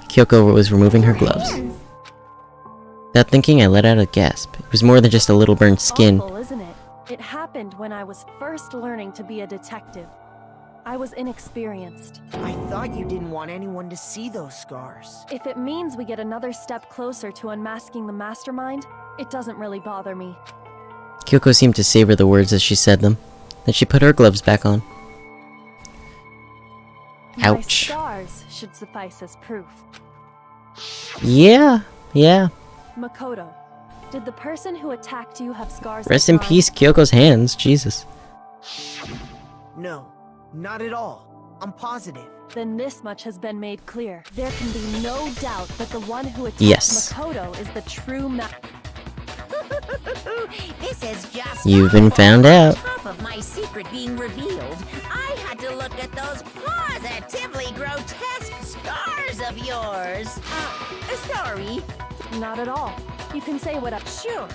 Kyoko was removing her gloves. Without thinking, I let out a gasp. It was more than just a little burned skin. Awful, isn't it? It happened when I was first learning to be a detective. I was inexperienced. I thought you didn't want anyone to see those scars. If it means we get another step closer to unmasking the mastermind, it doesn't really bother me. Kyoko seemed to savor the words as she said them. Then she put her gloves back on. My Ouch. scars should suffice as proof. Yeah. Makoto, did the person who attacked you have scars? Rest like in mine? peace, Kyoko's hands. Jesus. No, not at all. I'm positive. Then this much has been made clear. There can be no doubt that the one who attacked Yes. Makoto is the true This is just... You've been found out. On top of my secret being revealed, I had to look at those positively grotesque scars of yours. Sorry. Not at all. You can say what I... Sure.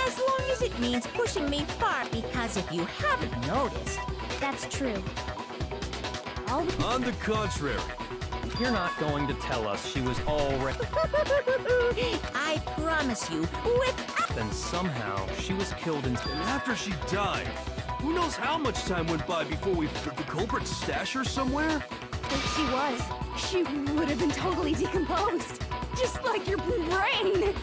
As long as it means pushing me far, because if you haven't noticed... That's true. On the contrary. You're not going to tell us she was already... I promise you, with... Then somehow she was killed in... And after she died, who knows how much time went by before we put the culprit stash her somewhere? If she was, she would have been totally decomposed. Just like your brain.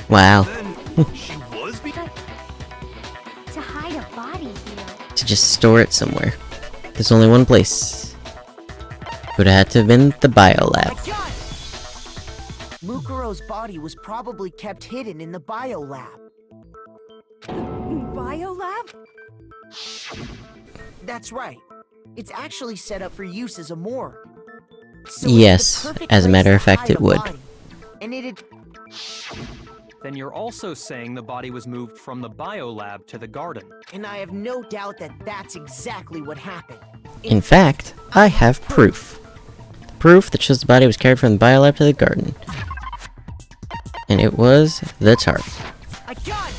Wow. Then she was To hide a body here. To just store it somewhere. There's only one place. Would have had to have been the biolab. I got it! Mukuro's body was probably kept hidden in the biolab. Biolab? That's right. It's actually set up for use as a morgue. So Yes, it's the perfect as a place matter to of fact, hide it a would. body. And it'd... Then you're also saying the body was moved from the biolab to the garden. And I have no doubt that that's exactly what happened. In fact, I have proof. Proof that shows the body was carried from the biolab to the garden. And it was the tarp. I got it!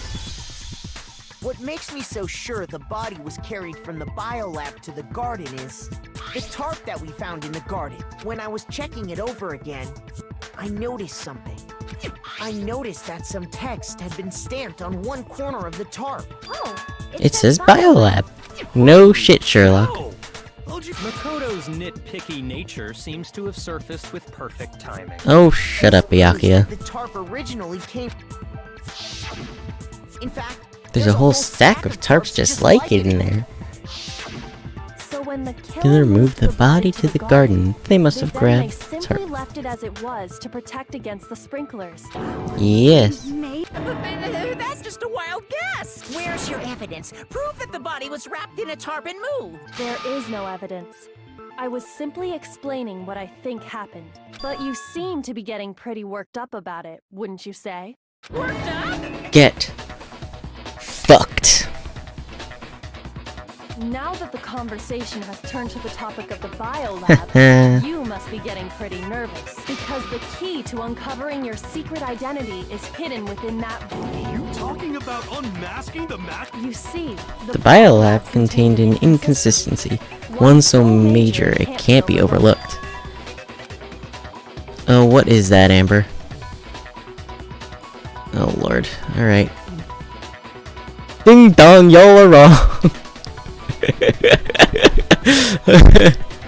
What makes me so sure the body was carried from the biolab to the garden is the tarp that we found in the garden. When I was checking it over again, I noticed something. I noticed that some text had been stamped on one corner of the tarp. Oh, It says Biolab. No shit, Sherlock. Oh, Makoto's nitpicky nature seems to have surfaced with perfect timing. Oh, shut up, Byakuya. The tarp originally came. In fact, There's a whole stack of tarps just like it in there. So when the They killer removed the body to the garden. They must have they grabbed simply tarp. left it as it was to protect against the sprinklers. Yes. That's just a wild guess. Where's your evidence? Prove that the body was wrapped in a tarp and moved. There is no evidence. I was simply explaining what I think happened. But you seem to be getting pretty worked up about it, wouldn't you say? Worked up? Get fucked. Now that the conversation has turned to the topic of the biolab, you must be getting pretty nervous. Because the key to uncovering your secret identity is hidden within that. you talking about unmasking the mask? You see, The biolab contained an inconsistency, one so major it can't be overlooked. Oh, what is that, Amber? Oh lord, alright. Ding dong, y'all are wrong!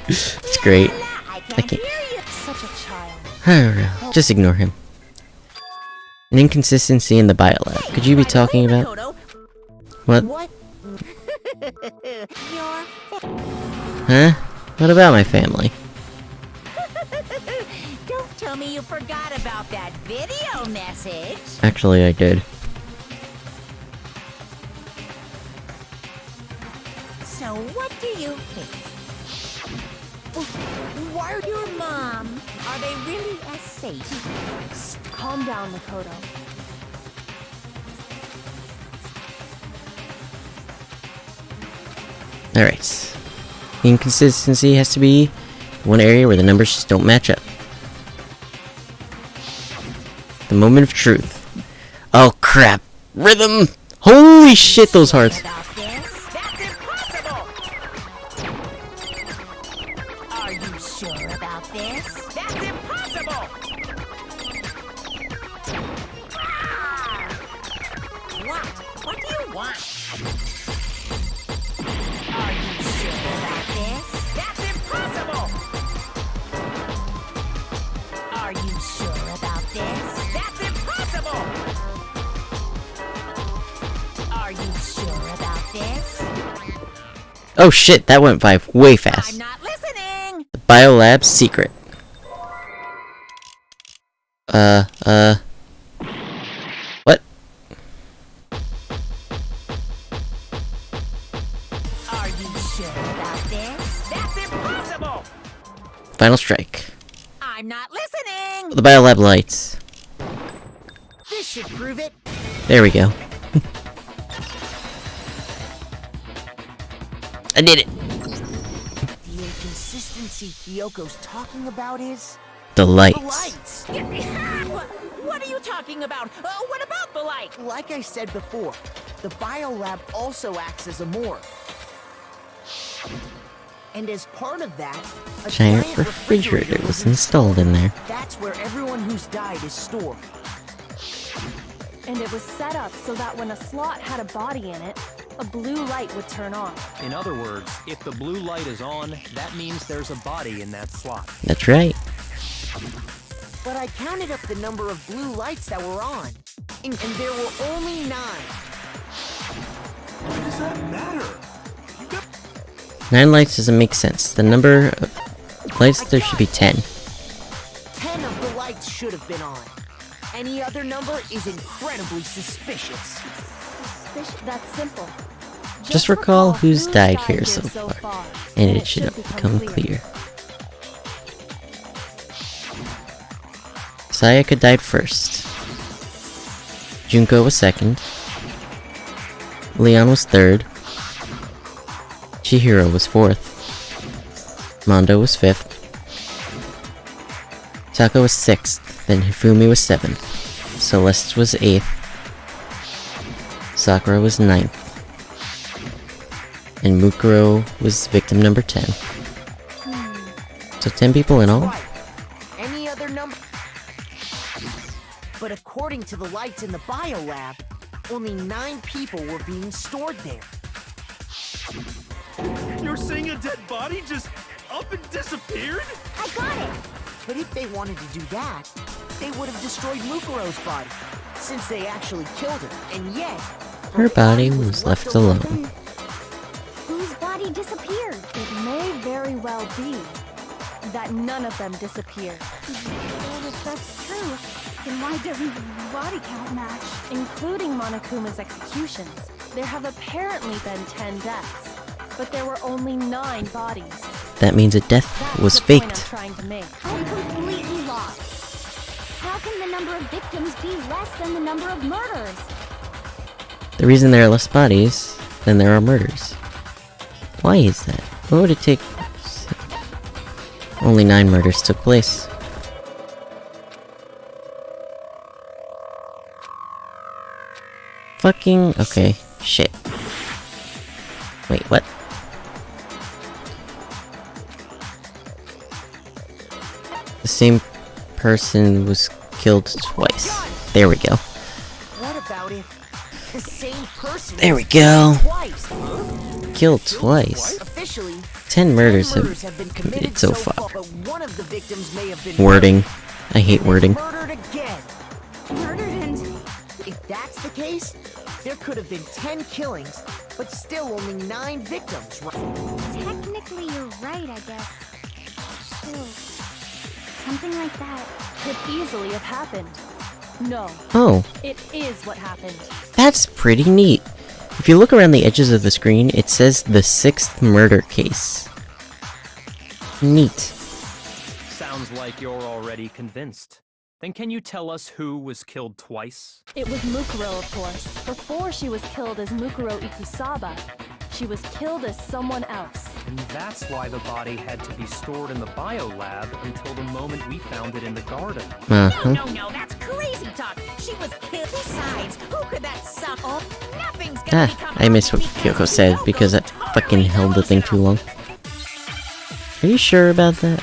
It's great. I can't. Such a child. I don't know. Just ignore him. An inconsistency in the biolab. Could you be talking about? Makoto, What? what? Your Huh? What about my family? Don't tell me you forgot about that video message. Actually, I did. So what do you think? Why your mom? Are they really as safe? Calm down, Makoto. Alright. The inconsistency has to be one area where the numbers just don't match up. The moment of truth. Oh crap. Rhythm! Holy shit, those hearts! About this? That's impossible! Are you sure about this? That's impossible! Ah! What? What do you want? Are you sure about this? That's impossible! Are you sure about this? That's impossible! Are you sure about this? Oh shit, that went by way I'm fast. not listening! The biolab's secret. What? Are you sure about this? That's impossible! Final strike. I'm not listening! The biolab lights. This should prove it. There we go. I did it. The inconsistency Kyoko's talking about is The the lights. lights. What are you talking about? What about the light? Like I said before, the biolab also acts as a morgue. And as part of that, a Giant refrigerator was installed in there. That's where everyone who's died is stored. And it was set up so that when a slot had a body in it, a blue light would turn on. In other words, if the blue light is on, that means there's a body in that slot. That's right. But I counted up the number of blue lights that were on, and there were only 9. Why does that matter? You got 9 lights doesn't make sense. The number of lights, there should be 10. 10 of the lights should have been on. Any other number is incredibly suspicious. That's simple. Just recall who's died here so far, and it should become clear. Sayaka died first. Junko was second. Leon was third. Chihiro was fourth. Mondo was fifth. Taka was sixth. Then Hifumi was seventh. Celeste was 8th. Sakura was 9th. And Mukuro was victim number 10. So 10 people in all? Right. Any other number? But according to the lights in the biolab, only 9 people were being stored there. You're saying a dead body just up and disappeared? I got it! But if they wanted to do that, they would have destroyed Mukuro's body, since they actually killed her, and yet... Her body was left alone. Whose body disappeared? It may very well be that none of them disappeared, Well, if that's true, then why doesn't the body count match? including Monokuma's executions. There have apparently been 10 deaths, but there were only 9 bodies. That means a death That's was the point I'm faked. trying to make. I'm completely lost. How can the number of victims be less than the number of murders? The reason there are less bodies than there are murders. Why is that? What would it take? Only 9 murders took place. Fucking... okay. Shit. Wait, what? The same person was killed twice. There we go. What about if the same person There was we go. twice? Killed twice. Officially, 10 murders 10 have been committed so far. but one of the victims may have been Wording. I hate wording. murdered again. Murdered and... If that's the case, there could have been 10 killings, but still only 9 victims, right? Technically, you're right, I guess. Still, something like that. Could easily have happened. No, Oh, it is what happened. that's pretty neat. If you look around the edges of the screen, it says the 6th murder case. Neat. Sounds like you're already convinced. Then can you tell us who was killed twice? It was Mukuro, of course. Before she was killed as Mukuro Ikusaba, she was killed as someone else. And that's why the body had to be stored in the biolab until the moment we found it in the garden. Uh-huh. No, that's crazy talk. She was killed. Besides, who could that suck? Oh, nothing's gonna become I missed what because Kyoko said Kyoko's because that totally fucking held the thing too long. Are you sure about that?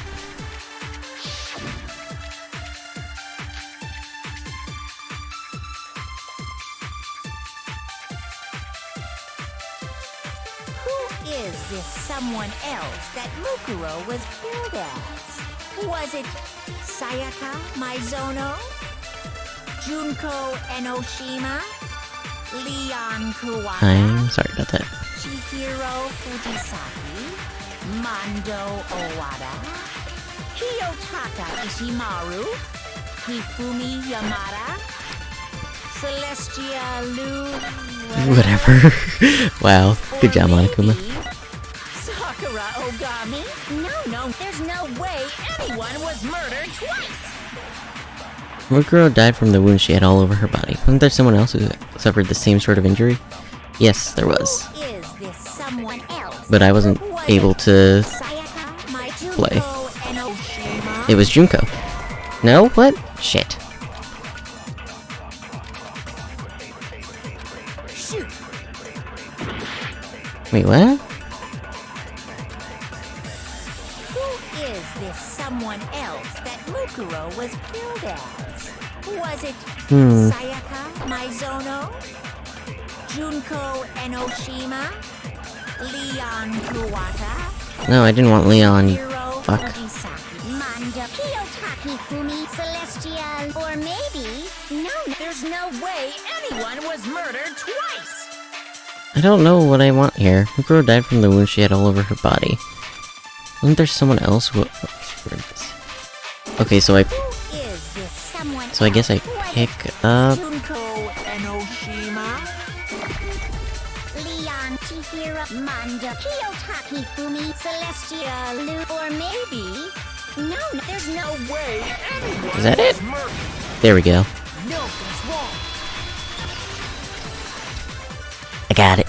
Who is this someone else that Mukuro was killed as? Was it Sayaka Maizono? Junko Enoshima? Leon Kuwata? I'm sorry about that. Chihiro Fujisaki? Mando Owada? Kiyotaka Ishimaru? Hifumi Yamada? Celestia Lu? Whatever. Wow. Good job, Monokuma. Sakura Ogami? No, there's no way anyone was murdered twice! Mukuro died from the wounds she had all over her body. Wasn't there someone else who suffered the same sort of injury? Yes, there was. Who is this someone else? But I wasn't able to Sayaka, play. Enoshima? It was Junko. No? What? Shit. Shoot! Wait, what? Who is this someone else that Mukuro was killed as? Was it Sayaka Maizono? Junko Enoshima? Leon Kuwata? No, I didn't want Leon, you Hiro fuck. Fujisaki? Manda Kiyotaki Fumi? Celestia? Or maybe... No, there's no way anyone was murdered twice! I don't know what I want here. Mukuro died from the wounds she had all over her body. Wasn't there someone else who... Okay, so I... Who is this someone So I guess I pick up... Junko Enoshima? Leon Chihiro Manda Kiyotaki Fumi Celestia Lu? Or maybe... No, there's no way anyone Is that it? was murdered. There we go. No, that's wrong. I got it.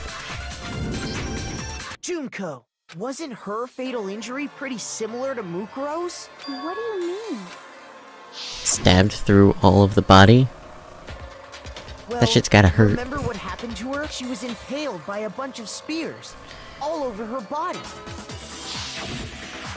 Junko, wasn't her fatal injury pretty similar to Mukuro's? What do you mean? Stabbed through all of the body. That shit's gotta hurt. Remember what happened to her? She was impaled by a bunch of spears all over her body.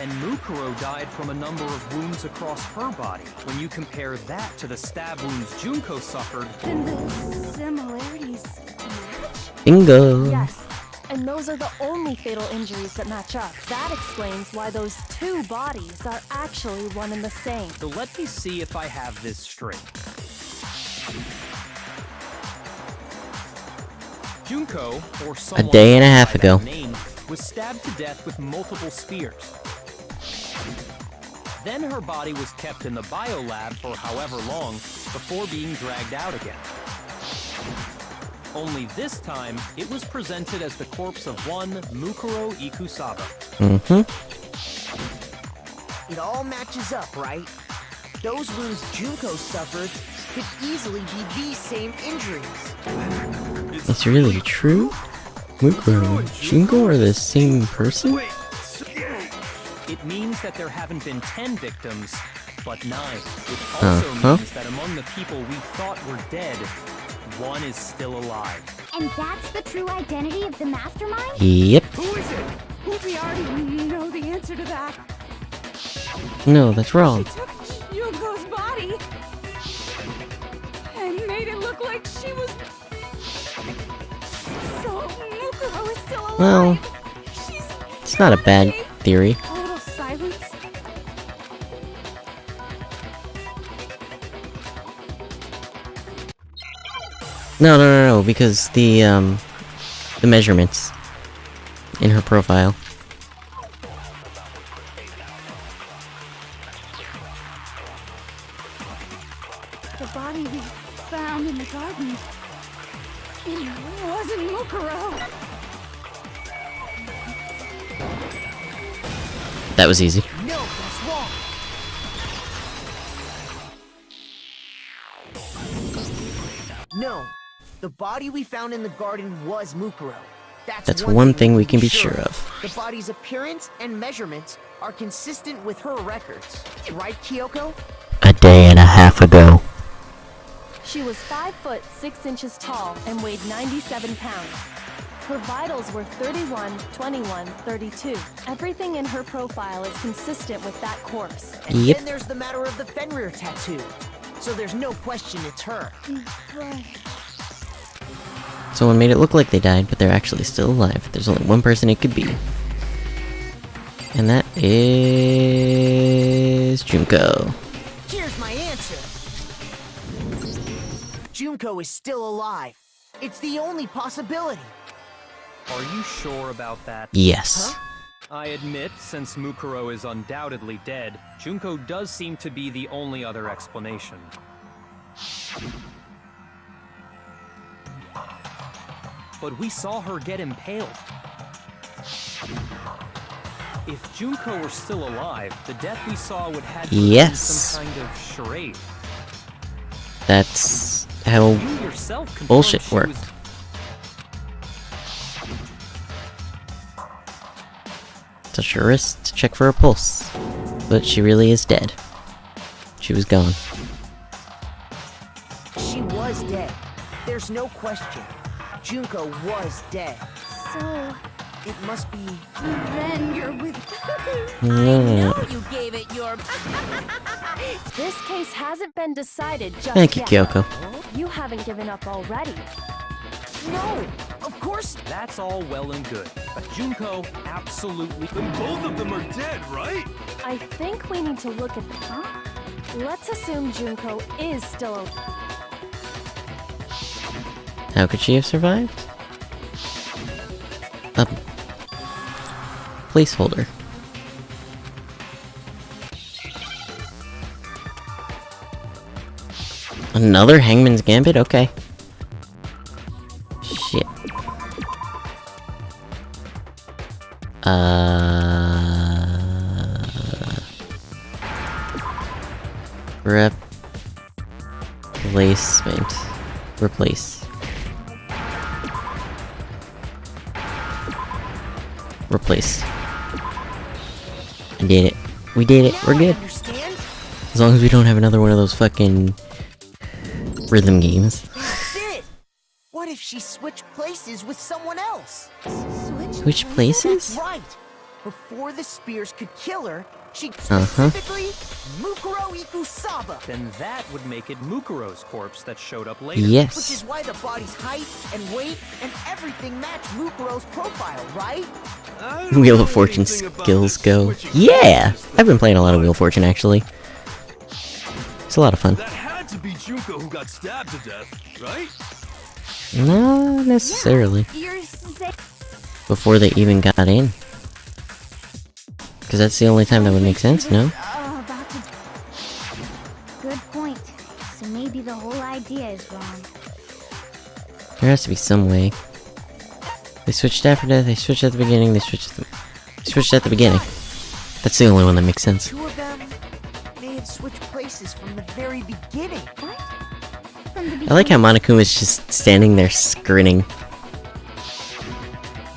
And Mukuro died from a number of wounds across her body. When you compare that to the stab wounds Junko suffered, Then the similarities match? Bingo! Yes, and those are the only fatal injuries that match up. That explains why those two bodies are actually one and the same. so let me see if I have this straight. Junko, or someone day and a half by that ago. name, was stabbed to death with multiple spears. Then her body was kept in the biolab for however long before being dragged out again. Only this time, it was presented as the corpse of one Mukuro Ikusaba. It all matches up, right? Those wounds Junko suffered could easily be these same injuries. It's really true? Mukuro and Junko are the same person? It means that there haven't been 10 victims, but 9. It also means that among the people we thought were dead, one is still alive. And that's the true identity of the mastermind? Yep. Who is it? We already know the answer to that. No, that's wrong. She took Junko's body and made it look like she was. So Mukuro is still alive. Well, She's it's not a bad theory. a little silence. No, because the measurements in her profile. The body we found in the garden. It wasn't Mukuro. That was easy. No, that's wrong. No, the body we found in the garden was Mukuro. That's one thing we can be sure of. The body's appearance and measurements are consistent with her records. Right, Kyoko? A day and a half ago. She was 5 foot 6 inches tall and weighed 97 pounds. Her vitals were 31, 21, 32. Everything in her profile is consistent with that course. And Yep. then there's the matter of the Fenrir tattoo. So there's no question it's her. Someone made it look like they died, but they're actually still alive. There's only one person it could be. And that is Junko. Here's my answer. Junko is still alive. It's the only possibility. Are you sure about that? Yes. Huh? I admit, since Mukuro is undoubtedly dead, Junko does seem to be the only other explanation. But we saw her get impaled. If Junko were still alive, the death we saw would have to be some kind of charade. That's how You yourself confirmed bullshit she worked. was- Touch her wrist to check for a pulse. But she really is dead. She was gone. She was dead. There's no question. Junko was dead. So It must be... then you're with. No. You gave it your... This case hasn't been decided just Thank you, yet. Kyoko. You haven't given up already. No! Of course... That's all well and good, but Junko absolutely... Then both of them are dead, right? I think we need to look at the... Let's assume Junko is still alive. How could she have survived? A placeholder. Another Hangman's Gambit? Okay. Shit. Replacement. Replace. Replace. I did it. We did it. Now We're I good. understand. As long as we don't have another one of those fucking rhythm games. That's it. if she switched places with someone else? Which places? That's right. Before the spears could kill her, she specifically Mukuro Ikusaba. Then that would make it Mukuro's corpse that showed up later. Yes. Which is why the body's height and weight and everything match Mukuro's profile, right? Wheel of Fortune skills go. Yeah! I've been playing a lot of Wheel of Fortune, actually. It's a lot of fun. That had to be Junko who got stabbed to death, right? Not necessarily. You're Before they even got in. Because that's the only time that would make sense, no? about to... Good point. So maybe the whole idea is wrong. There has to be some way. They switched after death, they switched at the beginning, they switched at the beginning. That's the only one that makes sense. Two of them may have switched places from the very beginning. What? From the I like how Monokuma's just standing there grinning.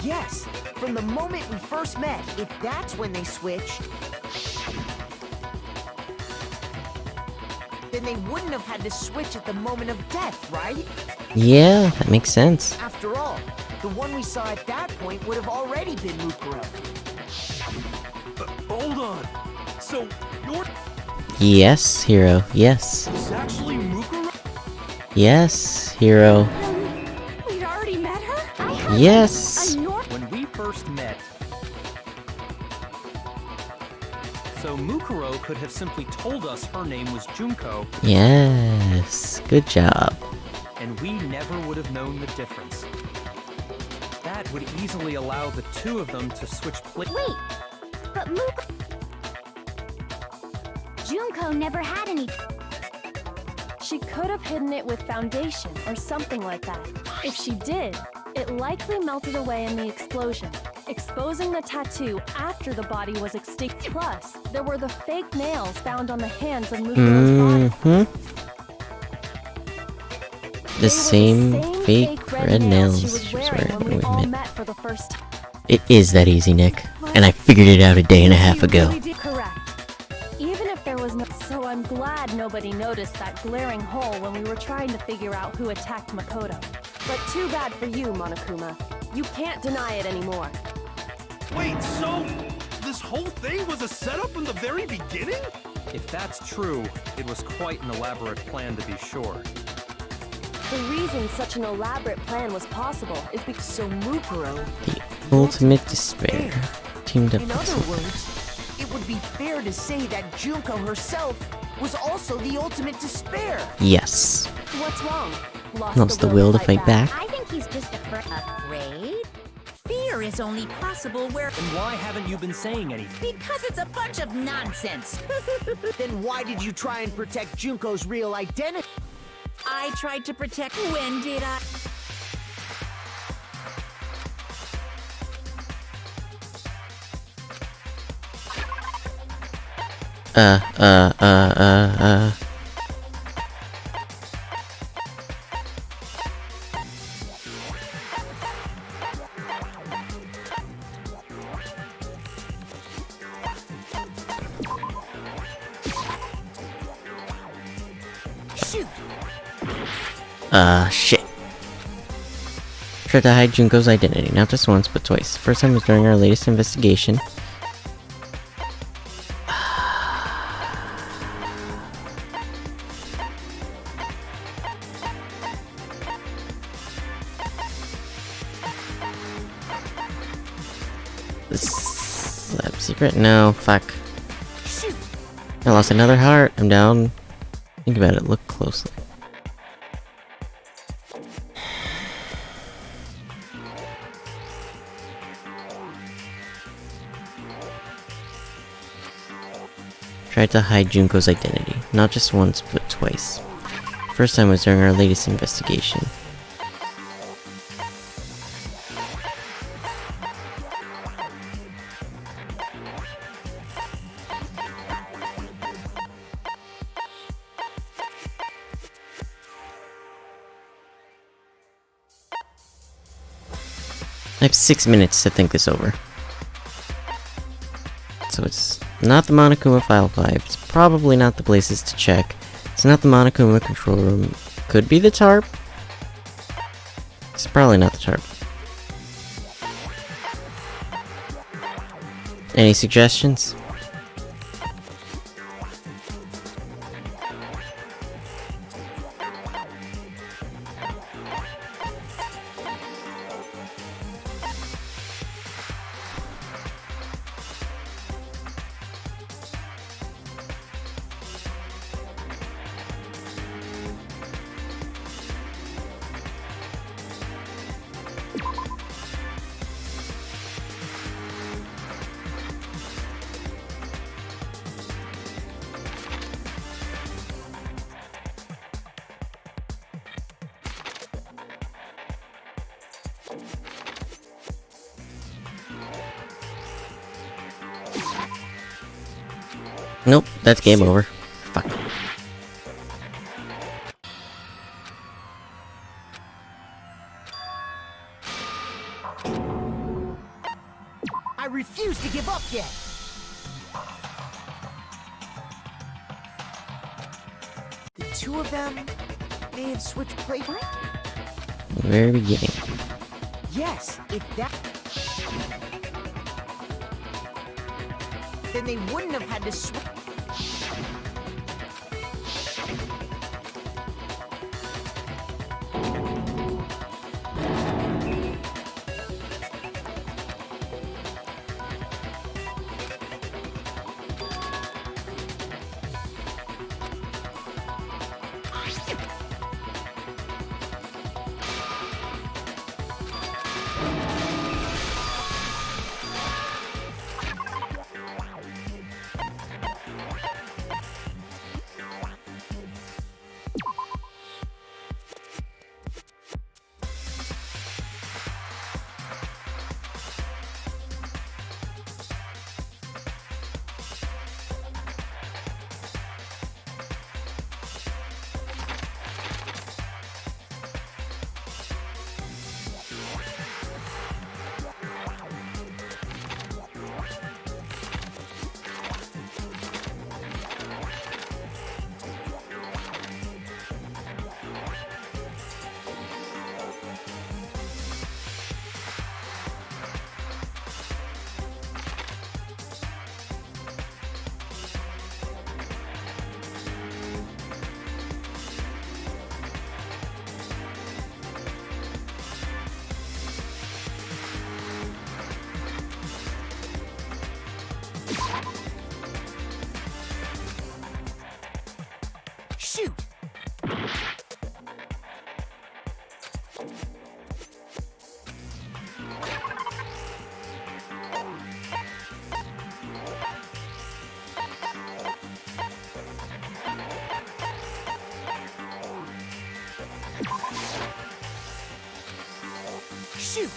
Yes, from the moment we first met, if that's when they switched, then they wouldn't have had to switch at the moment of death, right? Yeah, that makes sense. After all, the one we saw at that point would have already been Mukuro. Hold on. So, you're Yes, Hero, yes. actually Mukuro? Yes, Hero. We'd already met her? Yes! When we first met... So Mukuro could have simply told us her name was Junko, Yes, good job. and we never would have known the difference. That would easily allow the two of them to switch places. Wait, but Junko never had any. She could have hidden it with foundation or something like that. If she did, it likely melted away in the explosion, exposing the tattoo after the body was extinct. Plus, there were the fake nails found on the hands of Mukuro's body. The same fake red nails she she was was wearing wearing when we when all we met. met for the first time. It is that easy, Nick. And I figured it out a day and a half ago. Correct. Even if there was no... So I'm glad nobody noticed that glaring hole when we were trying to figure out who attacked Makoto. But too bad for you, Monokuma. You can't deny it anymore. Wait, so this whole thing was a setup in the very beginning? If that's true, it was quite an elaborate plan to be sure. The reason such an elaborate plan was possible is because... So Mukuro, The ultimate despair. Teamed up in with other some... words, it would be fair to say that Junko herself was also the ultimate despair. Yes. What's wrong? Lost the will to fight back. I think he's just Afraid? Fear is only possible where... Then why haven't you been saying anything? Because it's a bunch of nonsense. Then why did you try and protect Junko's real identity? I tried to protect... When did I... Shoot! Shit. Tried to hide Junko's identity, not just once, but twice. First time was during our latest investigation. This lab secret? No, fuck. Shoot! I lost another heart. I'm down. Think about it, look closely. Tried to hide Junko's identity, not just once, but twice. First time was during our latest investigation. I have 6 minutes to think this over. So it's not the Monokuma File 5, it's probably not the places to check, it's not the Monokuma control room, could be the tarp? It's probably not the target. Any suggestions? Nope, that's game over. Fuck. I refuse to give up yet. The two of them may have switched places. Very beginning. Yes, if that... then they wouldn't have had to switch. Shoot! Shoot!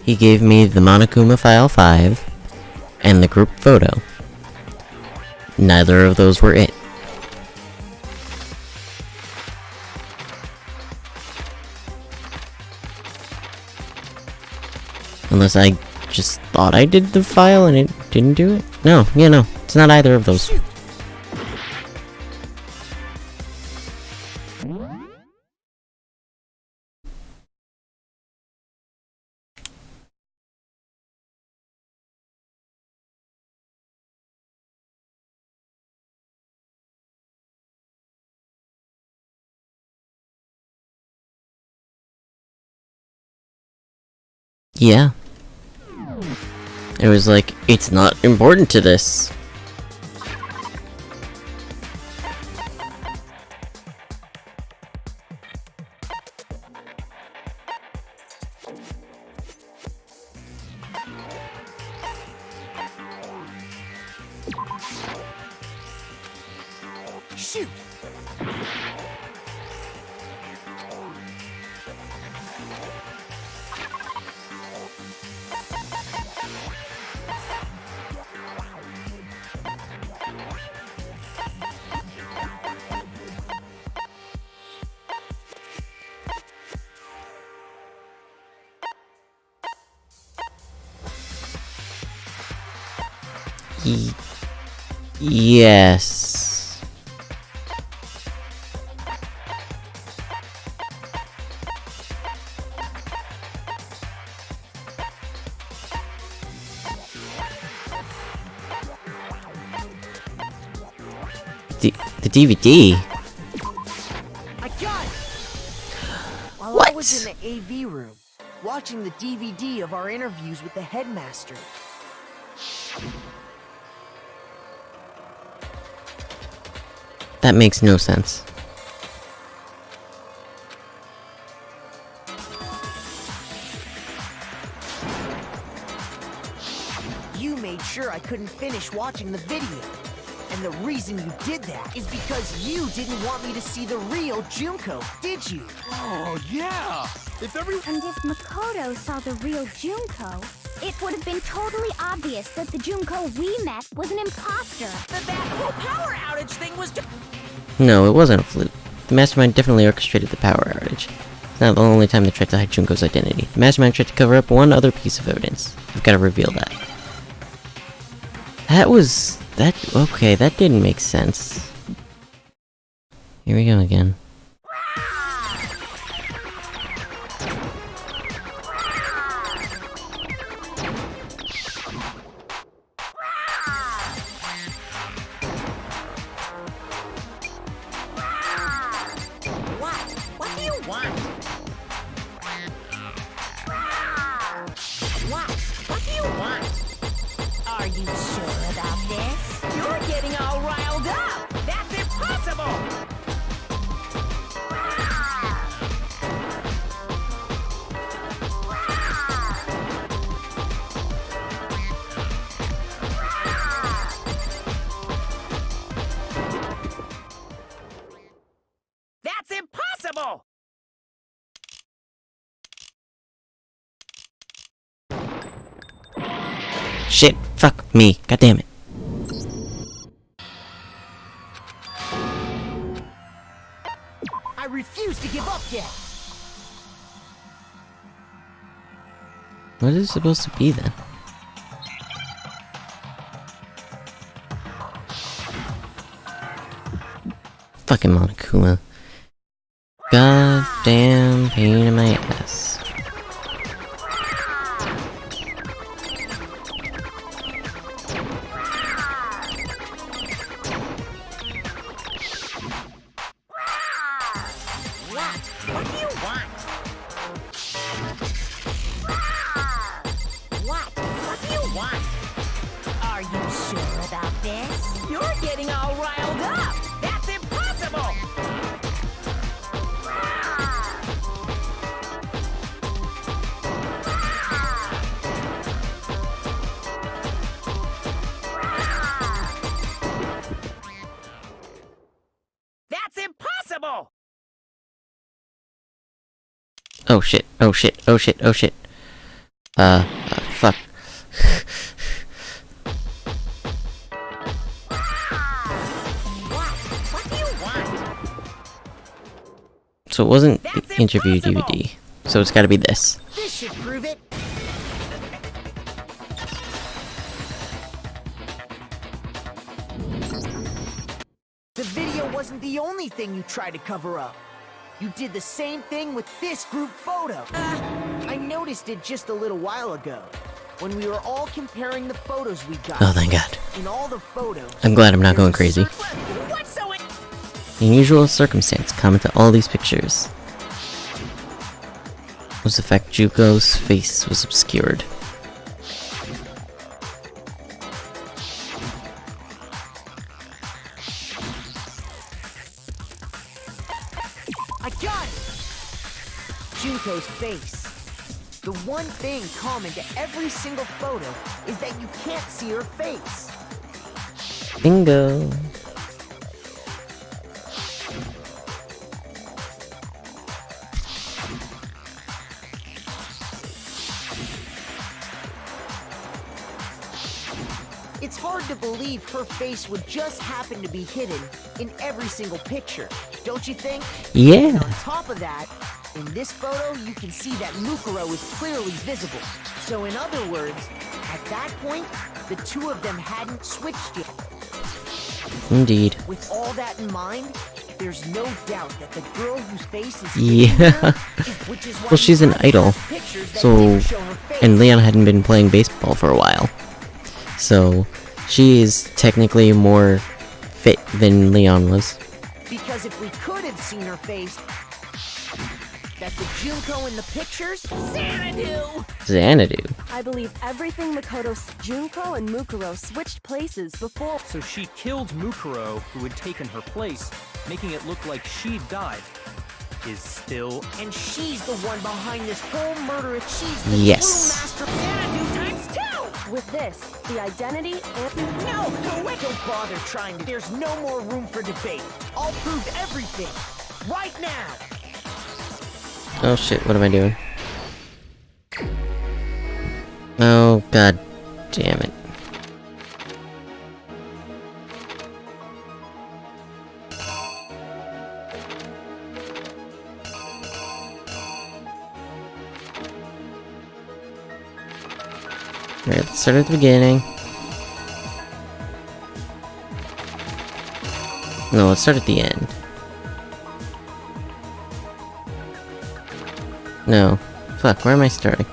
He gave me the Monokuma File 5 and the group photo. Neither of those were it. Unless I just thought I did the file and it didn't do it? No, yeah, no. It's not either of those. Yeah. It was like, it's not important to this. shoot! Yes. The DVD? I got it! While What? I was in the AV room, watching the DVD of our interviews with the headmaster. That makes no sense. You made sure I couldn't finish watching the video. And the reason you did that is because you didn't want me to see the real Junko, did you? Oh, yeah! If everyone... And if Makoto saw the real Junko, it would have been totally obvious that the Junko we met was an imposter. That whole power outage thing was just... No, it wasn't a fluke. The mastermind definitely orchestrated the power outage. It's not the only time they tried to hide Junko's identity. The mastermind tried to cover up one other piece of evidence. I've got to reveal that. Okay, that didn't make sense. Here we go again. What do you want? What do you want? Are you sure about this? You're getting all riled up! That's impossible! That's impossible! Shit, fuck me, god damn it. I refuse to give up yet. What is it supposed to be then? Fucking Monokuma. God damn pain in my ass. What do you want? What do you want? Are you sure about this? You're getting all riled up! That's impossible! That's impossible! Oh shit, oh shit, oh shit, oh shit. Fuck. What do you want? So it wasn't the interview DVD. So it's gotta be this. This should prove it. The video wasn't the only thing you tried to cover up. You did the same thing with this group photo. I noticed it just a little while ago, when we were all comparing the photos we got. Oh, thank God. In all the photos, I'm glad I'm not going crazy. What's so The unusual circumstance common to all these pictures was the fact Juko's face was obscured. I got it! Junko's face. The one thing common to every single photo is that you can't see her face. Bingo! It's hard to believe her face would just happen to be hidden in every single picture, don't you think? Yeah. On top of that, in this photo, you can see that Mukuro is clearly visible. So in other words, at that point, the two of them hadn't switched yet. Indeed. With all that in mind, there's no doubt that the girl whose face is Yeah. which is why Well, she's an idol, pictures that so... didn't show her face. And Leon hadn't been playing baseball for a while. So, she is technically more fit than Leon was. Because if we could have seen her face, that the Junko in the pictures, Xanadu! Xanadu. I believe everything Makoto, Junko, and Mukuro switched places before. So she killed Mukuro, who had taken her place, making it look like she'd died. Is still... And she's the one behind this whole murder. She's the Yes. true master Xanadu times 2! With this, the identity and... No, don't bother trying to. There's no more room for debate. I'll prove everything. Right now! Oh shit, what am I doing? Oh, god damn it. Alright, let's start at the beginning. No, let's start at the end. No. Fuck, where am I starting?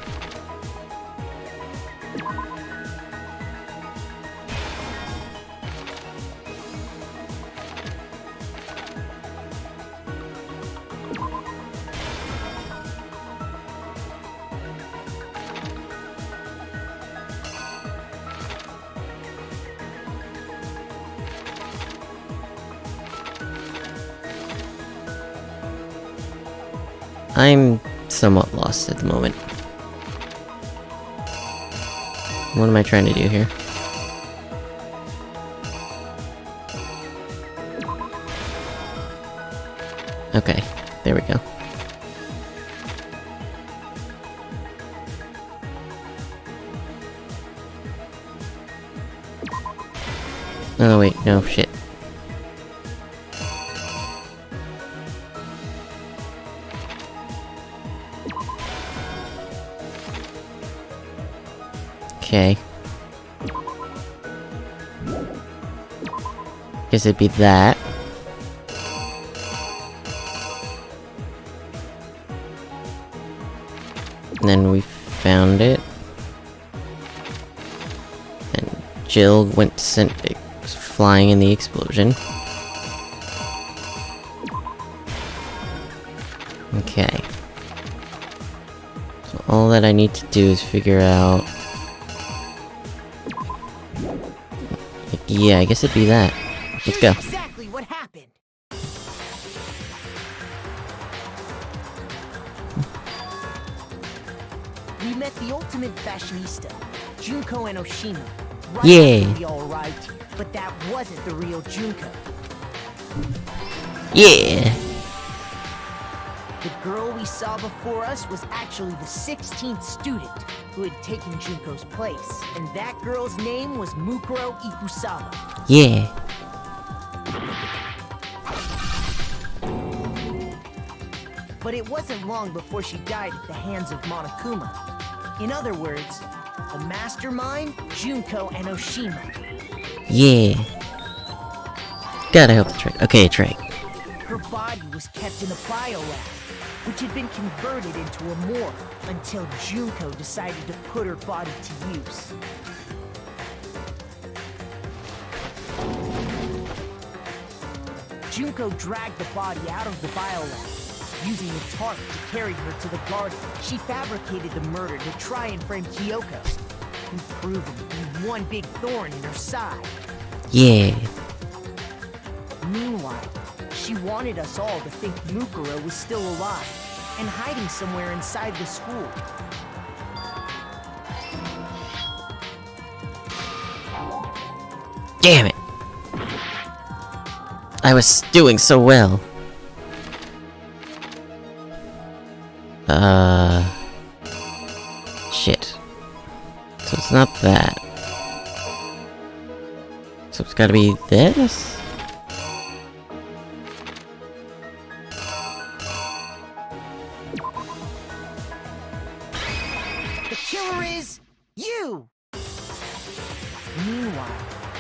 I'm somewhat lost at the moment. What am I trying to do here? Okay, there we go. Oh wait, no, shit. Okay. Guess it'd be that. And then we found it. And Jill went sent flying in the explosion. Okay. So all that I need to do is figure out... Yeah, I guess it'd be that. Let's go. Exactly what happened. We met the ultimate fashionista, Junko and Oshima. Right Yeah. after we all arrived here, but that wasn't the real Junko. Yeah! The girl we saw before us was actually the 16th student who had taken Junko's place, and that girl's name was Mukuro Ikusawa. Yeah! But it wasn't long before she died at the hands of Monokuma. In other words, the mastermind, Junko, and Oshima. Yeah! Gotta help the Trey. Okay, Trey. Her body was kept in a biolab, which had been converted into a morgue until Junko decided to put her body to use. Junko dragged the body out of the biolab. Using a tarp to carry her to the garden, she fabricated the murder to try and frame Kyoko, who proved to be one big thorn in her side. Yeah! Meanwhile, she wanted us all to think Mukuro was still alive and hiding somewhere inside the school. Damn it! I was doing so well. Shit. So it's not that. So it's gotta be this? The killer is you! Meanwhile,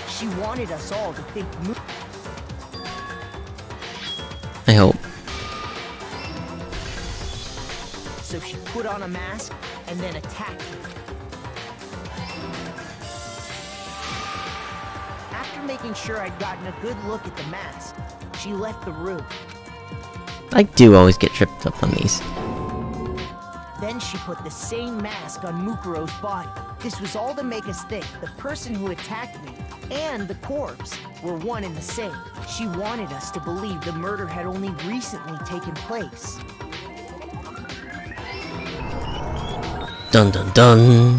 she wanted us all to think I hope. so she put on a mask and then attacked me. After making sure I'd gotten a good look at the mask, she left the room. I do always get tripped up on these. Then she put the same mask on Mukuro's body. This was all to make us think the person who attacked me and the corpse were one and the same. She wanted us to believe the murder had only recently taken place. Dun dun dun!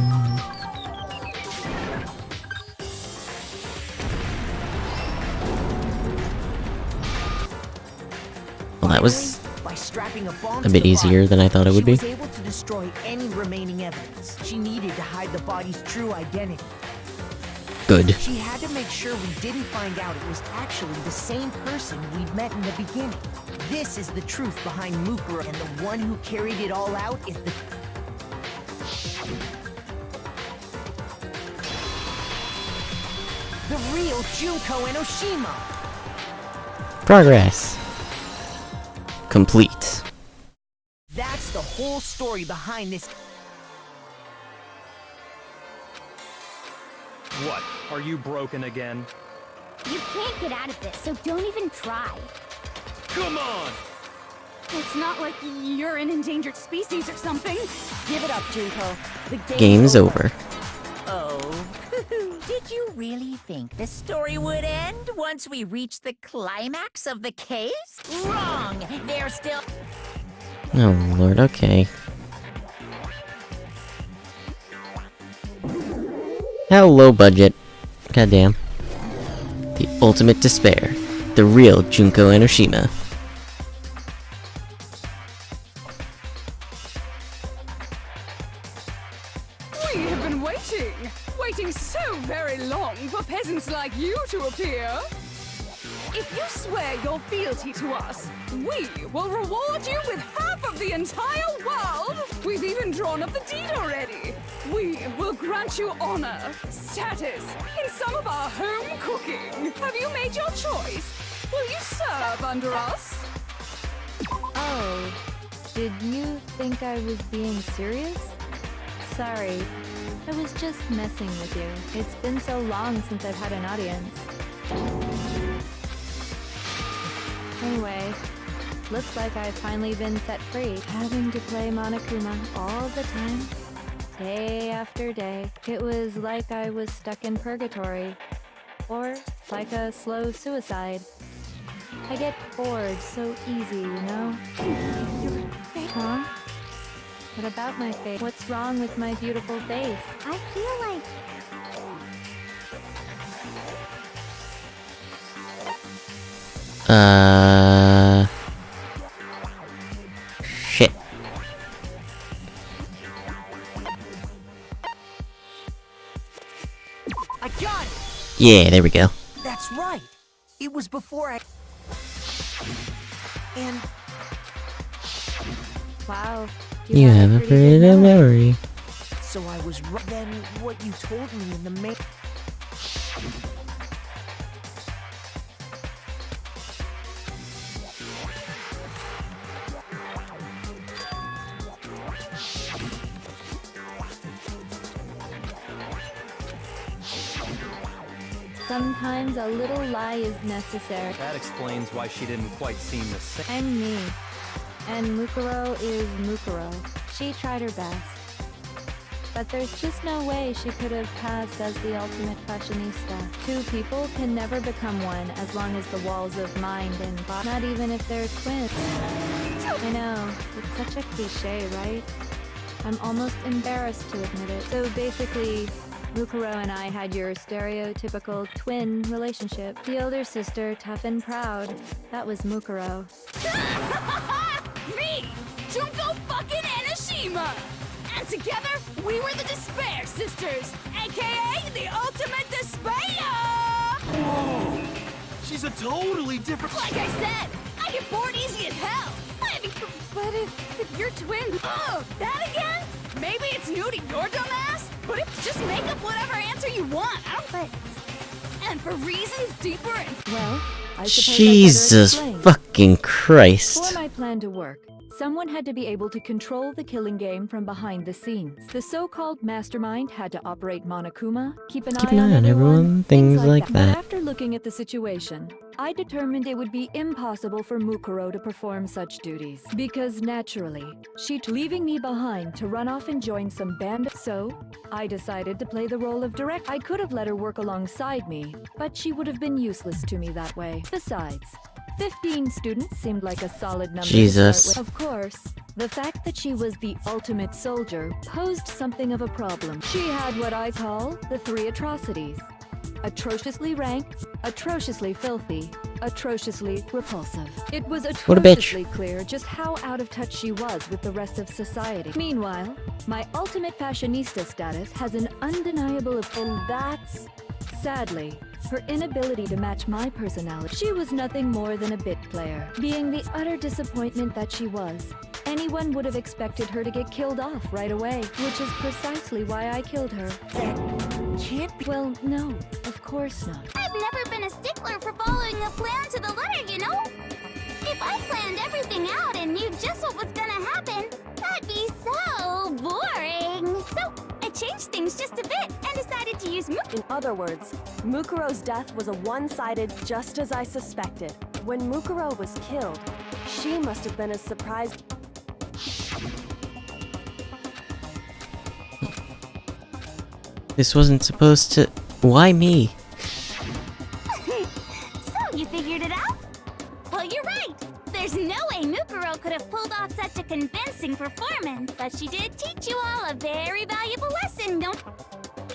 Well, that was By strapping a bomb a to bit the easier body, than I thought it would she be. was able to destroy any remaining evidence. She needed to hide the body's true identity. Good. She had to make sure we didn't find out it was actually the same person we'd met in the beginning. This is the truth behind Mukuro, and the one who carried it all out is the... The real Junko Enoshima! Progress. Complete. That's the whole story behind this. What? Are you broken again? You can't get out of this, so don't even try. Come on! It's not like you're an endangered species or something. Give it up, Junko. The Game's over. Oh, did you really think the story would end once we reached the climax of the case? Wrong! There's still... Oh lord, okay. How low budget. Goddamn. The ultimate despair. The real Junko Enoshima. We have been waiting so very long for peasants like you to appear. If you swear your fealty to us, we will reward you with half of the entire world! We've even drawn up the deed already! We will grant you honor, status, in some of our home cooking! Have you made your choice? Will you serve under us? Oh, did you think I was being serious? Sorry, I was just messing with you. It's been so long since I've had an audience. Anyway, looks like I've finally been set free. Having to play Monokuma all the time, day after day. It was like I was stuck in purgatory. Or like a slow suicide. I get bored so easy, you know? Huh? What about my face? What's wrong with my beautiful face? I feel like Shit. I got it! Yeah, there we go. That's right! It was before I... And... Wow. You have a pretty good memory. So I was right. Then what you told me in the main... Sometimes a little lie is necessary. That explains why she didn't quite seem the same. I'm me. And Mukuro is Mukuro. She tried her best. But there's just no way she could have passed as the ultimate fashionista. Two people can never become one as long as the walls of mind and body, not even if they're twins. I know, it's such a cliche, right? I'm almost embarrassed to admit it. So basically, Mukuro and I had your stereotypical twin relationship. The older sister, tough and proud. That was Mukuro. Me! Junko fucking Enoshima! And together, we were the Despair Sisters, aka the Ultimate Despair! Whoa! She's a totally different. Like I said, I get bored easy as hell. I mean, but if you're twins, oh, that again? Maybe it's new to your dumb ass, but just make up whatever answer you want. And for reasons deeper and Well, I suppose I better Jesus explain. fucking Christ. For my plan to work, someone had to be able to control the killing game from behind the scenes. The so-called mastermind had to operate Monokuma, keep an eye on everyone, things like But that. after looking at the situation, I determined it would be impossible for Mukuro to perform such duties. Because naturally, she'd leaving me behind to run off and join some band. So, I decided to play the role of direct. I could have let her work alongside me, but she would have been useless to me that way. Besides, 15 students seemed like a solid number Jesus. to start with. Of course, the fact that she was the ultimate soldier posed something of a problem. She had what I call the 3 atrocities. Atrociously rank, atrociously filthy, atrociously repulsive. It was What a bitch. atrociously clear just how out of touch she was with the rest of society. Meanwhile, my ultimate fashionista status has an undeniable and that's, sadly, her inability to match my personality. She was nothing more than a bit player. Being the utter disappointment that she was, anyone would have expected her to get killed off right away, which is precisely why I killed her. Can't be. Well, no, of course not. I've never been a stickler for following a plan to the letter, you know? If I planned everything out and knew just what was gonna happen, that'd be so boring. So, I changed things just a bit and decided to use In other words, Mukuro's death was a one-sided, just as I suspected. When Mukuro was killed, she must have been as surprised. This wasn't supposed to. Why me? So, you figured it out? Well, you're right. There's no way Mukuro could have pulled off such a convincing performance. But she did teach you all a very valuable lesson, don't...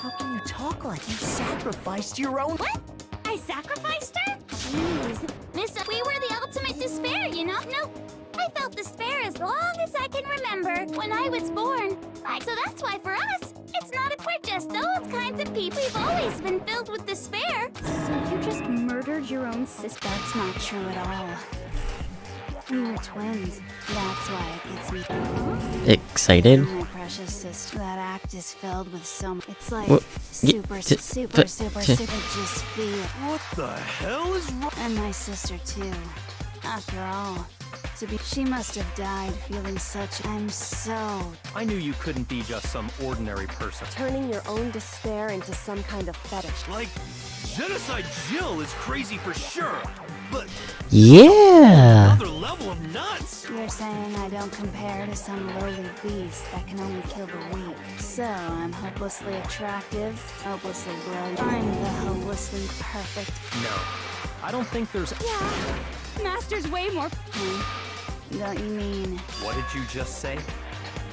How can you talk like you sacrificed your own? What? I sacrificed her? Jeez. Miss, we were the ultimate despair, you know? No, I felt despair as long as I can remember when I was born. So that's why for us, it's not a we're just those kinds of people. We've always been filled with despair. So you just murdered your own sister? That's not true at all. We were twins. That's why it gets me. Excited? My precious sister. That act is filled with so much. It's like What? super, super. It just feel. What the hell is wrong? And my sister too. After all, she must have died feeling such. I'm so. I knew you couldn't be just some ordinary person. Turning your own despair into some kind of fetish. Like, Genocide Jill is crazy for sure, but Yeah! another level of nuts. You're saying I don't compare to some lowly beast that can only kill the weak. So I'm hopelessly attractive, hopelessly brilliant. I'm the hopelessly perfect. No, I don't think there's. Yeah, Master's way more. Don't you mean? What did you just say?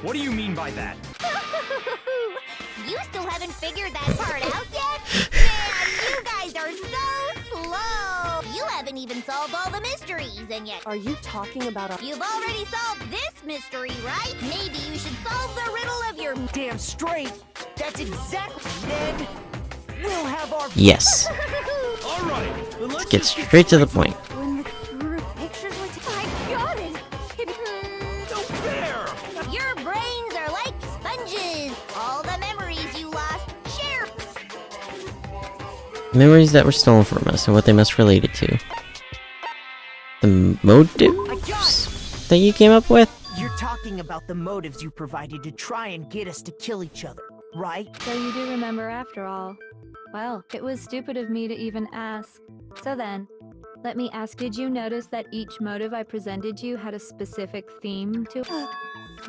What do you mean by that? You still haven't figured that part out yet? Man, you guys are so slow. You haven't even solved all the mysteries, and yet Are you talking about a... you've already solved this mystery, right? Maybe you should solve the riddle of your... Damn straight. That's exactly. Then we'll have our. Yes. All right, then let's Get just straight to the point. When the group pictures were I got it. No fair. Your brains are like sponges. All the memories you lost, share. Memories that were stolen from us and what they must relate it to. The motives that you came up with? You're talking about the motives you provided to try and get us to kill each other, right? So you do remember after all. Well, it was stupid of me to even ask. So then, let me ask, did you notice that each motive I presented you had a specific theme to it?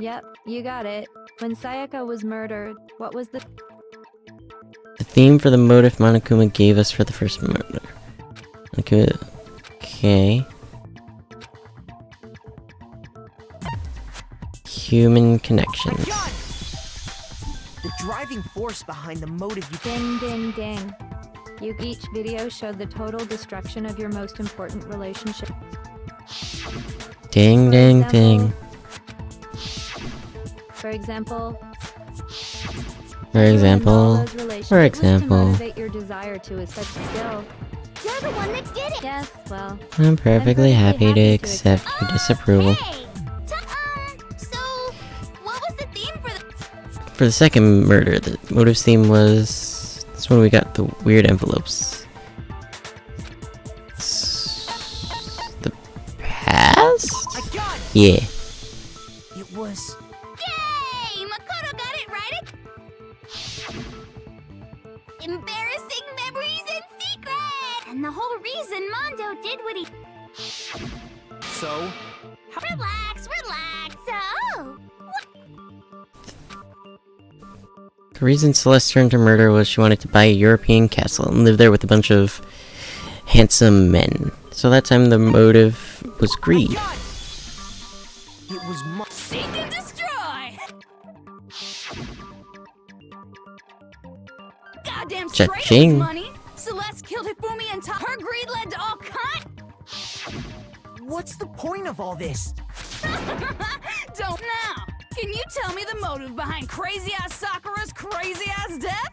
Yep, you got it. When Sayaka was murdered, what was the... The theme for the motive Monokuma gave us for the first murder. Okay. Human connections. The driving force behind the motive you. Ding, ding, ding. Each video showed the total destruction of your most important relationship. Ding, ding, ding. For example, For example. to motivate your desire to is such skill. You're the one that did it. Yes, well. I'm perfectly happy to accept your disapproval. Hey, so what was the theme for the? For the second murder, the motives theme was... That's when we got the weird envelopes. The past? I got it! Yeah. It was... Yay! Makoto got it right. Embarrassing memories and secrets! And the whole reason Mondo did what he... So, Relax, relax. So... The reason Celeste turned to murder was she wanted to buy a European castle and live there with a bunch of handsome men. So that time the motive was greed. It was my... Seek and destroy! Goddamn straight Cha-ching. money! Celeste killed Hifumi and her greed led to all kind. What's the point of all this? Don't now. Can you tell me the motive behind crazy-ass Sakura's crazy-ass death?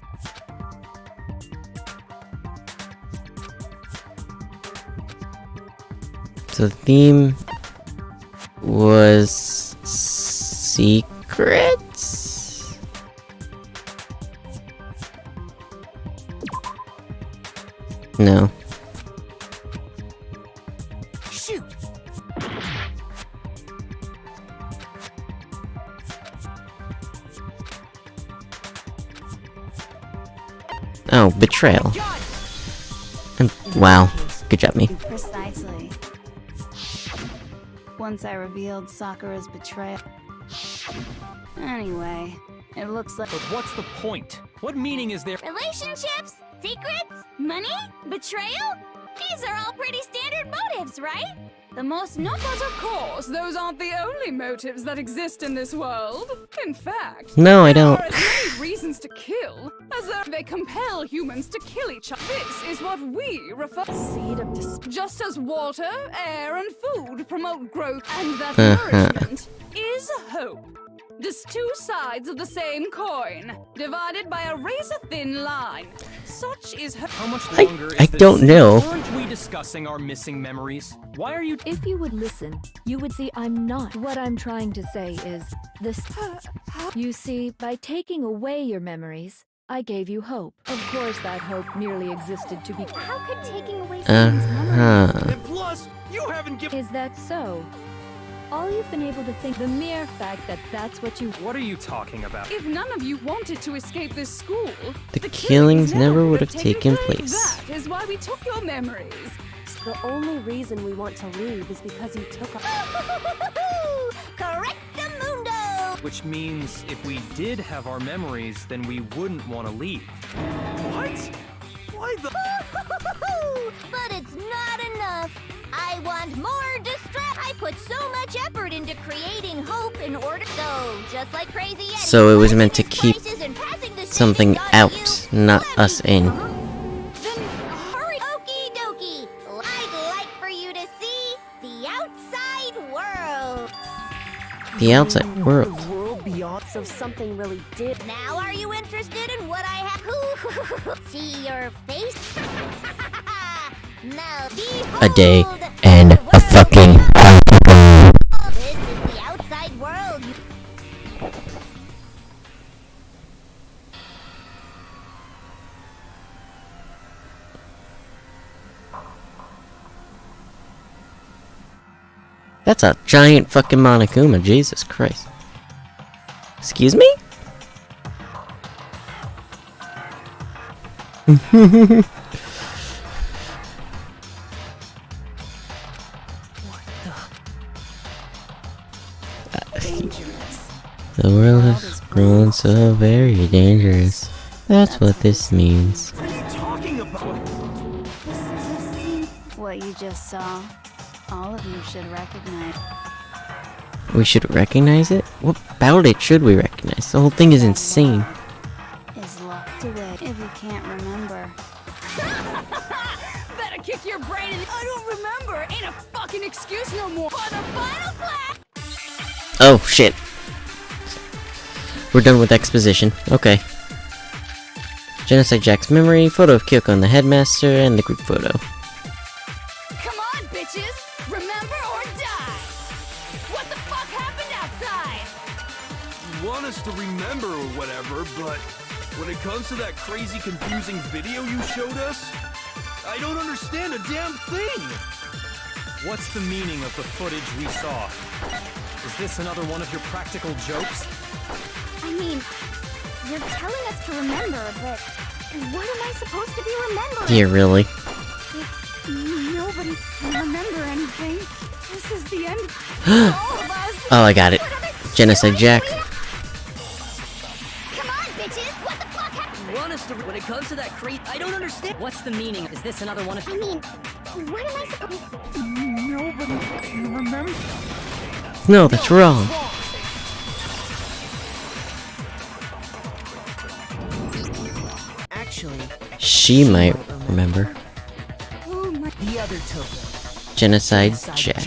So the theme was secrets? No. Shoot! Oh, betrayal. And wow, good job, me. Precisely. Once I revealed Sakura's betrayal. Anyway, it looks like... but what's the point? What meaning is there? Relationships? Secrets? Money? Betrayal? These are all pretty standard motives, right? The most notable... But of course, those aren't the only motives that exist in this world. In fact, No, I there don't. are as many reasons to kill as they compel humans to kill each other. This is what we refer seed of just as water, air, and food promote growth, and that nourishment is hope. Just two sides of the same coin, divided by a razor-thin line. Such is hope. How much longer is I this? don't know. Aren't we discussing our missing memories? Why are you... If you would listen, you would see I'm not. What I'm trying to say is this. You see, by taking away your memories, I gave you hope. Of course, that hope merely existed to be. How could taking away someone's memories... And plus, you haven't given... Is that so? All you've been able to think, the mere fact that that's what you. What are you talking about? If none of you wanted to escape this school, The killings never would have taken place. That is why we took your memories. The only reason we want to leave is because you took our... Correctamundo! Which means if we did have our memories, then we wouldn't want to leave. What? Why the... But it's not enough. I want more distract. I put so much effort into creating hope in order. So, just like Crazy Eddie, So it was meant to keep places and passing the something savings on out, you. not us in. Then hurry. Okie dokie. I'd like for you to see the outside world. The outside world. The world beyond... So something really did... Now are you interested in what I have? See your face? Now behold A day and the a fucking world. This is the outside world. That's a giant fucking Monokuma, Jesus Christ. Excuse me? The world has grown so very dangerous. That's what this means. What are you talking about? What you just saw, all of you should recognize. We should recognize it? What about it should we recognize? The whole thing is insane. Is locked away if you can't remember. Better kick your brain and I don't remember. Ain't a fucking excuse no more. For the final class. Oh, shit. We're done with exposition. Okay. Genocide Jack's memory, photo of Kyoko and the headmaster, and the group photo. want us to remember or whatever, but when it comes to that crazy, confusing video you showed us, I don't understand a damn thing! What's the meaning of the footage we saw? Is this another one of your practical jokes? I mean, you're telling us to remember, but what am I supposed to be remembering? Yeah, really. Nobody can remember anything. This is the end for all of us. Oh, I got it. Genocide Jack. Come on, bitches! What the fuck happened? You want us to... When it comes to that crate, I don't understand. What's the meaning? Is this another one of... I mean, what am I supposed to... Nobody can remember. No, that's wrong. Actually, She might remember. Oh my... the other token. Genocide Inside Jack.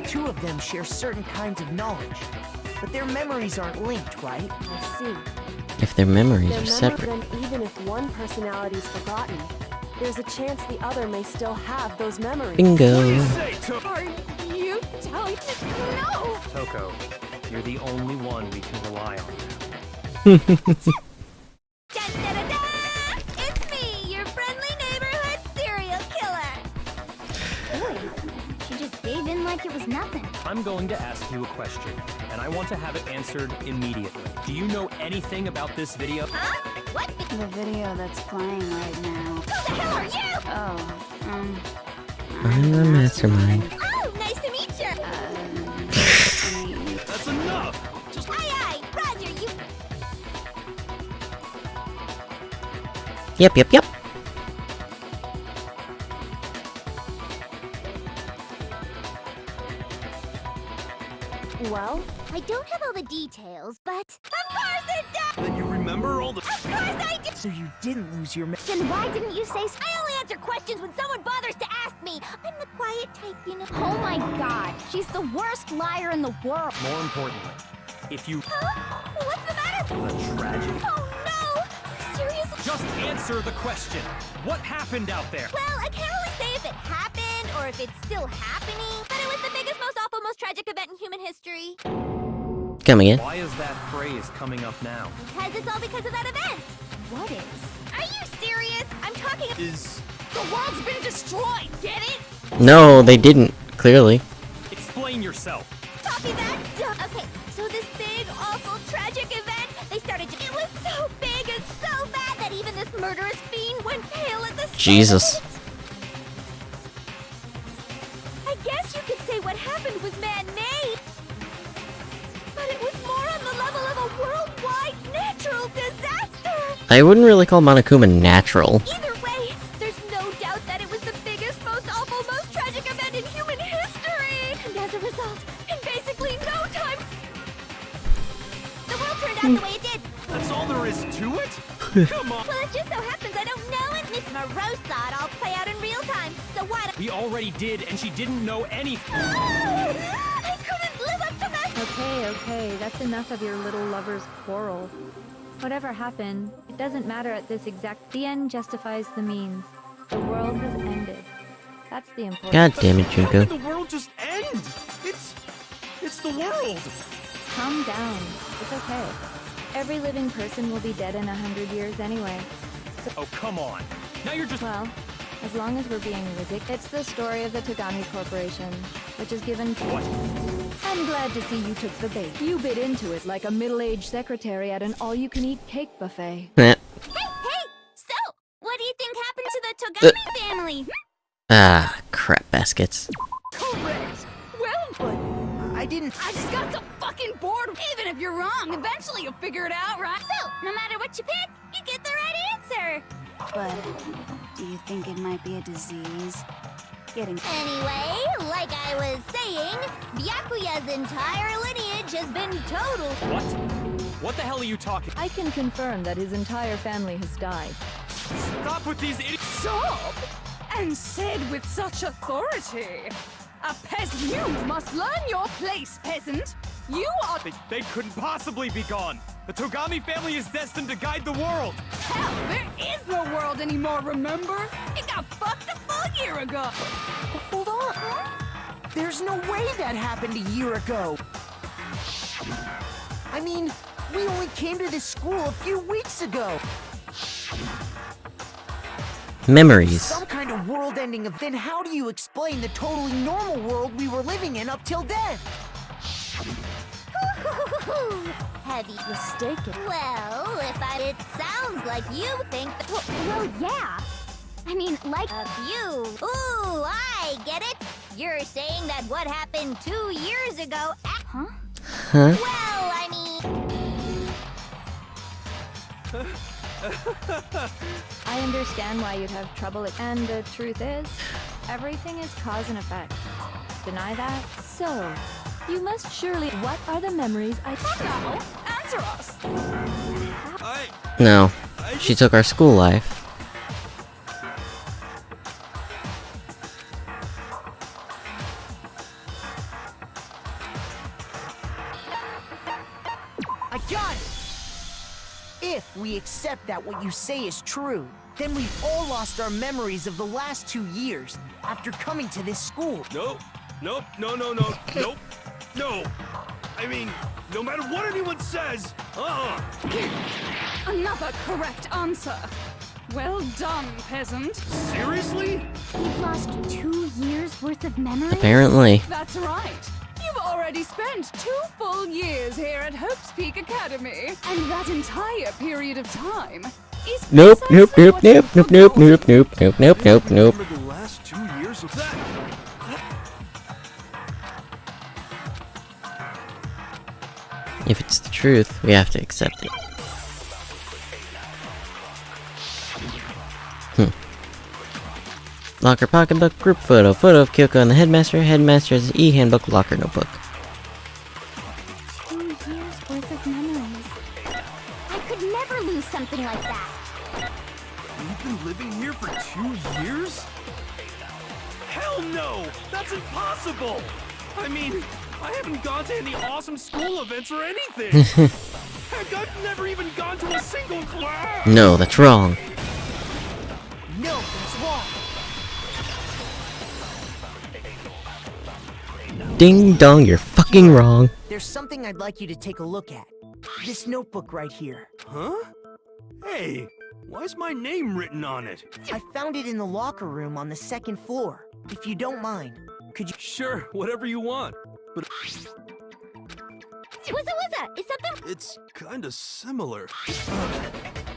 Two of them share certain kinds of knowledge, but their memories aren't linked, right? I see. If their memories Their are memories, separate. then even if one personality's forgotten, there's a chance the other may still have those memories. Bingo. Are you telling me? No! Toko, you're the only one we can rely on. Da-da-da-da! It's me, your friendly neighborhood serial killer! Boy, she just gave in like it was nothing. I'm going to ask you a question, and I want to have it answered immediately. Do you know anything about this video? Huh? What? The video that's playing right now. Who the hell are you? Oh, I'm the mastermind. Oh, nice to meet you! That's enough! Just Aye, Roger, you... Yep. Well, I don't have all the details, but... Of course it does! then you remember all the... Of course I do! So you didn't lose your Then why didn't you say so? I only answer questions when someone bothers to ask me. I'm the quiet type, you know. Oh my god, she's the worst liar in the world. More importantly, if you... Huh? What's the matter? The tragedy. Oh no! Seriously? Just answer the question. What happened out there? Well, I can't really say if it happened or if it's still happening, but it was the biggest, most awful, most tragic event in human history. Come again. Why is that phrase coming up now? Because it's all because of that event. What is? Are you serious? I'm talking... Is... the world's been destroyed, get it? No, they didn't. Clearly. Explain yourself. Copy that? Okay, so this big, awful, tragic event, they started to... It was so big and so bad that even this murderous fiend went pale at the sight of Jesus. it. I guess you could say what happened was man-made. But it was more on the level of a worldwide natural disaster. I wouldn't really call Monokuma natural. Either way, there's no doubt that it was the biggest, most awful, most tragic event in human history. And as a result, in basically no time, the world turned out the way it did. That's all there is to it? Come on! Well, it just so happens I don't know it. Miss Moreau saw it all play out in real time. So why don't... We already did, and she didn't know anything. I couldn't live up to that. Okay, that's enough of your little lover's quarrel. Whatever happened, it doesn't matter at this exact... The end justifies the means. The world has ended. That's the important... God damn it, How Junko. did the world just end? It's the world! Calm down. It's okay. Every living person will be dead in 100 years anyway. Oh, come on. Now you're just... Well, as long as we're being ridiculous. It's the story of the Tagami Corporation, which is given... What? I'm glad to see you took the bait. You bit into it like a middle-aged secretary at an all-you-can-eat cake buffet. Eh. Hey! So, what do you think happened to the Togami family? Ah, crap baskets. Correct. Well, but I didn't... I just got so fucking bored. Even if you're wrong, eventually you'll figure it out, right? So, no matter what you pick, you get the right answer. But do you think it might be a disease? Getting... Anyway, like I was saying, Byakuya's entire lineage has been total. What? What the hell are you talking? I can confirm that his entire family has died. Stop with these idiots! Stop! And said with such authority. A peasant, you must learn your place, peasant. You are... They couldn't possibly be gone. The Togami family is destined to guide the world. Hell, there is no world anymore, remember? It got fucked a full year ago. Hold on. There's no way that happened a year ago. I mean, we only came to this school a few weeks ago. Memories. Some kind of world-ending event. Then how do you explain the totally normal world we were living in up till then? Have you mistaken? Well, it sounds like you think that. Well, yeah. I mean, like a few. Ooh, I get it. You're saying that what happened 2 years ago. Huh? Huh? Well, I mean. I understand why you'd have trouble, and the truth is, everything is cause and effect. Deny that? So, you must surely. What are the memories I. Now, answer us. No. She took our school life. I got it! If we accept that what you say is true, then we've all lost our memories of the last 2 years after coming to this school. Nope. Nope. No. Nope. No. I mean, no matter what anyone says, Another correct answer. Well done, peasant. Seriously? You've lost 2 years worth of memories? Apparently. That's right. You've already spent 2 full years here at Hope's Peak Academy, and that entire period of time is Nope. precisely what you forgot. Nope. Remember the last 2 years of that? If it's the truth, we have to accept it. Locker pocketbook, group photo, photo of Kyoko and the headmaster, headmaster's e-handbook, locker notebook. 2 years worth of memories. I could never lose something like that. You've been living here for 2 years? Hell no! That's impossible! I mean, I haven't gone to any awesome school events or anything! Heck, I've never even gone to a single class! No, that's wrong. No, that's wrong. Ding dong, you're fucking wrong. There's something I'd like you to take a look at. This notebook right here. Huh? Hey, why's my name written on it? I found it in the locker room on the 2nd floor. If you don't mind, could you... Sure, whatever you want. But What's that? Is something... it's kinda similar.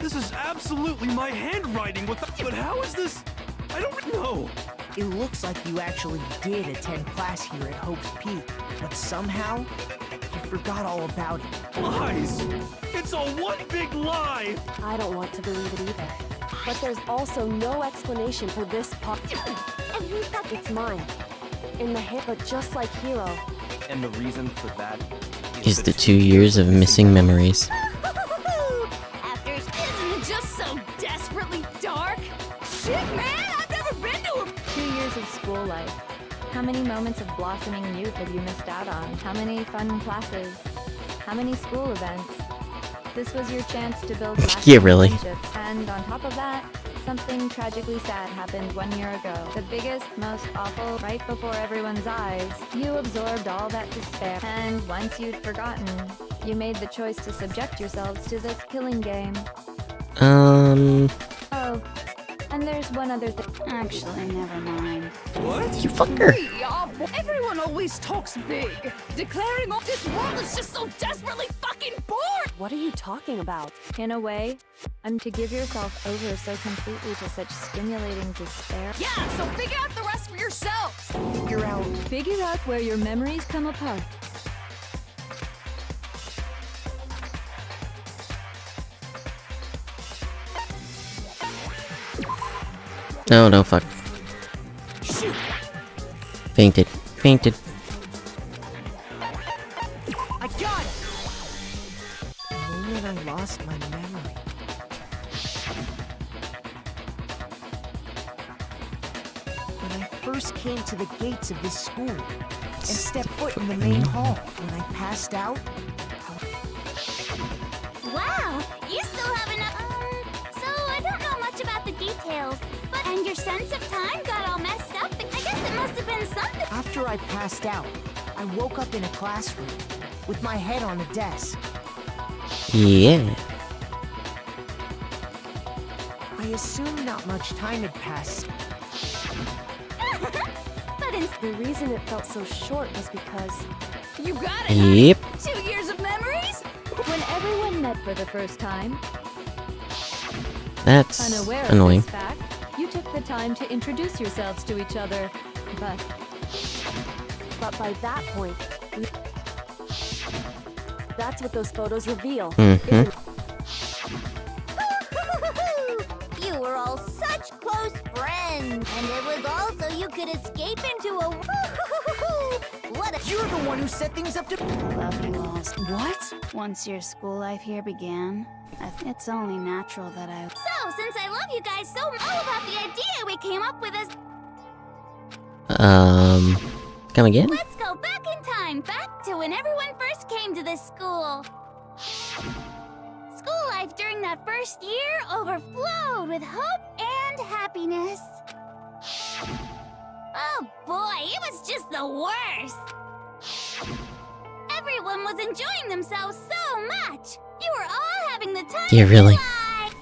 This is absolutely my handwriting with the... But how is this? I don't know. It looks like you actually did attend class here at Hope's Peak, but somehow, you forgot all about it. Lies! It's all one big lie! I don't want to believe it either. But there's also no explanation for this part. And who thought It's mine. In the hip, but just like Hero. And the reason for that Is the 2 years of missing memories. After... Isn't it just so desperately dark? Shit, man! I've never been to a... 2 years of school life. How many moments of blossoming youth have you missed out on? How many fun classes? How many school events? This was your chance to build lasting Yeah, really. friendships. And on top of that, something tragically sad happened 1 year ago. The biggest, most awful, right before everyone's eyes. You absorbed all that despair. And once you'd forgotten, you made the choice to subject yourselves to this killing game. Oh, and there's one other thing. Actually, never mind. What? You fucker. Everyone always talks big, declaring all this world is just so desperately fucking bored! What are you talking about? In a way, I'm to give yourself over so completely to such stimulating despair. Yeah, so figure out the rest for yourselves! Figure out where your memories come apart. No, no, fuck. Fainted. I got it! The moment I lost my memory. When I first came to the gates of this school and stepped foot in the main hall, when I passed out, Wow, you still have enough... so I don't know much about the details, but... And your sense of time got all messed up? I guess it must have been something... after I passed out, I woke up in a classroom with my head on a desk. Yeah. I assume not much time had passed. But The reason it felt so short was because you got it, honey. Yep. 2 years of memories? When everyone met for the first time, That's unaware annoying. of this fact, you took the time to introduce yourselves to each other. But by that point, that's what those photos reveal. Mm-hmm. Isn't You were all such close friends, and it was all so you could escape into a what a You're the one who set things up to. Love you all. What? Once your school life here began, it's only natural that I... So, since I love you guys so much, all about the idea we came up with is Come again? let's go back in time, back to when everyone first came to this school. School life during that first year overflowed with hope and happiness. Oh boy, it was just the worst. Everyone was enjoying themselves so much. You were all having the time Yeah, of really. your life.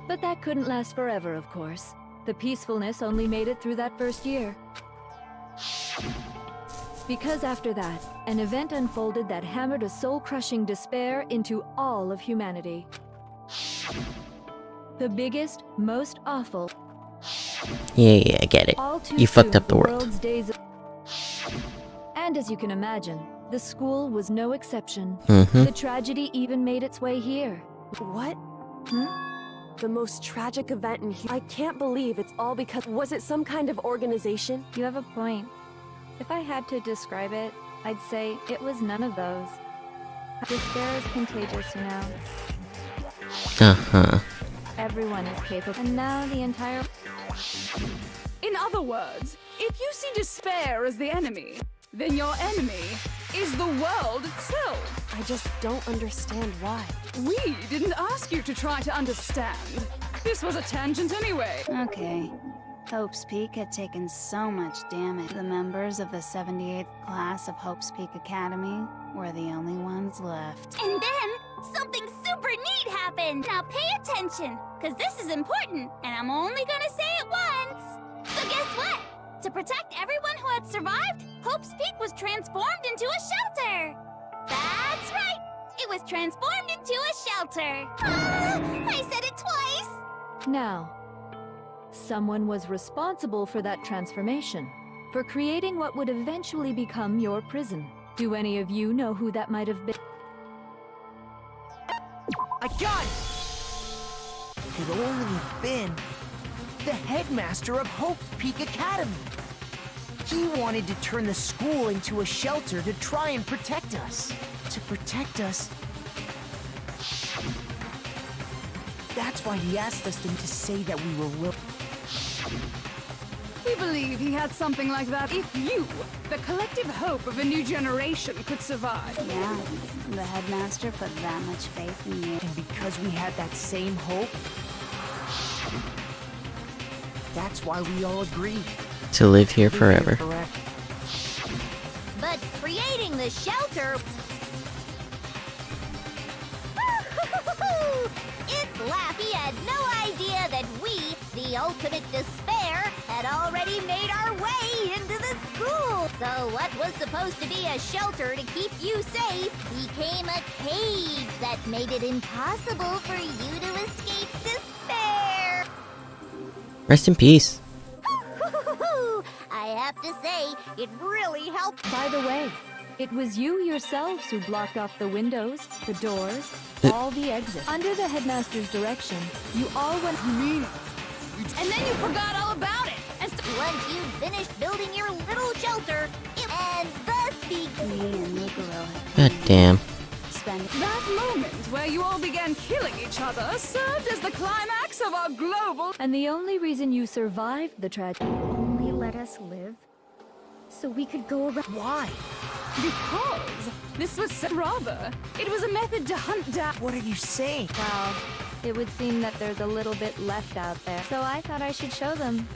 But that couldn't last forever, of course. The peacefulness only made it through that first year. Because after that, an event unfolded that hammered a soul-crushing despair into all of humanity. The biggest, most awful, Yeah, I get it. all too You fucked soon, up the world. world's days of... And as you can imagine, the school was no exception. Mm-hmm. The tragedy even made its way here. what? The most tragic event in I can't believe it's all because... Was it some kind of organization? You have a point. If I had to describe it, I'd say it was none of those. Despair is contagious, you know. Uh-huh. Everyone is capable. And now the entire... In other words, if you see despair as the enemy, then your enemy is the world itself. I just don't understand why. We didn't ask you to try to understand. This was a tangent anyway. Okay. Hope's Peak had taken so much damage. The members of the 78th class of Hope's Peak Academy were the only ones left. And then, something super neat happened! Now pay attention, because this is important, and I'm only gonna say it once! So guess what? To protect everyone who had survived, Hope's Peak was transformed into a shelter! That's right! It was transformed into a shelter! I said it twice! Now, someone was responsible for that transformation, for creating what would eventually become your prison. Do any of you know who that might have been? I got it! It could only have been the headmaster of Hope Peak Academy. He wanted to turn the school into a shelter to try and protect us. To protect us. That's why he asked us to say that we were will. We believe he had something like that if you, the collective hope of a new generation, could survive. Yeah, the headmaster put that much faith in you. And because we had that same hope, that's why we all agreed. To live here forever. But creating the shelter... It's Laffy had no idea that we, the ultimate despair, had already made our way into the school. So what was supposed to be a shelter to keep you safe became a cage that made it impossible for you to escape despair. Rest in peace. I have to say, it really helped. By the way, it was you yourselves who blocked off the windows, the doors, all the exits. Under the headmaster's direction, you all went... And then you forgot all about it. And once you finished building your little shelter, and thus began... Me and Mukuro God damn. spent that moment where you all began killing each other served as the climax of our global... And the only reason you survived the tragedy... Only let us live so we could go around... Why? Because this was rather, it was a method to hunt down... What are you saying? Well, it would seem that there's a little bit left out there. So I thought I should show them.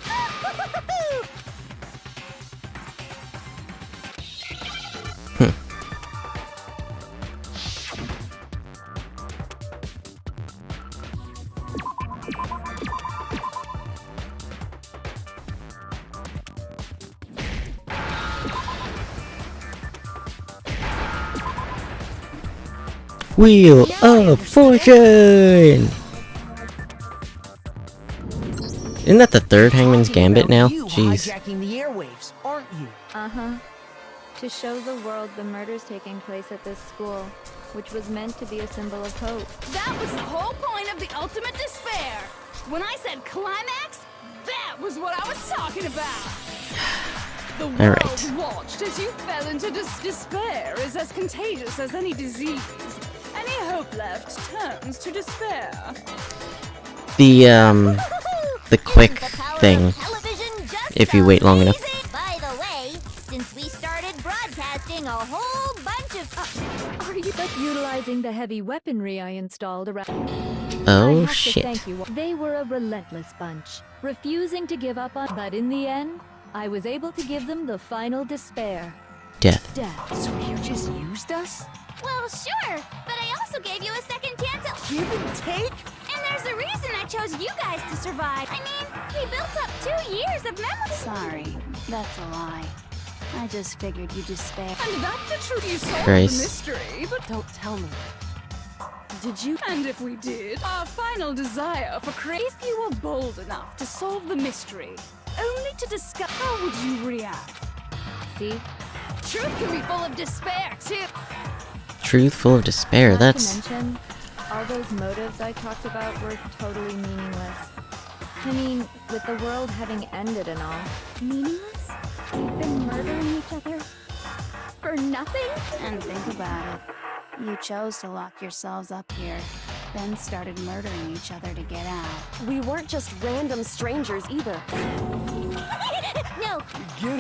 Wheel of Fortune! Isn't that the third Hangman's Gambit now? You Jeez. hijacking the airwaves, aren't you? Uh-huh. To show the world the murders taking place at this school, which was meant to be a symbol of hope. That was the whole point of the ultimate despair. When I said climax, that was what I was talking about. The world watched as you fell into despair is as contagious as any disease. Any hope left turns to despair. The quick thing, if you wait long enough. By the way, since we started broadcasting a whole bunch of... Are you but utilizing the heavy weaponry I installed around... Oh shit. Thank you. They were a relentless bunch, refusing to give up on... But in the end, I was able to give them the final despair. Death. So you just used us? Well, sure, but I also gave you a second chance at... Give and take? And there's a reason I chose you guys to survive. I mean, we built up 2 years of memory. Sorry, that's a lie. I just figured you despair. And that's the truth. You solved Christ. the mystery, but don't tell me. Did you? And if we did, our final desire for if you were bold enough to solve the mystery, only to discover, how would you react? See? Truth can be full of despair, too. Truth full of despair, Not that's... to mention, all those motives I talked about were totally meaningless. I mean, with the world having ended and all. Meaningless? We've been murdering each other for nothing? And think about it. You chose to lock yourselves up here, then started murdering each other to get out. We weren't just random strangers either. No.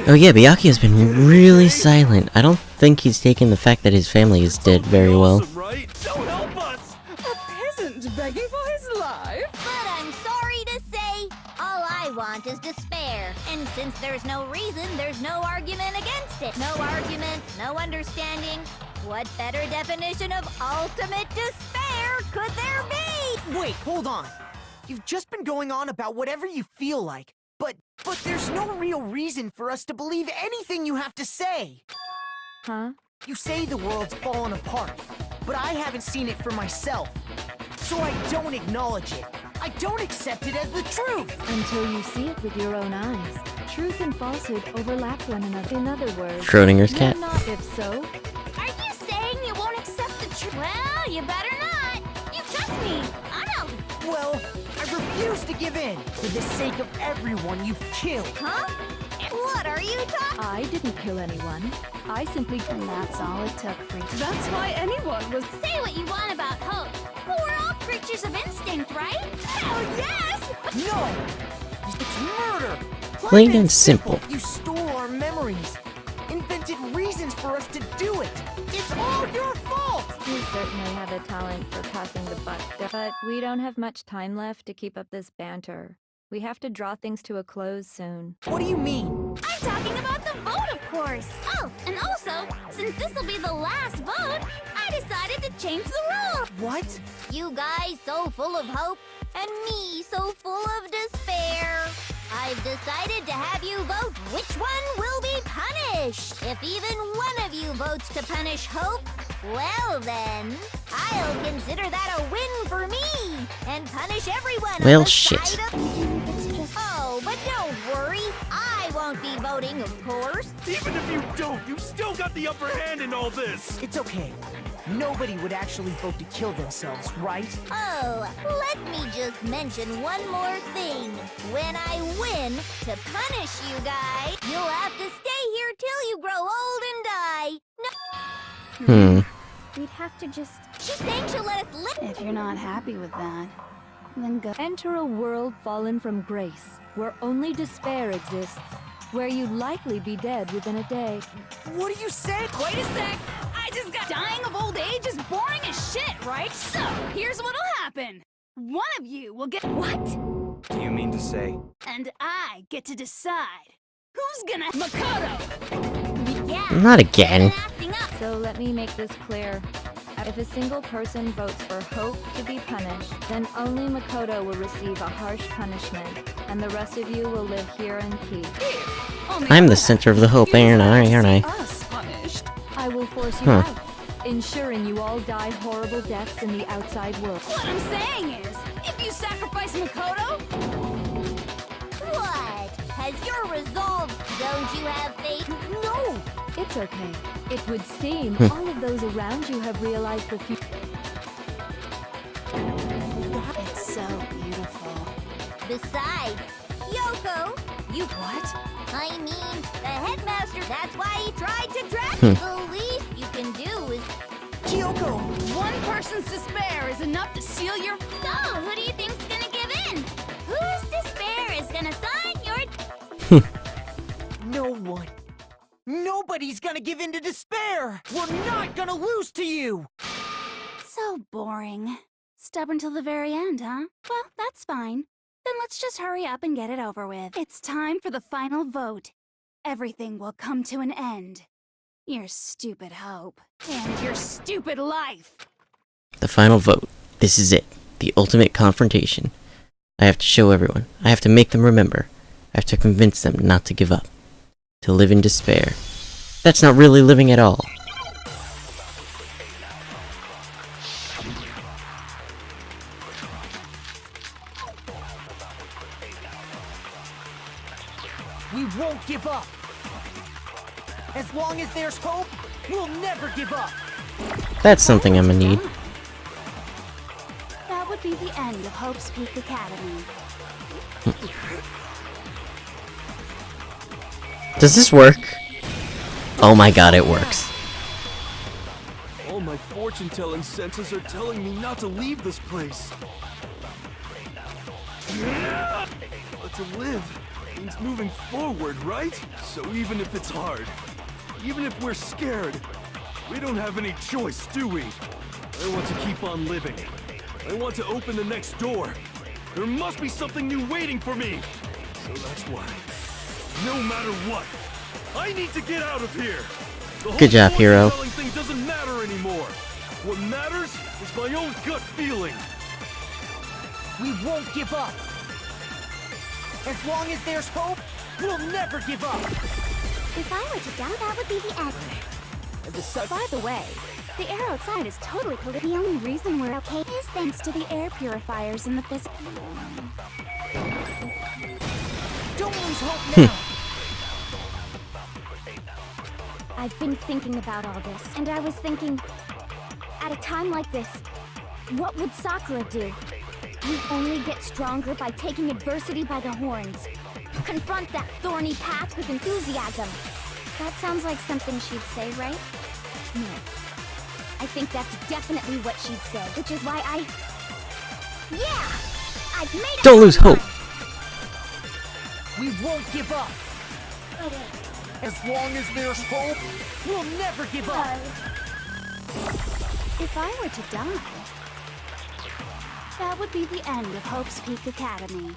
Oh yeah, Byakuya has been really silent. I don't think he's taken the fact that his family is dead very well. Right? So help us! A peasant begging for his life? But I'm sorry to say, all I want is despair. And since there's no reason, there's no argument against it. No argument, no understanding. What better definition of ultimate despair could there be? Wait, hold on. You've just been going on about whatever you feel like, but there's no real reason for us to believe anything you have to say. Huh? You say the world's fallen apart, but I haven't seen it for myself. So I don't acknowledge it. I don't accept it as the truth. Until you see it with your own eyes. Truth and falsehood overlap one another. In other words, Schrodinger's they're cat. not. If so, Are you saying you won't accept the truth? Well, you better not. You trust me. I don't. Well, I refuse to give in for the sake of everyone you've killed. Huh? What are you talking? I didn't kill anyone. I simply... And that's all it took for you. That's why anyone was... Say what you want about hope, but we're all creatures of instinct, right? Hell yes! No! It's murder! Plain and simple. You stole our memories, invented reasons for us to do it. It's all your fault! You certainly have a talent for passing the buck. But we don't have much time left to keep up this banter. We have to draw things to a close soon. What do you mean? I'm talking about the vote, of course. Oh, and also, since this will be the last vote, I decided to change the rules. What? You guys so full of hope, and me so full of despair. I've decided to have you vote which one will be punished. If even one of you votes to punish Hope, well then, I'll consider that a win for me, and punish everyone Well, on the shit. side of... Oh, but don't worry, I won't be voting, of course. Even if you don't, you've still got the upper hand in all this! It's okay. Nobody would actually vote to kill themselves, right? Oh, let me just mention one more thing. When I win, to punish you guys, you'll have to stay here till you grow old and die. No. We'd have to just... She's saying she'll let us live. If you're not happy with that, then go. Enter a world fallen from grace, where only despair exists, where you'd likely be dead within a day. What do you say? Wait a sec! I just got... Dying of old age is boring as shit, right? So, here's what'll happen. One of you will get... What? Do you mean to say? And I get to decide. Who's gonna... Makoto! Yeah. Not again. Acting up. So let me make this clear. If a single person votes for Hope to be punished, then only Makoto will receive a harsh punishment, and the rest of you will live here in peace. On I'm the other center of hand, the hope, you aren't I? decide to see us punished. I will force you Huh. out. ensuring you all die horrible deaths in the outside world. What I'm saying is, if you sacrifice Makoto, What? Has your resolve? Don't you have faith? No! It's okay. It would seem all of those around you have realized the future. It's so beautiful. Besides, Yoko, you what? I mean, the headmaster, that's why he tried to trap you. The least you can do is... Kyoko! One person's despair is enough to seal your... So, who do you think's gonna give in? Whose despair is gonna sign your... No one. Nobody's gonna give in to despair! We're not gonna lose to you! So boring. Stubborn till the very end, huh? Well, that's fine. Then let's just hurry up and get it over with. It's time for the final vote. Everything will come to an end. Your stupid hope. And your stupid life. The final vote. This is it. The ultimate confrontation. I have to show everyone. I have to make them remember. I have to convince them not to give up. To live in despair. That's not really living at all. We won't give up! As long as there's hope, we'll never give up! That's something I'm gonna need. That would be the end of Hope's Peak Academy. Does this work? Oh my god, it works. All my fortune-telling senses are telling me not to leave this place. But to live means moving forward, right? So even if it's hard, even if we're scared, we don't have any choice, do we? I want to keep on living. I want to open the next door. There must be something new waiting for me. So that's why, no matter what, I need to get out of here. The whole Good job, hero. fortune-telling thing doesn't matter anymore. What matters is my own gut feeling. We won't give up! As long as there's hope, we'll never give up! If I were to die, that would be the end. By the way, the air outside is totally polluted. The only reason we're okay is thanks to the air purifiers in the physical. Don't lose hope now! I've been thinking about all this, and I was thinking, at a time like this, what would Sakura do? You only get stronger by taking adversity by the horns. Confront that thorny path with enthusiasm. That sounds like something she'd say, right? No. I think that's definitely what she'd say, which is why Yeah! I've made up Don't lose my hope. mind. We won't give up! As long as there's hope, we'll never give up! If I were to die, that would be the end of Hope's Peak Academy.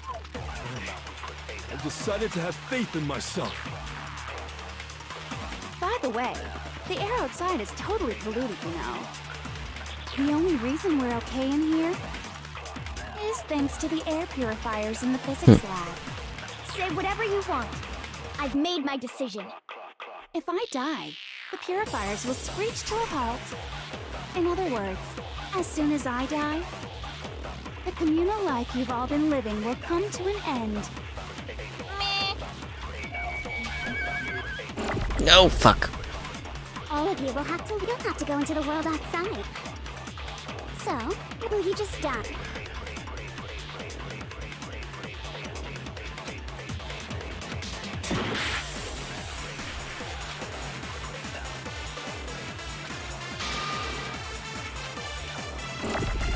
I've decided to have faith in myself. By the way, the air outside is totally polluted, you know. The only reason we're okay in here is thanks to the air purifiers in the physics lab. Say whatever you want. I've made my decision. If I die, the purifiers will screech to a halt. In other words, as soon as I die, the communal life you've all been living will come to an end. No, fuck. All of you will have to. You don't have to go into the world outside. So, will you just die?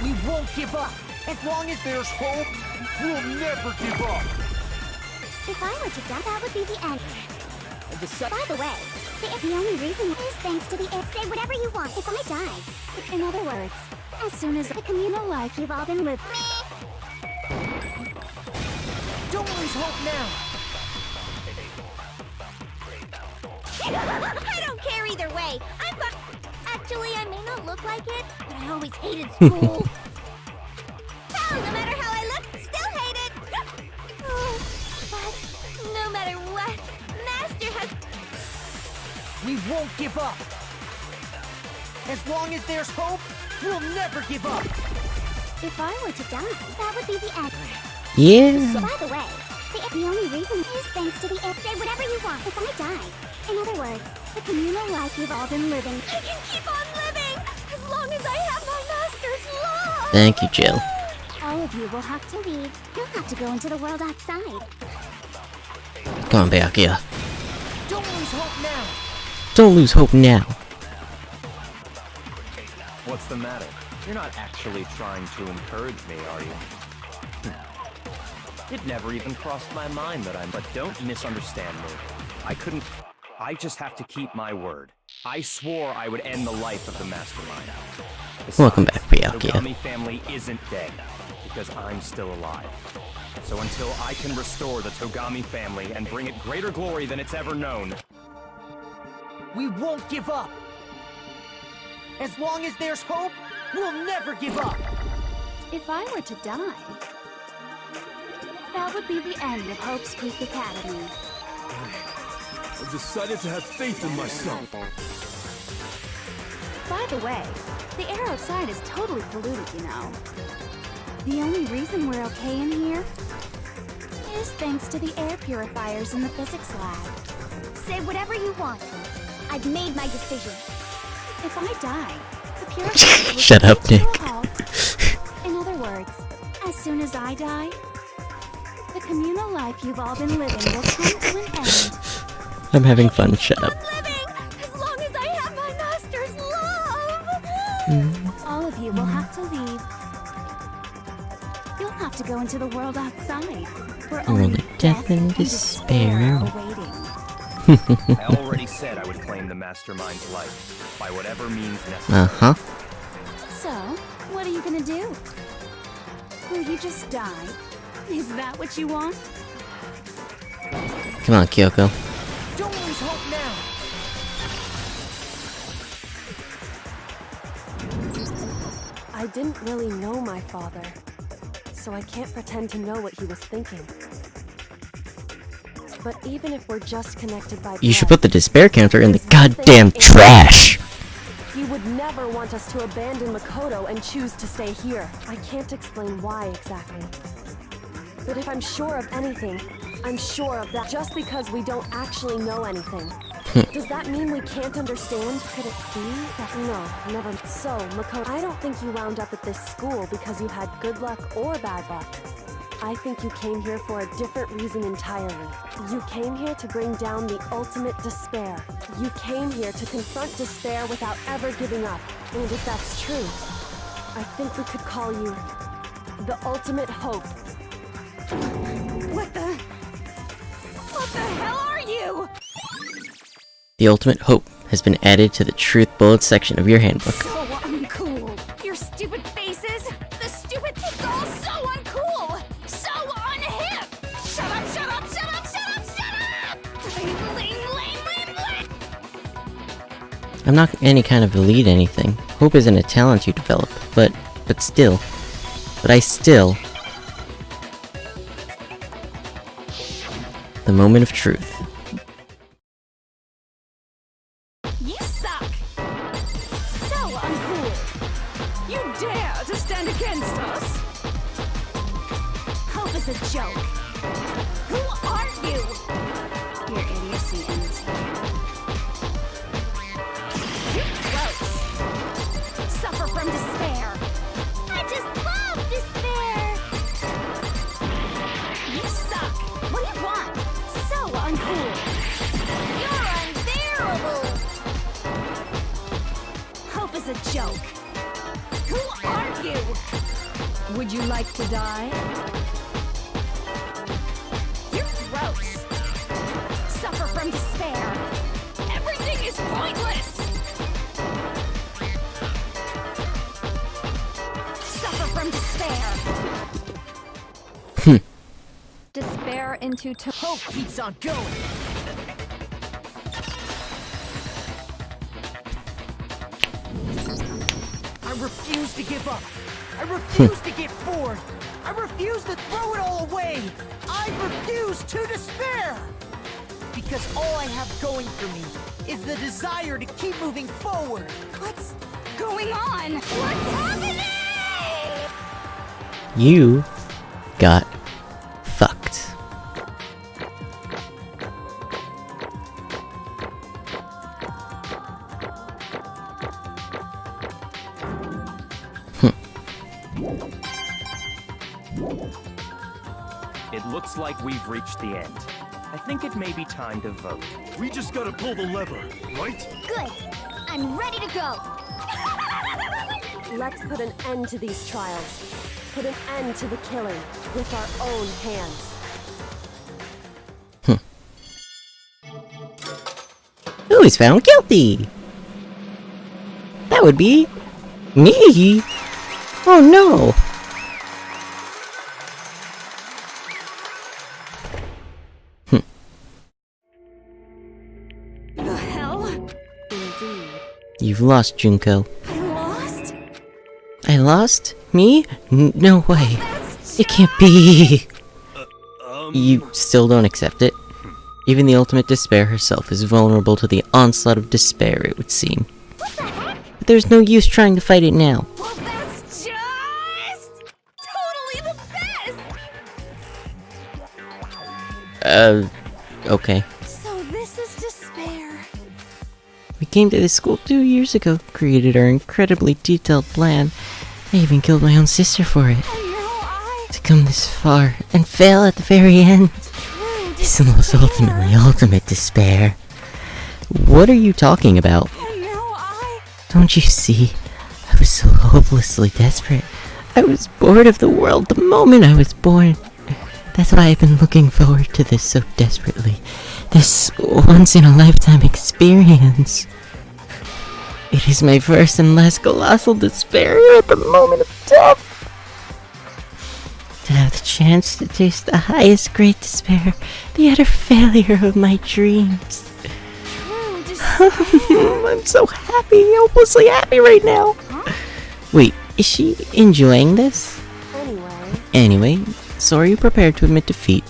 We won't give up! As long as there's hope, we'll never give up! If I were to die, that would be the end. By the way, the only reason is thanks to the air. Say whatever you want. If I die. In other words, as soon as the communal life you've all been living. Don't lose hope now! I don't care either way. I'm fine. Actually, I may not look like it, but I always hated school. Hell, no matter how I look, still hate it. Oh, but no matter what, Master has... We won't give up! As long as there's hope, we'll never give up. If I were to die, that would be the end. Yeah. By the way, the only reason is thanks to the air. Say whatever you want. If I die, in other words, the communal life you've all been living. I can keep on living as long as I have my master's love. Thank you, Jill. All of you will have to leave. You'll have to go into the world outside. Come on, Byakuya. Don't lose hope now. Don't lose hope now. What's the matter? You're not actually trying to encourage me, are you? It never even crossed my mind that But don't misunderstand me. I just have to keep my word. I swore I would end the life of the mastermind. Besides, Welcome back, Byakuya. The Togami family isn't dead, because I'm still alive. So until I can restore the Togami family and bring it greater glory than it's ever known, We won't give up. As long as there's hope, we'll never give up. If I were to die, that would be the end of Hope's Peak Academy. I've decided to have faith in myself. By the way, the air outside is totally polluted, you know. The only reason we're okay in here is thanks to the air purifiers in the physics lab. Say whatever you want. I've made my decision. If I die, the purifiers will Shut up, come to a Nick. halt. In other words, as soon as I die, the communal life you've all been living will come to an end. I'm having fun. Shut up. Living as long as I have my master's love. All of you will have to leave. You'll have to go into the world outside, where only death and despair are awaiting. I already said I would claim the mastermind's life, by whatever means necessary. Uh-huh. So, what are you gonna do? Will you just die? Is that what you want? Come on, Kyoko. Don't lose hope now. I didn't really know my father, so I can't pretend to know what he was thinking. But even if we're just connected by You should blood, put the despair counter in the there's nothing goddamn in- trash. He would never want us to abandon Makoto and choose to stay here. I can't explain why exactly. But if I'm sure of anything, I'm sure of that. Just because we don't actually know anything. Does that mean we can't understand? Could it be that? No, never. So, Makoto, I don't think you wound up at this school because you had good luck or bad luck. I think you came here for a different reason entirely. You came here to bring down the ultimate despair. You came here to confront despair without ever giving up. And if that's true, I think we could call you the ultimate hope. What the hell are you? The ultimate hope has been added to the truth bullet section of your handbook. So uncool. Your stupid faces. The stupid. It's all so uncool. So unhip. Shut up, shut up, shut up, shut up, shut up! Lame. I'm not any kind of elite anything. Hope isn't a talent you develop, but I still... The moment of truth. You suck. So uncool. You dare to stand against us? Hope is a joke. Who are you? Your idiocy ends here. You're gross. Suffer from despair. I just love despair. You suck. What do you want? So uncool. You're unbearable. Hope is a joke. Who are you? Would you like to die? You're gross. Suffer from despair. Everything is pointless. Suffer from despair. Despair into Hope keeps on going. I refuse to give up. I refuse to get bored. I refuse to throw it all away. I refuse to despair. Because all I have going for me is the desire to keep moving forward. going on? What's happening? You got fucked. It looks like we've reached the end. I think it may be time to vote. We just gotta pull the lever, right? Good. I'm ready to go. Let's put an end to these trials. Put an end to the killing with our own hands. Who is found guilty? That would be me. Oh no. The hell? Indeed. You've lost, Junko. I lost? I lost? Me? No way. It can't be. You still don't accept it? Even the ultimate despair herself is vulnerable to the onslaught of despair, it would seem. But there's no use trying to fight it now. Well, that's just totally the best! Okay. So this is despair. We came to this school 2 years ago, created our incredibly detailed plan. I even killed my own sister for it. And now To come this far, and fail at the very end. It's the most ultimate despair. What are you talking about? And now Don't you see? I was so hopelessly desperate. I was bored of the world the moment I was born. That's why I've been looking forward to this so desperately. This once-in-a-lifetime experience. It is my first and last colossal despair at the moment of death. To have the chance to taste the highest great despair, the utter failure of my dreams. I'm so happy, hopelessly happy right now. Wait, is she enjoying this? Anyway, so are you prepared to admit defeat?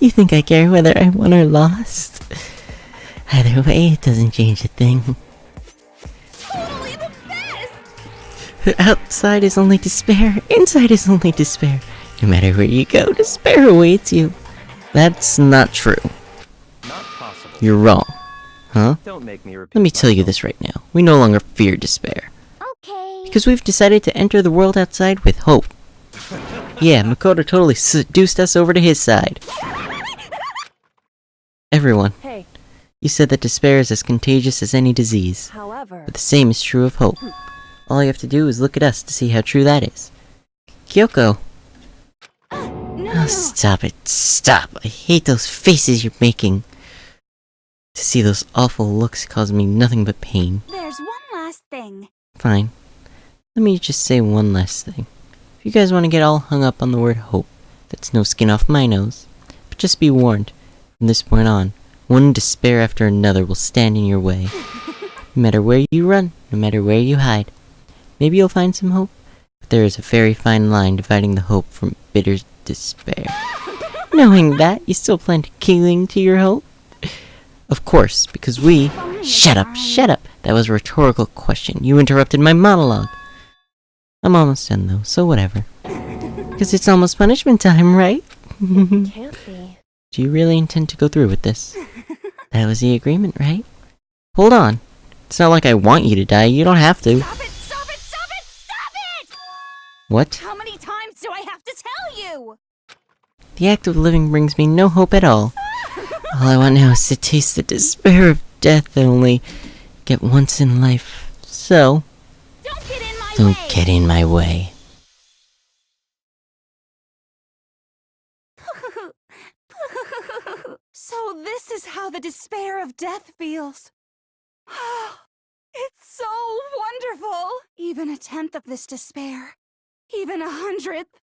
You think I care whether I won or lost? Either way, it doesn't change a thing. totally the best! Outside is only despair, inside is only despair. No matter where you go, despair awaits you. That's not true. Not possible. You're wrong. Huh? Don't make me repeat. Let me tell you this right now. We no longer fear despair. Okay. Because we've decided to enter the world outside with hope. Yeah, Makoto totally seduced us over to his side. Everyone, Hey, you said that despair is as contagious as any disease. however, But the same is true of hope. All you have to do is look at us to see how true that is. Kyoko. Oh, stop it. Stop. I hate those faces you're making. To see those awful looks cause me nothing but pain. There's one last thing. Fine. Let me just say one last thing. If you guys want to get all hung up on the word hope, that's no skin off my nose. But just be warned, from this point on, one despair after another will stand in your way. No matter where you run, no matter where you hide. Maybe you'll find some hope, but there is a very fine line dividing the hope from bitter despair. Knowing that, you still plan to cling to your hope? Of course, because we... Shut up, shut up! That was a rhetorical question. You interrupted my monologue. I'm almost done though, so whatever. Because it's almost punishment time, right? can't be. Do you really intend to go through with this? That was the agreement, right? Hold on. It's not like I want you to die, you don't have to. Stop it! Stop it! Stop it! Stop it! What? How many times do I have to tell you? The act of living brings me no hope at all. All I want now is to taste the despair of death that only get once in life. So, don't get in my way. So this is how the despair of death feels. It's so wonderful. Even a tenth of this despair. Even 100th.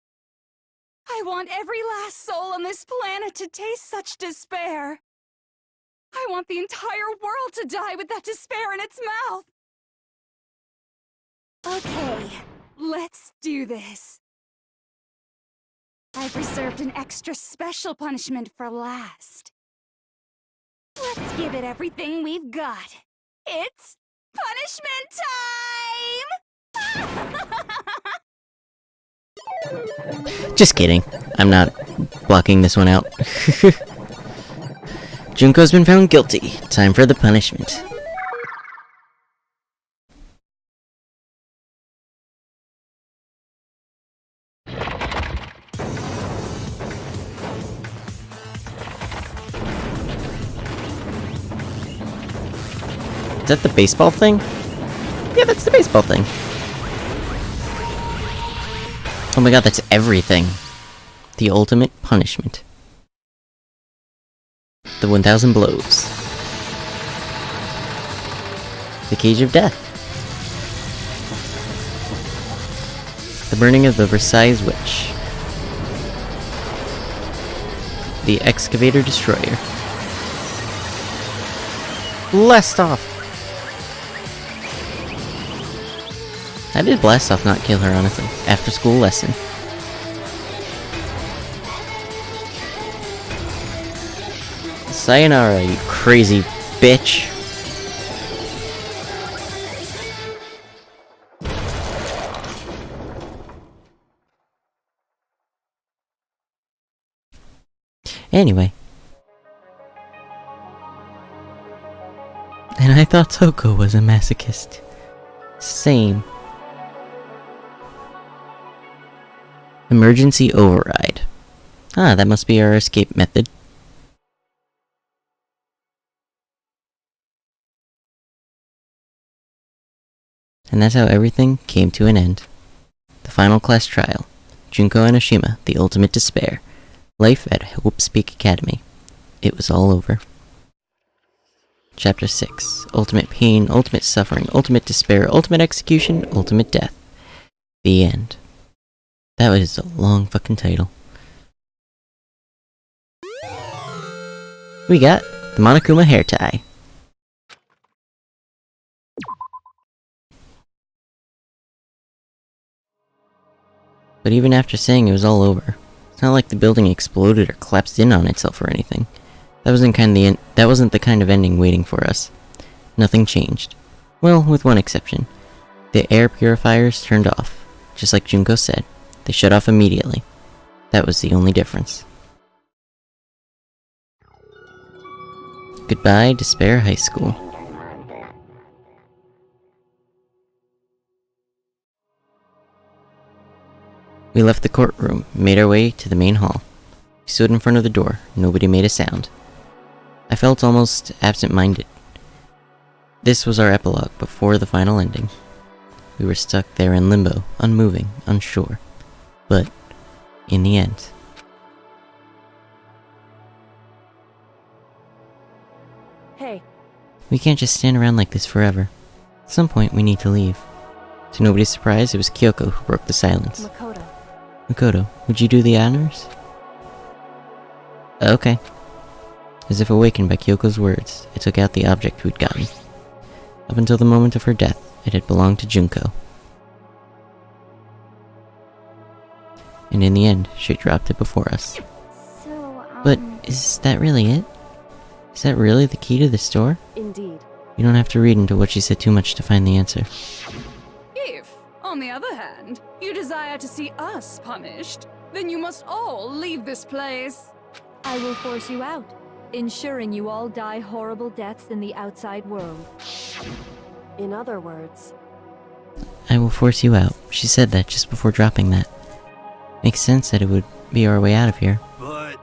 I want every last soul on this planet to taste such despair. I want the entire world to die with that despair in its mouth. Okay, let's do this. I've reserved an extra special punishment for last. Let's give it everything we've got. It's punishment time! Just kidding. I'm not blocking this one out. Junko's been found guilty. Time for the punishment. Is that the baseball thing? Yeah, that's the baseball thing. Oh my god, that's everything. The ultimate punishment. The 1000 blows. The cage of death. The burning of the Versailles witch. The excavator destroyer. Blast off! How did Blast Off not kill her, honestly? After school lesson. Sayonara, you crazy bitch. Anyway. And I thought Toko was a masochist. Same. Emergency override. Ah, that must be our escape method. And that's how everything came to an end. The final class trial. Junko and Oshima, the ultimate despair. Life at Hope's Peak Academy. It was all over. Chapter 6. Ultimate pain, ultimate suffering, ultimate despair, ultimate execution, ultimate death. The end. That was a long fucking title. We got the Monokuma hair tie. But even after saying it was all over, it's not like the building exploded or collapsed in on itself or anything. That wasn't the kind of ending waiting for us. Nothing changed. Well, with one exception. The air purifiers turned off. Just like Junko said. They shut off immediately. That was the only difference. Goodbye, Despair High School. We left the courtroom and made our way to the main hall. We stood in front of the door. Nobody made a sound. I felt almost absent-minded. This was our epilogue before the final ending. We were stuck there in limbo, unmoving, unsure. But, in the end... Hey. We can't just stand around like this forever. At some point, we need to leave. To nobody's surprise, it was Kyoko who broke the silence. Makoto. Makoto, would you do the honors? Okay. As if awakened by Kyoko's words, I took out the object we'd gotten. Up until the moment of her death, it had belonged to Junko. And in the end, she dropped it before us. But is that really it? Is that really the key to this door? Indeed. You don't have to read into what she said too much to find the answer. If, on the other hand, you desire to see us punished, then you must all leave this place. I will force you out, ensuring you all die horrible deaths in the outside world. In other words... I will force you out. She said that just before dropping that. Makes sense that it would be our way out of here. But...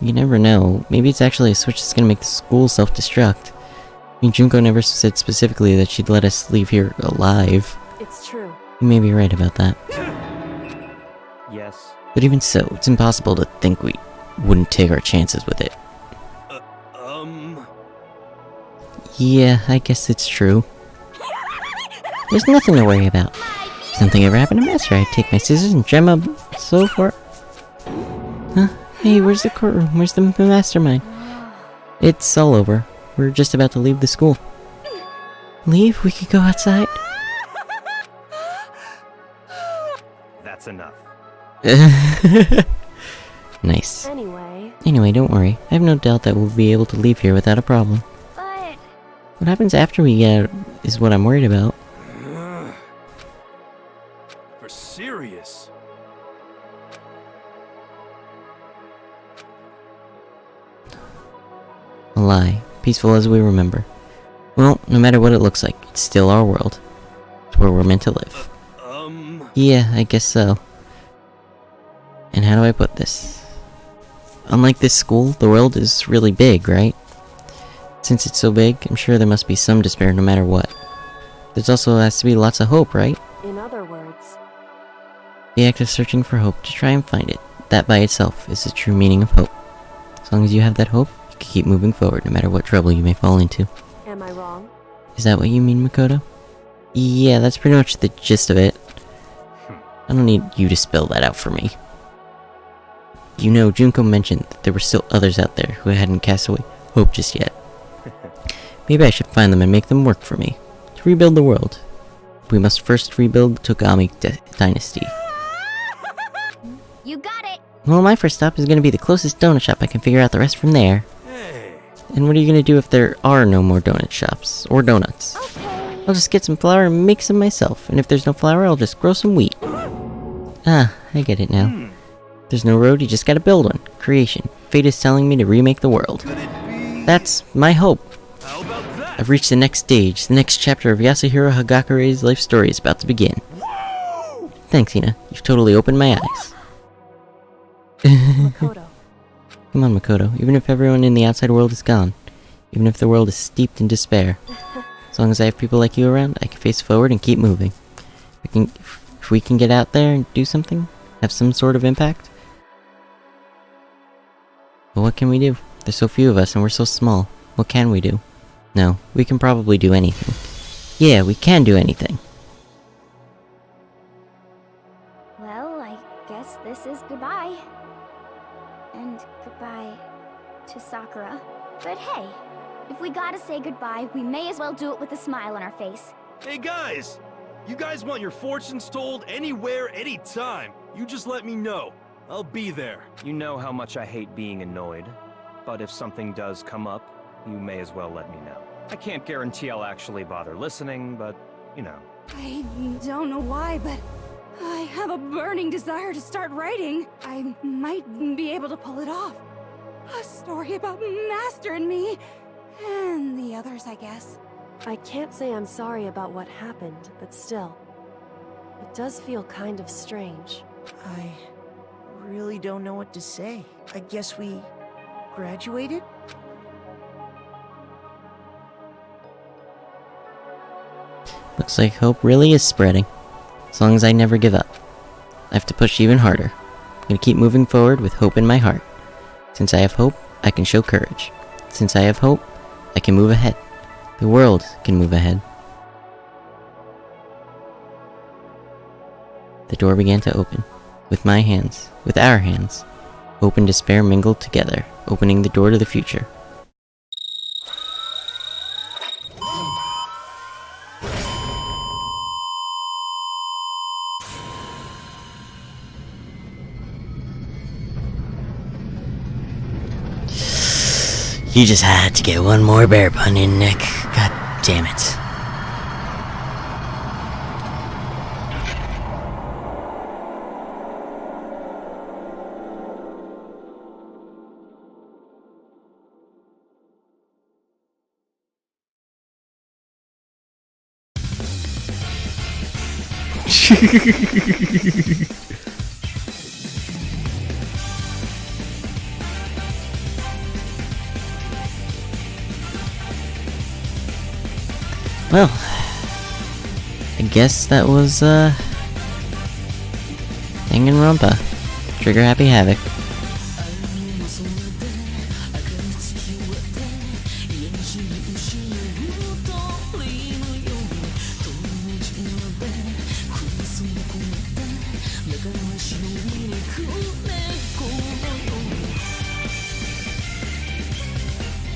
You never know. Maybe it's actually a switch that's gonna make the school self-destruct. I mean, Junko never said specifically that she'd let us leave here alive. It's true. You may be right about that. Yes. But even so, it's impossible to think we wouldn't take our chances with it. Yeah, I guess it's true. There's nothing to worry about. If something ever happened to Master, I'd take my scissors and trim up so far. Huh? Hey, where's the courtroom? Where's the mastermind? It's all over. We're just about to leave the school. Leave? We could go outside? That's enough. Anyway... Anyway, don't worry. I have no doubt that we'll be able to leave here without a problem. What happens after we get out is what I'm worried about. For serious. A lie, peaceful as we remember. Well, no matter what it looks like, it's still our world. It's where we're meant to live. Yeah, I guess so. And how do I put this? Unlike this school, the world is really big, right? Since it's so big, I'm sure there must be some despair no matter what. There's also has to be lots of hope, right? In other words, The act of searching for hope to try and find it. That by itself is the true meaning of hope. As long as you have that hope, you can keep moving forward no matter what trouble you may fall into. am I wrong? Is that what you mean, Makoto? Yeah, that's pretty much the gist of it. I don't need you to spell that out for me. You know, Junko mentioned that there were still others out there who hadn't cast away hope just yet. Maybe I should find them and make them work for me. To rebuild the world, we must first rebuild the Togami dynasty. You got it! Well, my first stop is going to be the closest donut shop. I can figure out the rest from there. Hey. And what are you going to do if there are no more donut shops? Or donuts? Okay. I'll just get some flour and make some myself. And if there's no flour, I'll just grow some wheat. Ah, I get it now. There's no road, you just gotta build one. Creation. Fate is telling me to remake the world. That's my hope. How about that? I've reached the next stage. The next chapter of Yasuhiro Hagakure's life story is about to begin. Thanks, Hina. You've totally opened my eyes. Makoto. Come on, Makoto. Even if everyone in the outside world is gone, even if the world is steeped in despair, as long as I have people like you around, I can face forward and keep moving. If we can get out there and do something, have some sort of impact. But what can we do? There's so few of us and we're so small. What can we do? No, we can probably do anything. Yeah, we can do anything. Well, I guess this is goodbye. And goodbye to Sakura. But hey, if we gotta say goodbye, we may as well do it with a smile on our face. Hey guys! You guys want your fortunes told anywhere, anytime. You just let me know. I'll be there. You know how much I hate being annoyed, but if something does come up, you may as well let me know. I can't guarantee I'll actually bother listening, but, you know. I don't know why, but I have a burning desire to start writing. I might be able to pull it off. A story about Master and me. And the others, I guess. I can't say I'm sorry about what happened, but still. It does feel kind of strange. I really don't know what to say. I guess we graduated? Looks like hope really is spreading. As long as I never give up. I have to push even harder. I'm gonna keep moving forward with hope in my heart. Since I have hope, I can show courage. Since I have hope, I can move ahead. The world can move ahead. The door began to open. With my hands, with our hands. Hope and despair mingled together, opening the door to the future. You just had to get one more bear pun in, Nick. God damn it. Well, I guess that was, Danganronpa. Trigger Happy Havoc.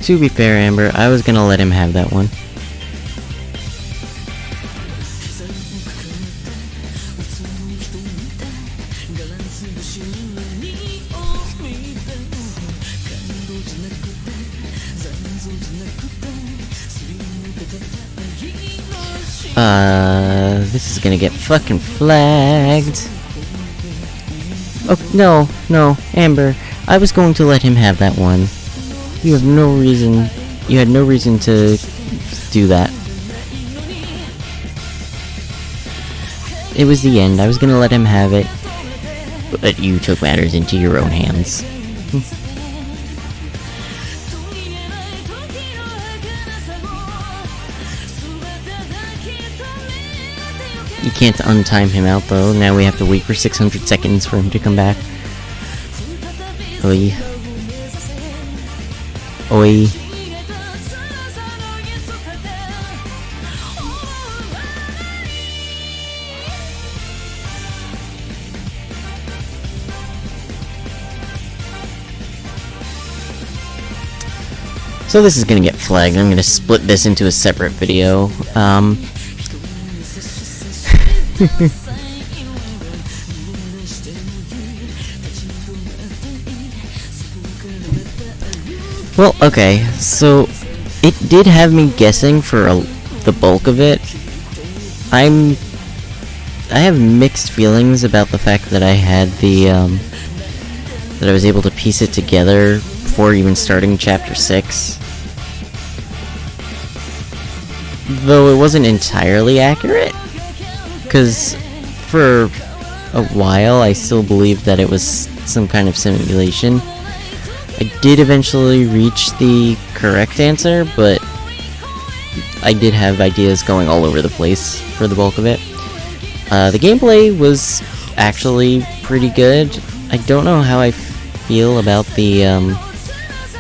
To be fair, Amber, I was gonna let him have that one. This is gonna get fucking flagged. Oh, no, no, Amber. I was going to let him have that one. You have no reason... You had no reason to do that. It was the end. I was gonna let him have it. But you took matters into your own hands. You can't untime him out though. Now we have to wait for 600 seconds for him to come back. Oi. Oi. So this is gonna get flagged. I'm gonna split this into a separate video. Well, okay, so it did have me guessing for the bulk of it. I have mixed feelings about the fact that I had the that I was able to piece it together before even starting chapter 6. Though it wasn't entirely accurate, because for a while I still believed that it was some kind of simulation. I did eventually reach the correct answer, but I did have ideas going all over the place for the bulk of it. The gameplay was actually pretty good. I don't know how I feel about the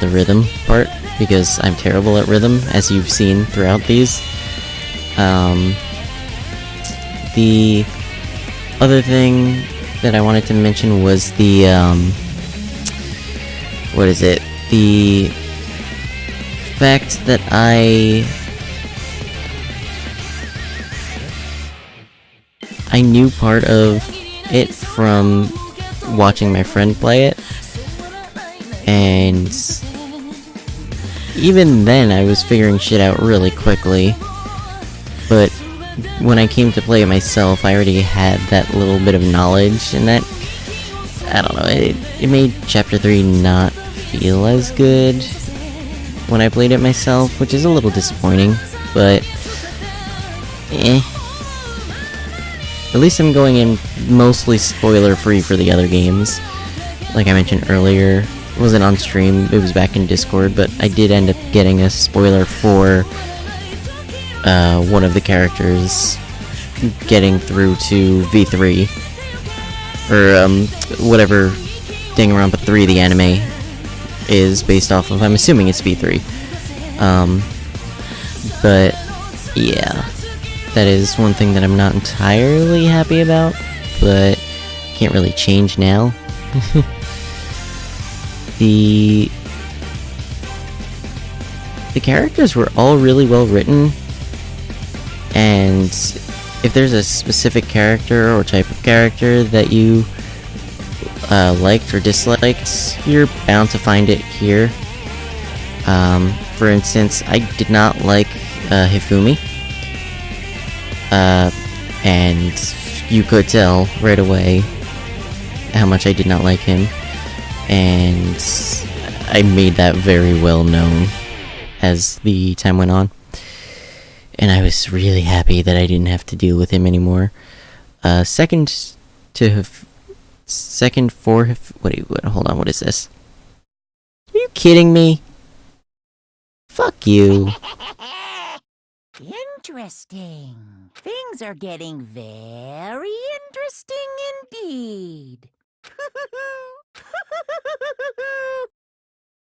rhythm part, because I'm terrible at rhythm, as you've seen throughout these. The other thing that I wanted to mention was the, what is it? The fact that I knew part of it from watching my friend play it, and even then I was figuring shit out really quickly, but when I came to play it myself, I already had that little bit of knowledge, and that, I don't know, it made Chapter 3 not feel as good when I played it myself, which is a little disappointing, but at least I'm going in mostly spoiler-free for the other games. Like I mentioned earlier, it wasn't on stream, it was back in Discord, but I did end up getting a spoiler for one of the characters getting through to V3, or whatever Danganronpa 3 the anime is based off of. I'm assuming it's V3. But yeah, that is one thing that I'm not entirely happy about, but can't really change now. The characters were all really well written, and if there's a specific character or type of character that you liked or disliked, you're bound to find it here. For instance, I did not like Hifumi, and you could tell right away how much I did not like him, and I made that very well known as the time went on, and I was really happy that I didn't have to deal with him anymore. Second for hold on, what is this? Are you kidding me? Fuck you. Interesting. Things are getting very interesting indeed.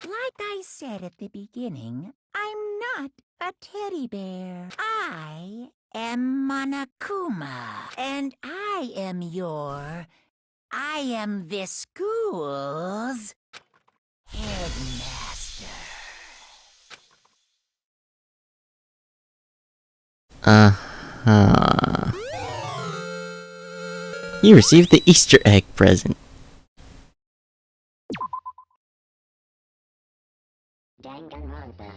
Like I said at the beginning, I'm not a teddy bear. I am Monokuma, and I am this school's headmaster. You received the Easter egg present. Danganronpa.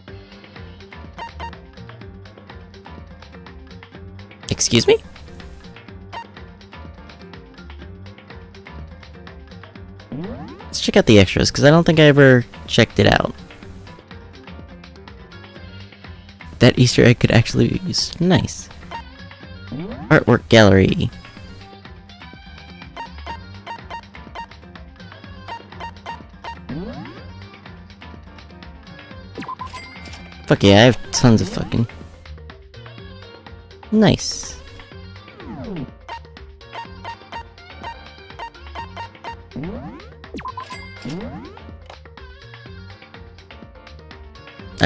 Excuse me? Let's check out the extras, because I don't think I ever checked it out. That Easter egg could actually be used. Nice. Artwork gallery. Fuck yeah, I have tons of fucking... Nice.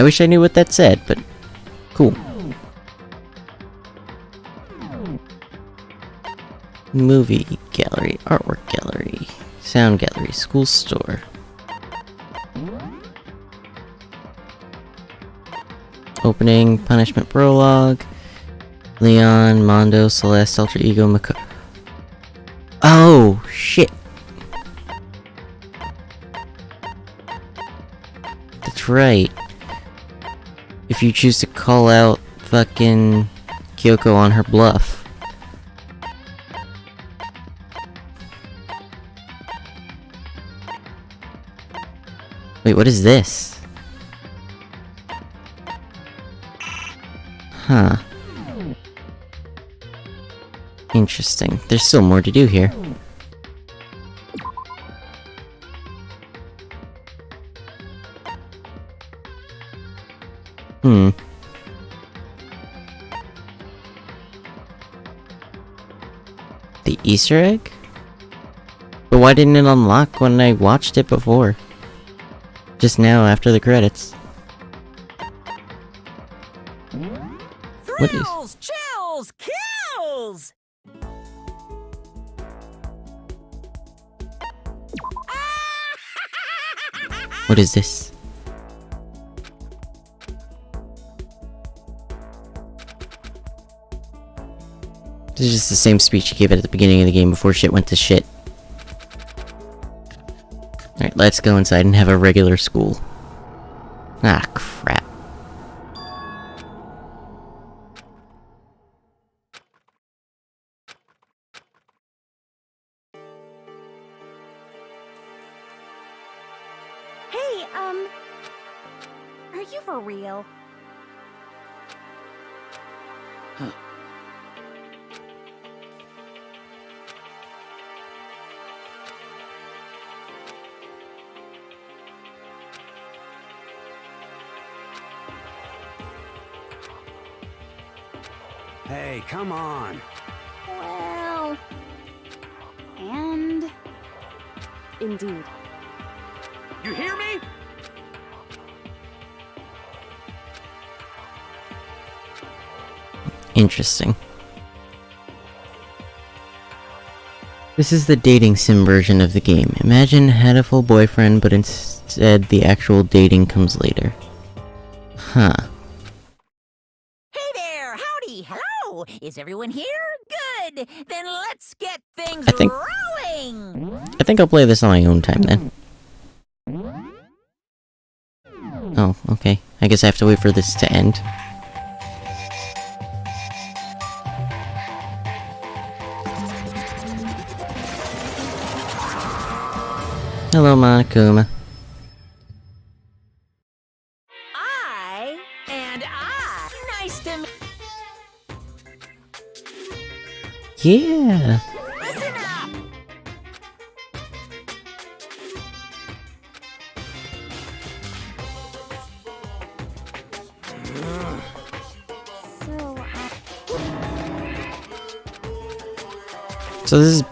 I wish I knew what that said, but... Cool. Movie gallery, artwork gallery, sound gallery, school store. Opening, punishment prologue, Leon, Mondo, Celeste, alter ego, Oh, shit. That's right. If you choose to call out fucking Kyoko on her bluff. Wait, what is this? Huh. Interesting. There's still more to do here. The Easter egg? But why didn't it unlock when I watched it before? Just now, after the credits. What is... Thrills, chills, kills! What is this? This is just the same speech he gave at the beginning of the game before shit went to shit. Alright, let's go inside and have a regular school. Ah, crap. Hey, are you for real? Hey, come on. Well... And... Indeed. You hear me? Interesting. This is the dating sim version of the game. Imagine had a full boyfriend, but instead the actual dating comes later. Huh. Hey there, howdy, hello! Is everyone here? Good! Then let's get things rolling! I think I'll play this on my own time then. Oh, okay. I guess I have to wait for this to end. Hello, Monokuma. Nice to meet. Yeah. Listen up! So this is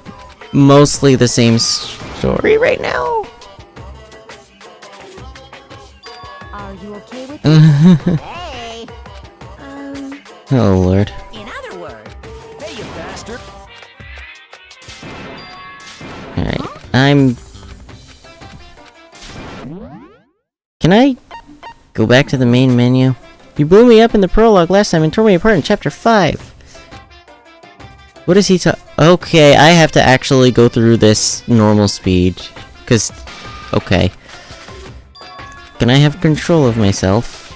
mostly the same story right now? Are you okay with this? Hey! Oh lord. In other words, Hey, you bastard! Alright, Can I go back to the main menu? You blew me up in the prologue last time and tore me apart in chapter 5. What is he Okay, I have to actually go through this normal speed. Cause... Okay. Can I have control of myself?